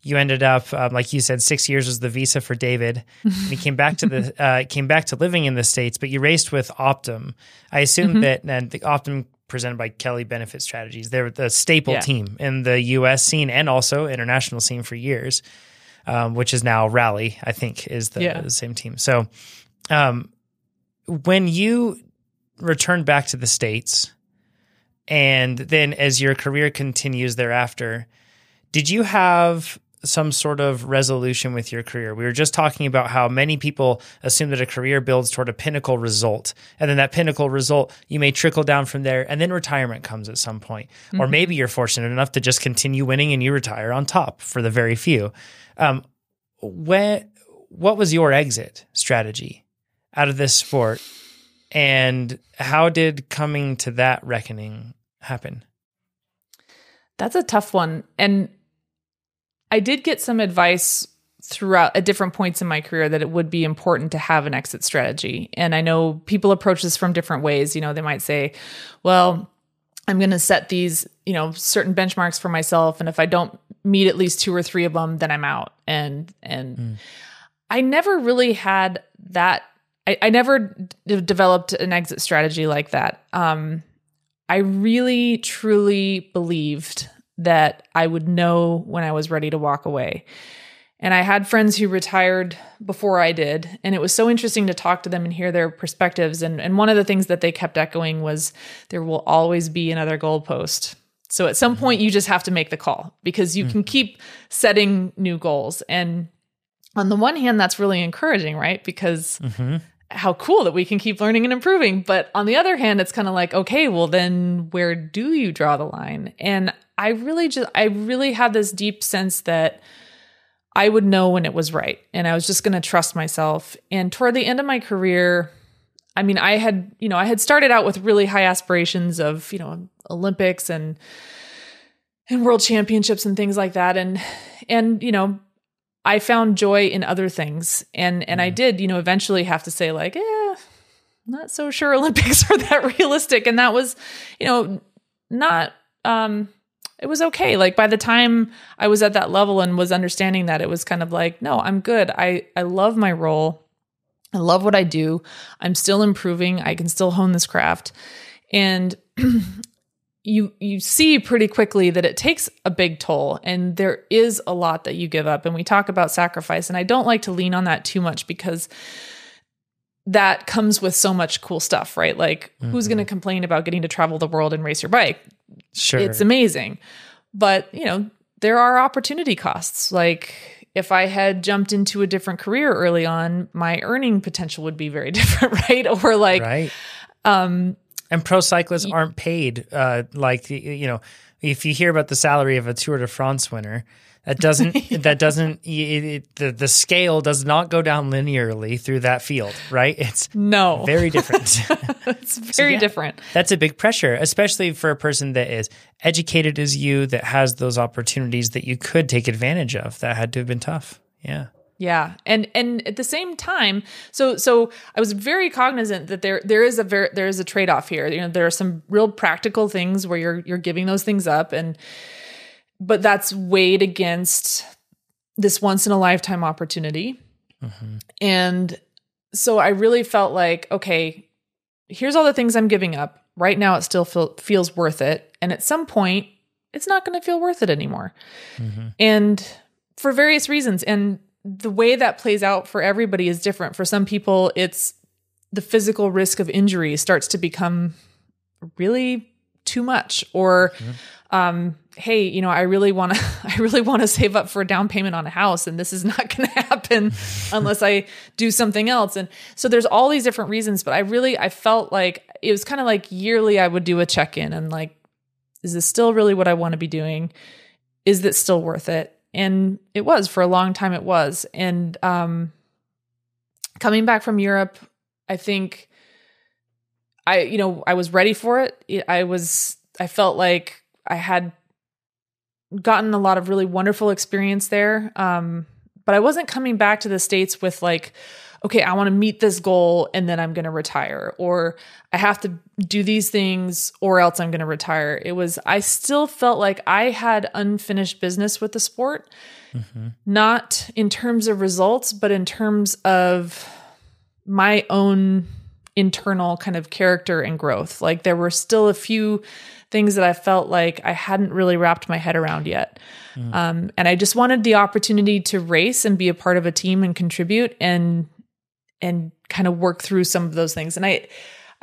you ended up, like you said, 6 years was the visa for David. And he came back to living in the States, but you raced with Optum. I assume that the Optum, presented by Kelly Benefit Strategies, they're the staple team in the U.S. scene and also international scene for years, which is now Rally, I think, is the same team. So when you returned back to the States, and then as your career continues thereafter, did you have some sort of resolution with your career? We were just talking about how many people assume that a career builds toward a pinnacle result, and then that pinnacle result, you may trickle down from there, and then retirement comes at some point. Or maybe you're fortunate enough to just continue winning and you retire on top for the very few. What was your exit strategy out of this sport, and how did coming to that reckoning happen? That's a tough one. And I did get some advice throughout at different points in my career that it would be important to have an exit strategy. And I know people approach this from different ways. They might say, well, I'm going to set these, certain benchmarks for myself. And if I don't meet at least 2 or 3 of them, then I'm out. And I never really had that. I never developed an exit strategy like that. I really, truly believed that I would know when I was ready to walk away. And I had friends who retired before I did, and it was so interesting to talk to them and hear their perspectives. And one of the things that they kept echoing was, there will always be another goalpost. So at some point, you just have to make the call, because you can keep setting new goals. And on the one hand, that's really encouraging, right? Because how cool that we can keep learning and improving. But on the other hand, it's kind of like, okay, well then where do you draw the line? And I really had this deep sense that I would know when it was right. And I was just going to trust myself. And toward the end of my career, I mean, I had started out with really high aspirations of, Olympics and world championships and things like that. And I found joy in other things. And I did, eventually have to say like, not so sure Olympics are that realistic. And that was, not, it was okay. Like by the time I was at that level and was understanding that, it was kind of like, no, I'm good. I love my role. I love what I do. I'm still improving. I can still hone this craft. And you see pretty quickly that it takes a big toll, and there is a lot that you give up. And we talk about sacrifice, and I don't like to lean on that too much, because that comes with so much cool stuff, right? Like who's going to complain about getting to travel the world and race your bike? Sure. It's amazing. But, there are opportunity costs. Like if I had jumped into a different career early on, my earning potential would be very different, right? Or like, right. And pro cyclists aren't paid if you hear about the salary of a Tour de France winner, the scale does not go down linearly through that field, right? It's very different. It's very different. That's a big pressure, especially for a person that is educated as you, that has those opportunities that you could take advantage of. That had to have been tough. Yeah. Yeah. And at the same time, so I was very cognizant that there is a trade-off here. There are some real practical things where you're giving those things up, but that's weighed against this once in a lifetime opportunity. And so I really felt like, okay, here's all the things I'm giving up. Right now it still feels worth it. And at some point it's not going to feel worth it anymore. And for various reasons. And the way that plays out for everybody is different. For some people, it's the physical risk of injury starts to become really too much, or, hey, I really want to save up for a down payment on a house, and this is not going to happen unless I do something else. And so there's all these different reasons, but I felt like it was kind of like yearly I would do a check-in and like, is this still really what I want to be doing? Is it still worth it? And it was, for a long time it was. And coming back from Europe, I think I was ready for it. I felt like I had gotten a lot of really wonderful experience there. But I wasn't coming back to the States with like, okay, I want to meet this goal and then I'm going to retire, or I have to do these things or else I'm going to retire. I still felt like I had unfinished business with the sport, not in terms of results, but in terms of my own internal kind of character and growth. Like there were still a few things that I felt like I hadn't really wrapped my head around yet. And I just wanted the opportunity to race and be a part of a team and contribute and kind of work through some of those things. And I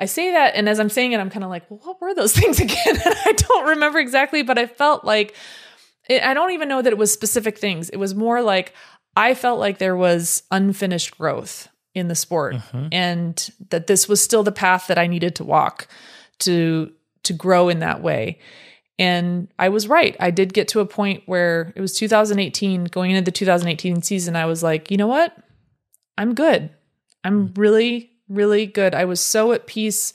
say that, and as I'm saying it, I'm kind of like, well, what were those things again? And I don't remember exactly, but I felt like, I don't even know that it was specific things. It was more like, I felt like there was unfinished growth in the sport and that this was still the path that I needed to walk to grow in that way. And I was right. I did get to a point where it was 2018, going into the 2018 season, I was like, you know what? I'm good. I'm really, really good. I was so at peace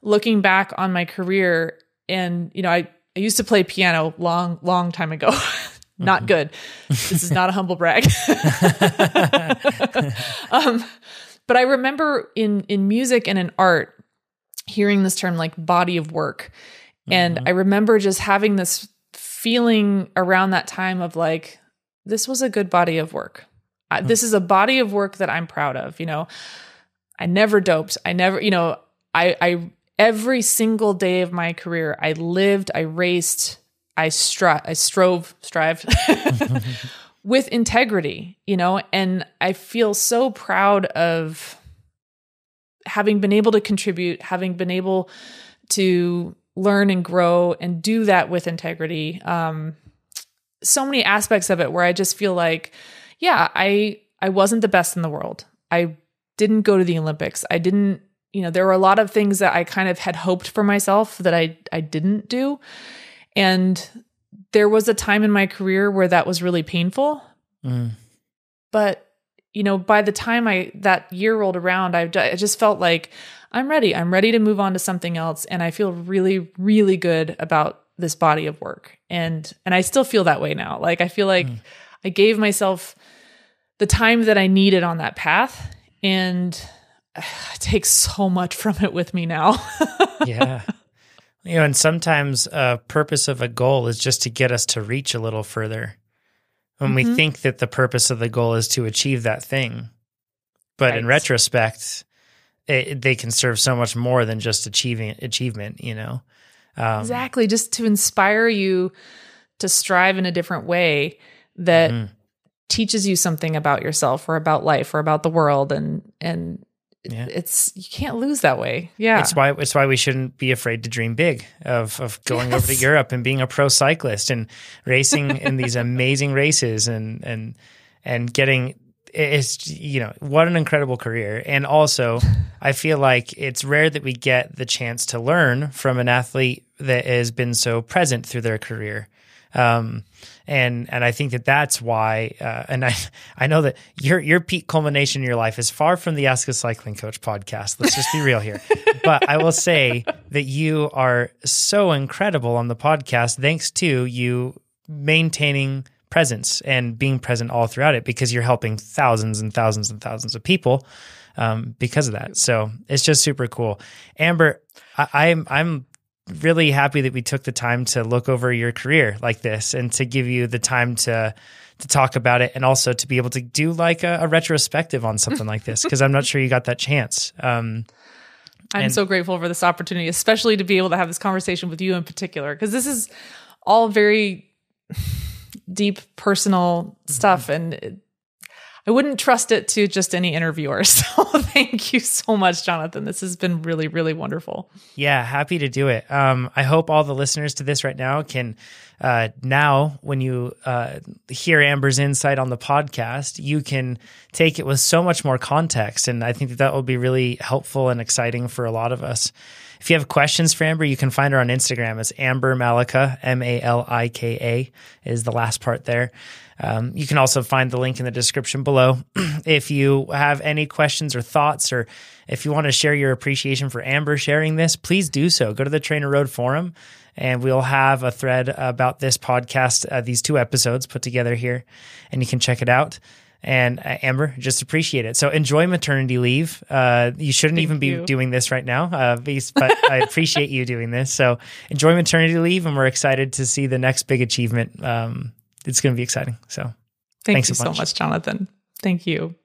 looking back on my career. And, I used to play piano long time ago. Not good. This is not a humble brag. But I remember in music and in art, hearing this term like body of work. And I remember just having this feeling around that time of like, this was a good body of work. This is a body of work that I'm proud of. I never doped. I never, I every single day of my career, I lived, I raced, I strived with integrity, and I feel so proud of having been able to contribute, having been able to learn and grow and do that with integrity. So many aspects of it where I just feel like, yeah, I wasn't the best in the world. I didn't go to the Olympics. I didn't, there were a lot of things that I kind of had hoped for myself that I didn't do. And there was a time in my career where that was really painful. But, by the time that year rolled around, I just felt like I'm ready. I'm ready to move on to something else. And I feel really, really good about this body of work. And I still feel that way now. Like, I feel like I gave myself the time that I needed on that path, and I take so much from it with me now. Yeah. And sometimes a purpose of a goal is just to get us to reach a little further. When we think that the purpose of the goal is to achieve that thing. But in retrospect, they can serve so much more than just achievement, Exactly. Just to inspire you to strive in a different way that teaches you something about yourself or about life or about the world. And you can't lose that way. Yeah. It's why we shouldn't be afraid to dream big of going over to Europe and being a pro cyclist and racing in these amazing races and getting, what an incredible career. And also I feel like it's rare that we get the chance to learn from an athlete that has been so present through their career. And I think that's why, and I know that your peak culmination in your life is far from the Ask a Cycling Coach podcast. Let's just be real here. But I will say that you are so incredible on the podcast, thanks to you maintaining presence and being present all throughout it, because you're helping thousands and thousands and thousands of people, because of that. So it's just super cool. Amber, I'm really happy that we took the time to look over your career like this and to give you the time to talk about it, and also to be able to do like a retrospective on something like this, because I'm not sure you got that chance. I'm so grateful for this opportunity, especially to be able to have this conversation with you in particular, because this is all very deep personal stuff, and I wouldn't trust it to just any interviewer. So thank you so much, Jonathan. This has been really, really wonderful. Yeah, happy to do it. I hope all the listeners to this right now can, now when you hear Amber's insight on the podcast, you can take it with so much more context. And I think that will be really helpful and exciting for a lot of us. If you have questions for Amber, you can find her on Instagram. It's Amber Malika, Malika is the last part there. You can also find the link in the description below. If you have any questions or thoughts, or if you want to share your appreciation for Amber sharing this, please do so. Go to the TrainerRoad forum, and we'll have a thread about this podcast, these 2 episodes put together here, and you can check it out. And Amber, just appreciate it. So enjoy maternity leave. You shouldn't even be doing this right now, but I appreciate you doing this. So enjoy maternity leave, and we're excited to see the next big achievement. It's going to be exciting. So thank you so much, Jonathan. Thank you.